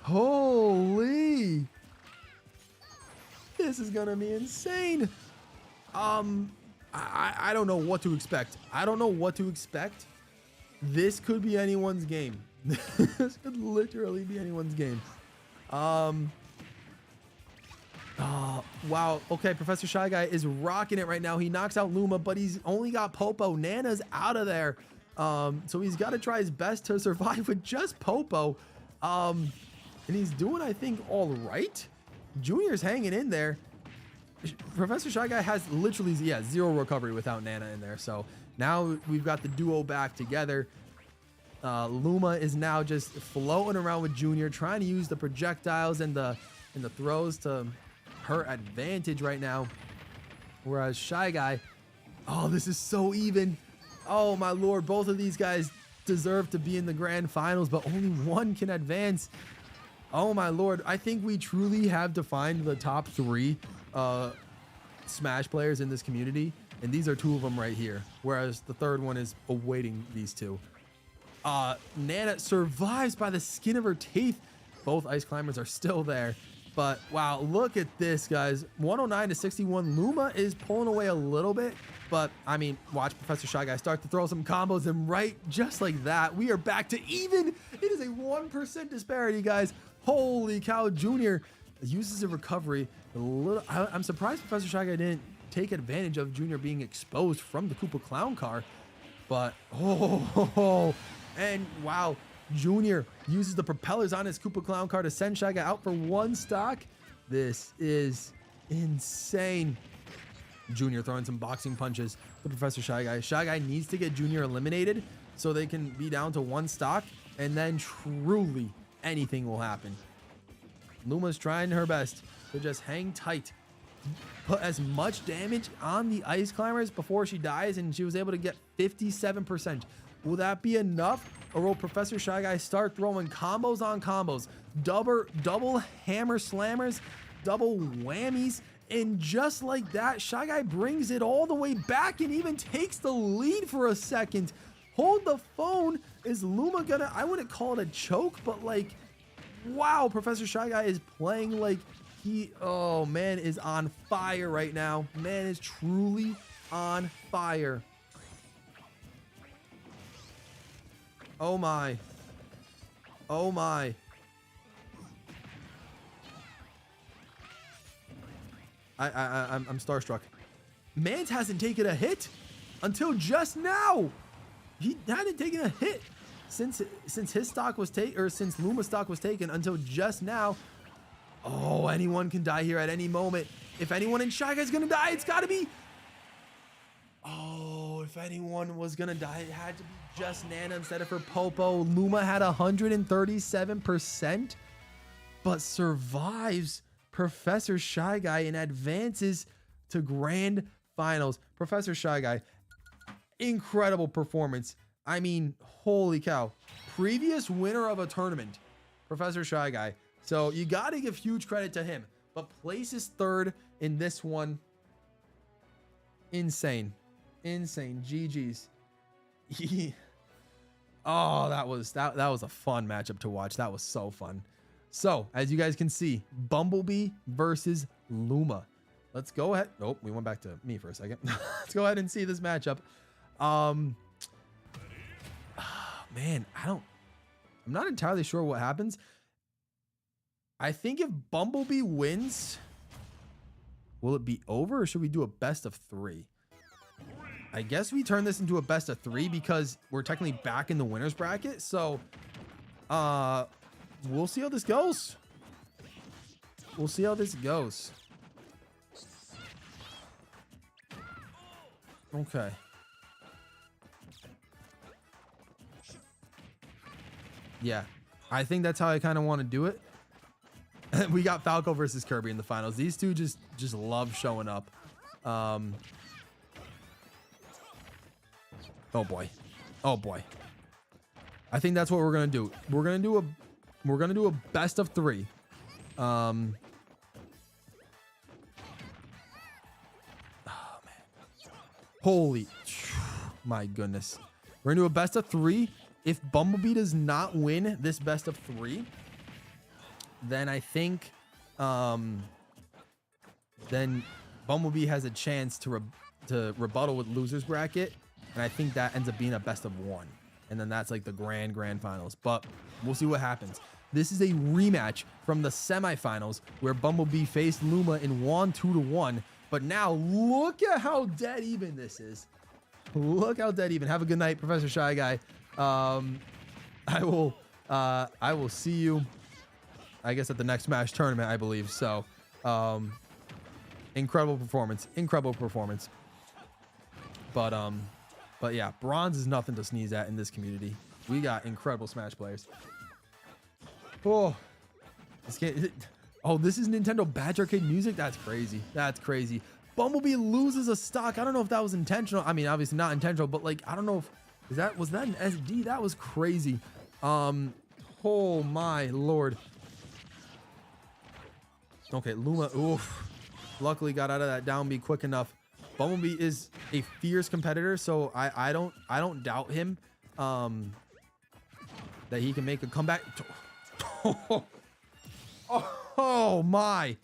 Holy! This is gonna be insane. I don't know what to expect. I don't know what to expect. This could be anyone's game. This could literally be anyone's game. Wow. Okay, Professor Shy Guy is rocking it right now. He knocks out Luma, but he's only got Popo. Nana's out of there. So he's got to try his best to survive with just Popo. And he's doing, I think, all right. Junior's hanging in there. Professor Shy Guy has literally, 0 recovery without Nana in there. So now we've got the duo back together. Luma is now just floating around with Junior, trying to use the projectiles and the throws to her advantage right now. Whereas Shy Guy, oh, this is so even. Oh my lord, both of these guys deserve to be in the grand finals, but only one can advance. Oh my lord. I think we truly have defined the top 3 Smash players in this community. And these are 2 of them right here. Whereas the third one is awaiting these 2. Nana survives by the skin of her teeth. Both ice climbers are still there. But wow, look at this, guys. 109 to 61. Luma is pulling away a little bit. But I mean, watch Professor Shy Guy start to throw some combos, and right just like that, we are back to even. It is a 1% disparity, guys. Holy cow. Junior uses a recovery. I'm surprised Professor Shy Guy didn't take advantage of Junior being exposed from the Koopa Clown car. But and wow, Junior uses the propellers on his Koopa Clown car to send Shy Guy out for 1 stock. This is insane. Junior throwing some boxing punches to Professor Shy Guy. Shy Guy needs to get Junior eliminated so they can be down to 1 stock, and then truly anything will happen. Luma's trying her best to just hang tight, put as much damage on the ice climbers before she dies, and she was able to get 57%. Will that be enough, or will Professor Shy Guy start throwing combos on combos, double hammer slammers, double whammies, and just like that, Shy Guy brings it all the way back and even takes the lead for a second. Hold the phone. Is Luma gonna, I wouldn't call it a choke, but like, wow, Professor Shy Guy is playing like he, oh man, is on fire right now. Man is truly on fire. Oh my. Oh my. I'm starstruck. Mans hasn't taken a hit until just now. He hadn't taken a hit since his stock was taken, or since Luma's stock was taken, until just now. Oh, anyone can die here at any moment. If anyone in Shy Guy's gonna die, it's gotta be. Oh, if anyone was gonna die, it had to be just Nana instead of her Popo. Luma had 137%, but survives Professor Shy Guy and advances to grand finals. Professor Shy Guy, incredible performance. I mean, holy cow. Previous winner of a tournament, Professor Shy Guy. So you got to give huge credit to him. But places 3rd in this one. Insane. Insane. GG's. Oh, that was a fun matchup to watch. That was so fun. So, as you guys can see, Bumblebee versus Luma. Let's go ahead. Oh, we went back to me for a second. Let's go ahead and see this matchup. Man, I'm not entirely sure what happens. I think if Bumblebee wins, will it be over, or should we do a best of 3? I guess we turn this into a best of 3 because we're technically back in the winner's bracket. So, we'll see how this goes. We'll see how this goes. Okay. Yeah, I think that's how I kind of want to do it. We got Falco versus Kirby in the finals. These two just love showing up. Oh boy. Oh boy. I think that's what we're gonna do. We're gonna do a best of 3. Oh man. Holy, my goodness. We're gonna do a best of 3. If Bumblebee does not win this best of 3, then I think then Bumblebee has a chance to rebuttal with losers bracket, and I think that ends up being a best of 1, and then that's like the grand finals. But we'll see what happens. This is a rematch from the semifinals where Bumblebee faced Luma and won 2-1. But now look at how dead even this is. Look how dead even. Have a good night, Professor Shy Guy. I will see you, I guess, at the next Smash tournament, I believe. So, incredible performance. But yeah, bronze is nothing to sneeze at in this community. We got incredible Smash players. Oh, this game. Oh, this is Nintendo Badge Arcade music. That's crazy. That's crazy. Bumblebee loses a stock. I don't know if that was intentional. I mean, obviously not intentional, but like, I don't know if was that an SD? That was crazy. Oh my lord. Okay, Luma, oof. Luckily got out of that down B quick enough. Bumblebee is a fierce competitor, so I don't doubt him that he can make a comeback. Oh my.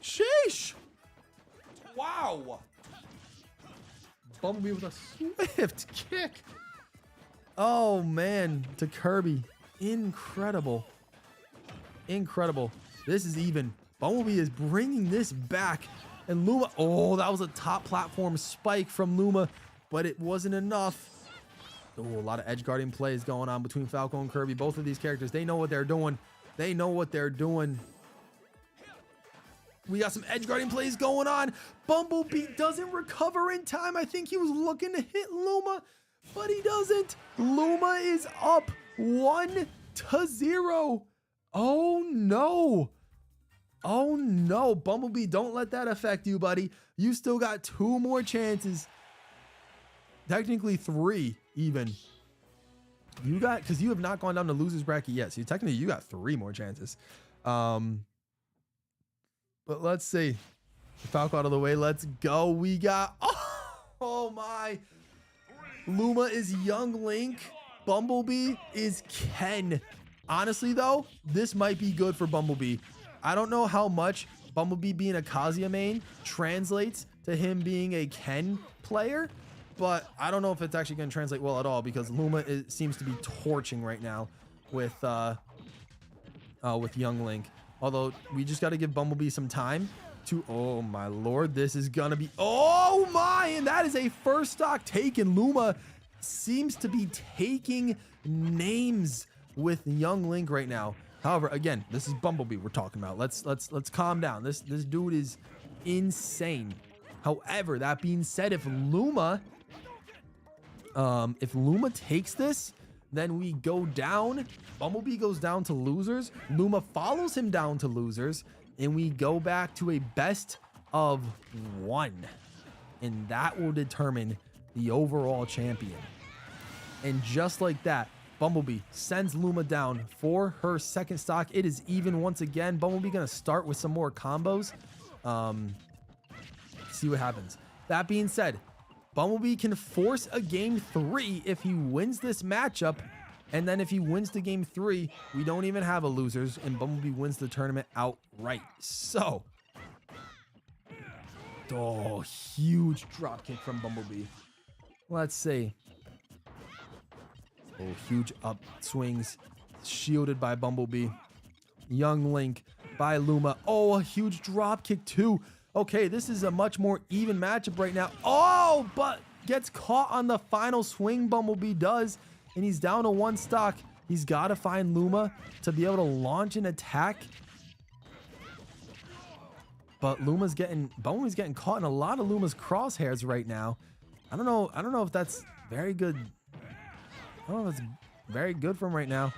Sheesh. Wow. Bumblebee with a swift kick. Oh man, to Kirby. Incredible. Incredible. This is even. Bumblebee is bringing this back. And Luma, oh, that was a top platform spike from Luma, but it wasn't enough. Oh, a lot of edge guarding plays going on between Falco and Kirby. Both of these characters, they know what they're doing. They know what they're doing. We got some edge guarding plays going on. Bumblebee doesn't recover in time. I think he was looking to hit Luma, but he doesn't. Luma is up 1-0. Oh no. Oh no, Bumblebee, don't let that affect you, buddy. You still got 2 more chances. Technically 3 even. You got, because you have not gone down to loser's bracket yet. So technically you got 3 more chances. But let's see. Falco out of the way. Let's go. We got, oh my. Luma is Young Link. Bumblebee is Ken. Honestly though, this might be good for Bumblebee. I don't know how much Bumblebee being a Kazuya main translates to him being a Ken player, but I don't know if it's actually going to translate well at all because Luma seems to be torching right now with Young Link. Although we just got to give Bumblebee some time to, oh my lord, this is going to be, oh my, and that is a first stock taken. Luma seems to be taking names with Young Link right now. However, again, this is Bumblebee we're talking about. Let's calm down. This dude is insane. However, that being said, if Luma takes this, then we go down. Bumblebee goes down to losers. Luma follows him down to losers, and we go back to a best of 1, and that will determine the overall champion. And just like that, Bumblebee sends Luma down for her second stock. It is even once again. Bumblebee gonna start with some more combos. See what happens. That being said, Bumblebee can force a game 3 if he wins this matchup. And then if he wins the game 3, we don't even have a losers and Bumblebee wins the tournament outright. So, oh, huge drop kick from Bumblebee. Let's see. Oh, huge up swings, shielded by Bumblebee. Young Link by Luma. Oh, a huge drop kick too. Okay, this is a much more even matchup right now. Oh, but gets caught on the final swing. Bumblebee does, and he's down to 1 stock. He's got to find Luma to be able to launch an attack. But Bumblebee's getting caught in a lot of Luma's crosshairs right now. I don't know if that's very good. I don't know if it's very good for him right now.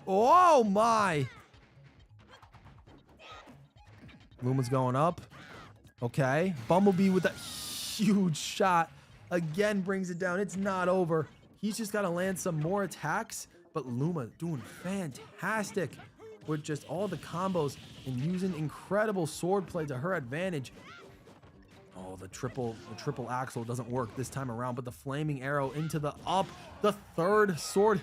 Oh my! Luma's going up. Okay. Bumblebee with a huge shot. Again brings it down. It's not over. He's just got to land some more attacks. But Luma doing fantastic with just all the combos and using incredible sword play to her advantage. Oh, the triple axle doesn't work this time around, but the flaming arrow into the up. The third sword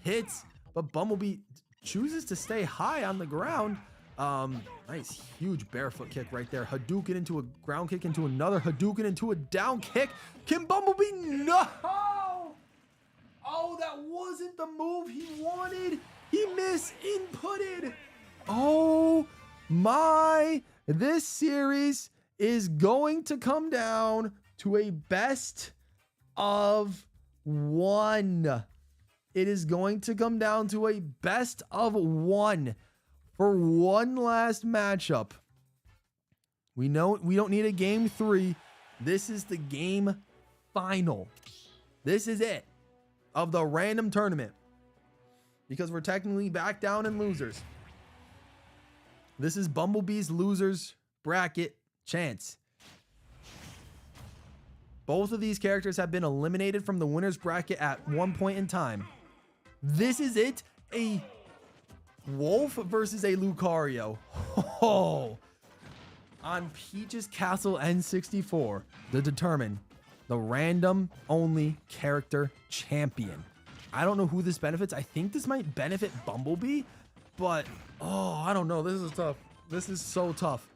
hits, but Bumblebee chooses to stay high on the ground. Nice, huge barefoot kick right there. Hadouken into a ground kick, into another Hadouken, into a down kick. Can Bumblebee? No! Oh, that wasn't the move he wanted. He misinputted. Oh my, this series is going to come down to a best of 1. It is going to come down to a best of 1 for one last matchup. We know we don't need a game 3. This is the game final. This is it of the random tournament because we're technically back down in losers. This is Bumblebee's losers bracket chance. Both of these characters have been eliminated from the winners bracket at one point in time. This is it, a Wolf versus a Lucario. Oh, on Peach's Castle N64 to determine the random only character champion. I don't know who this benefits. I think this might benefit Bumblebee, but oh, I don't know. This is tough. This is so tough.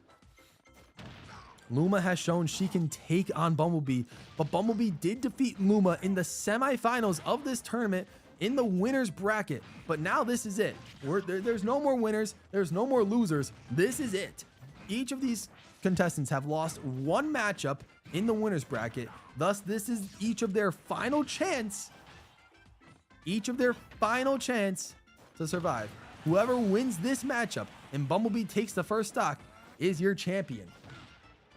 Luma has shown she can take on Bumblebee, but Bumblebee did defeat Luma in the semifinals of this tournament in the winners bracket. But now this is it. There's no more winners. There's no more losers. This is it. Each of these contestants have lost one matchup in the winners bracket. Thus, this is each of their final chance. Each of their final chance to survive. Whoever wins this matchup and Bumblebee takes the first stock is your champion.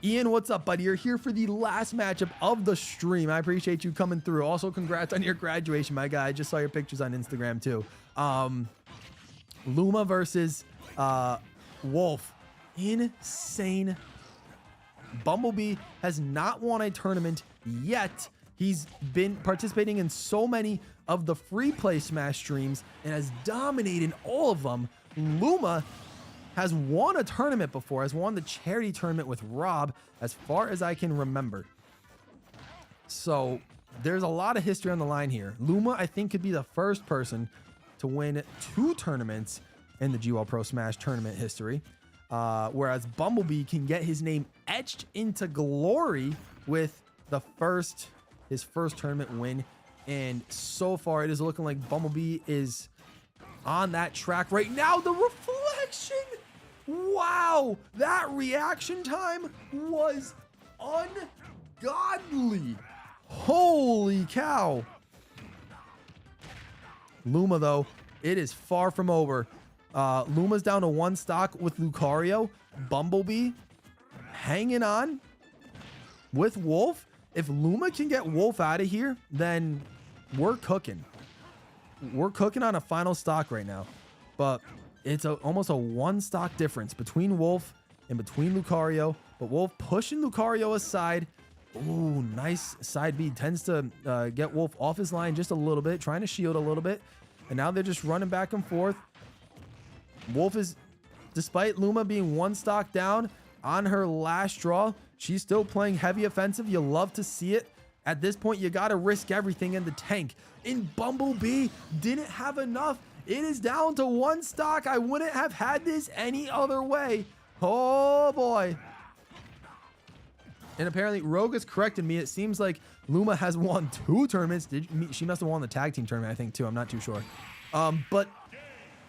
Ian, what's up, buddy? You're here for the last matchup of the stream. I appreciate you coming through. Also, congrats on your graduation, my guy. I just saw your pictures on Instagram, too. Luma versus Wolf. Insane. Bumblebee has not won a tournament yet. He's been participating in so many of the free play Smash streams and has dominated all of them. Luma has won a tournament before, has won the charity tournament with Rob, as far as I can remember. So there's a lot of history on the line here. Luma, I think, could be the first person to win 2 tournaments in the GWallPro Smash tournament history. Whereas Bumblebee can get his name etched into glory with his first tournament win. And so far, it is looking like Bumblebee is on that track right now. The reflection! Wow! That reaction time was ungodly. Holy cow. Luma, though, it is far from over. Luma's down to 1 stock with Lucario. Bumblebee hanging on with Wolf. If Luma can get Wolf out of here, then we're cooking. We're cooking on a final stock right now. But it's almost a 1 stock difference between Wolf and between Lucario. But Wolf pushing Lucario aside. Ooh, nice side B. Tends to get Wolf off his line just a little bit, trying to shield a little bit. And now they're just running back and forth. Wolf is, despite Luma being 1 stock down on her last draw, she's still playing heavy offensive. You love to see it. At this point, you got to risk everything in the tank. And Bumblebee didn't have enough. It is down to 1 stock. I wouldn't have had this any other way. Oh, boy. And apparently, Rogue has corrected me. It seems like Luma has won 2 tournaments. She must have won the tag team tournament, I think, too. I'm not too sure. But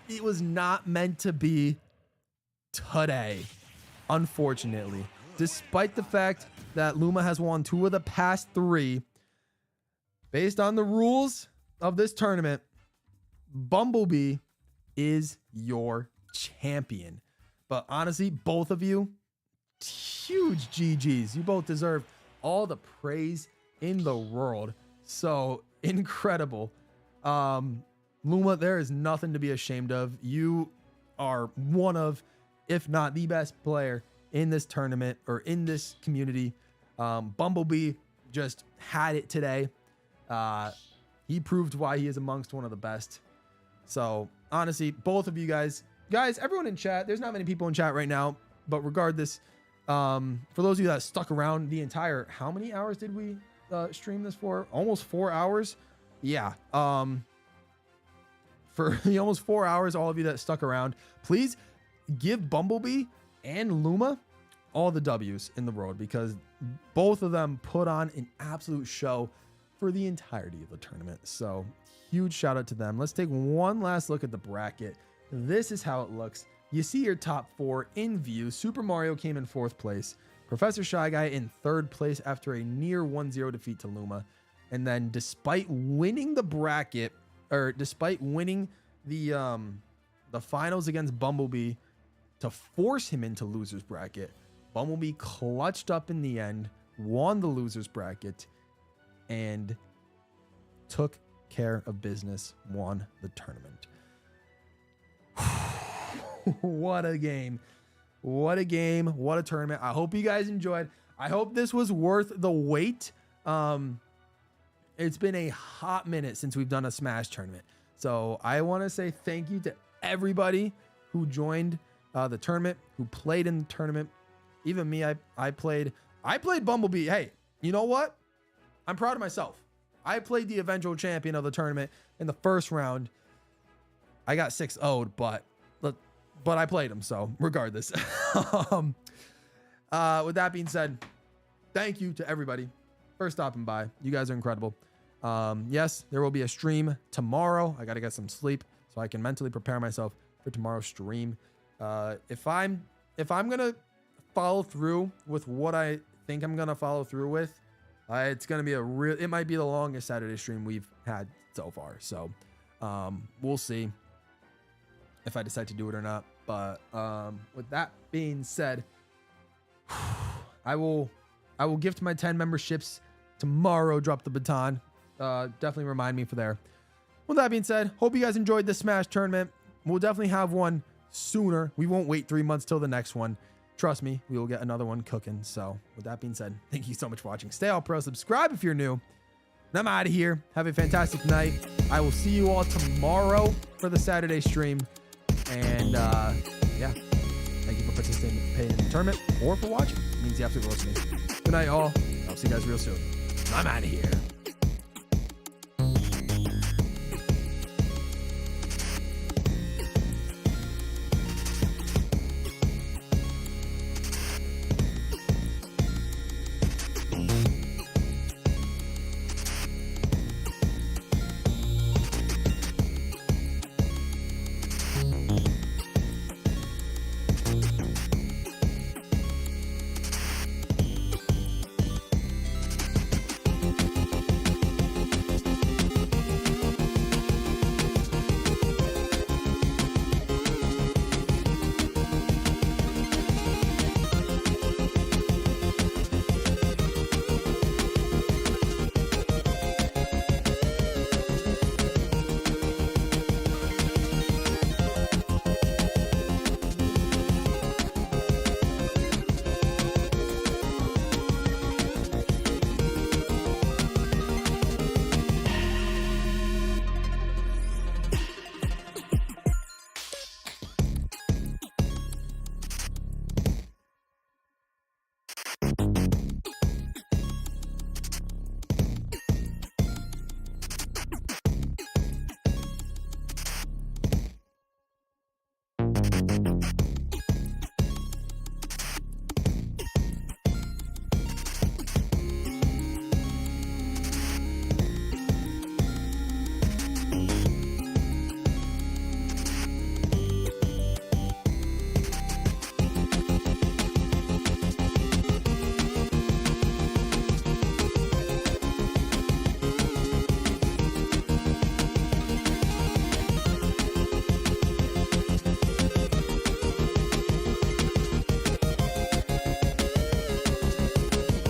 it was not meant to be today, unfortunately. Despite the fact that Luma has won 2 of the past 3, based on the rules of this tournament, Bumblebee is your champion. But honestly, both of you, huge GGs. You both deserve all the praise in the world. So incredible. Luma, there is nothing to be ashamed of. You are one of, if not the best player in this tournament or in this community. Bumblebee just had it today. He proved why he is amongst one of the best. So honestly, both of you guys, everyone in chat, there's not many people in chat right now, but regardless, for those of you that stuck around the entire, how many hours did we stream this for? Almost 4 hours. Yeah. For the almost 4 hours, all of you that stuck around, please give Bumblebee and Luma all the W's in the world, because both of them put on an absolute show for the entirety of the tournament. So huge shout out to them. Let's take one last look at the bracket. This is how it looks. You see your top 4 in view. Super Mario came in 4th place. Professor Shy Guy in 3rd place after a near 1-0 defeat to Luma. And then despite winning the bracket, or despite winning the finals against Bumblebee to force him into losers bracket, Bumblebee clutched up in the end, won the losers bracket, and took care of business, won the tournament. What a game. What a game. What a tournament. I hope you guys enjoyed. I hope this was worth the wait. It's been a hot minute since we've done a Smash tournament. So I want to say thank you to everybody who joined the tournament, who played in the tournament. Even me, I played Bumblebee. Hey, you know what? I'm proud of myself. I played the eventual champion of the tournament in the first round. I got 6-0'd, but I played him. So regardless, with that being said, thank you to everybody for stopping by. You guys are incredible. Yes, there will be a stream tomorrow. I got to get some sleep so I can mentally prepare myself for tomorrow's stream. If I'm gonna follow through with what I think I'm gonna follow through with, it's gonna be it might be the longest Saturday stream we've had so far. So we'll see if I decide to do it or not. But with that being said, I will gift my 10 memberships tomorrow. Drop the baton. Definitely remind me for there. With that being said, hope you guys enjoyed this Smash tournament. We'll definitely have one sooner. We won't wait 3 months till the next one. Trust me, we will get another one cooking. So with that being said, thank you so much for watching. Stay all pro. Subscribe if you're new. And I'm out of here. Have a fantastic night. I will see you all tomorrow for the Saturday stream. And yeah, thank you for participating in the tournament or for watching. It means you absolutely love me. Good night, all. I'll see you guys real soon. I'm out of here.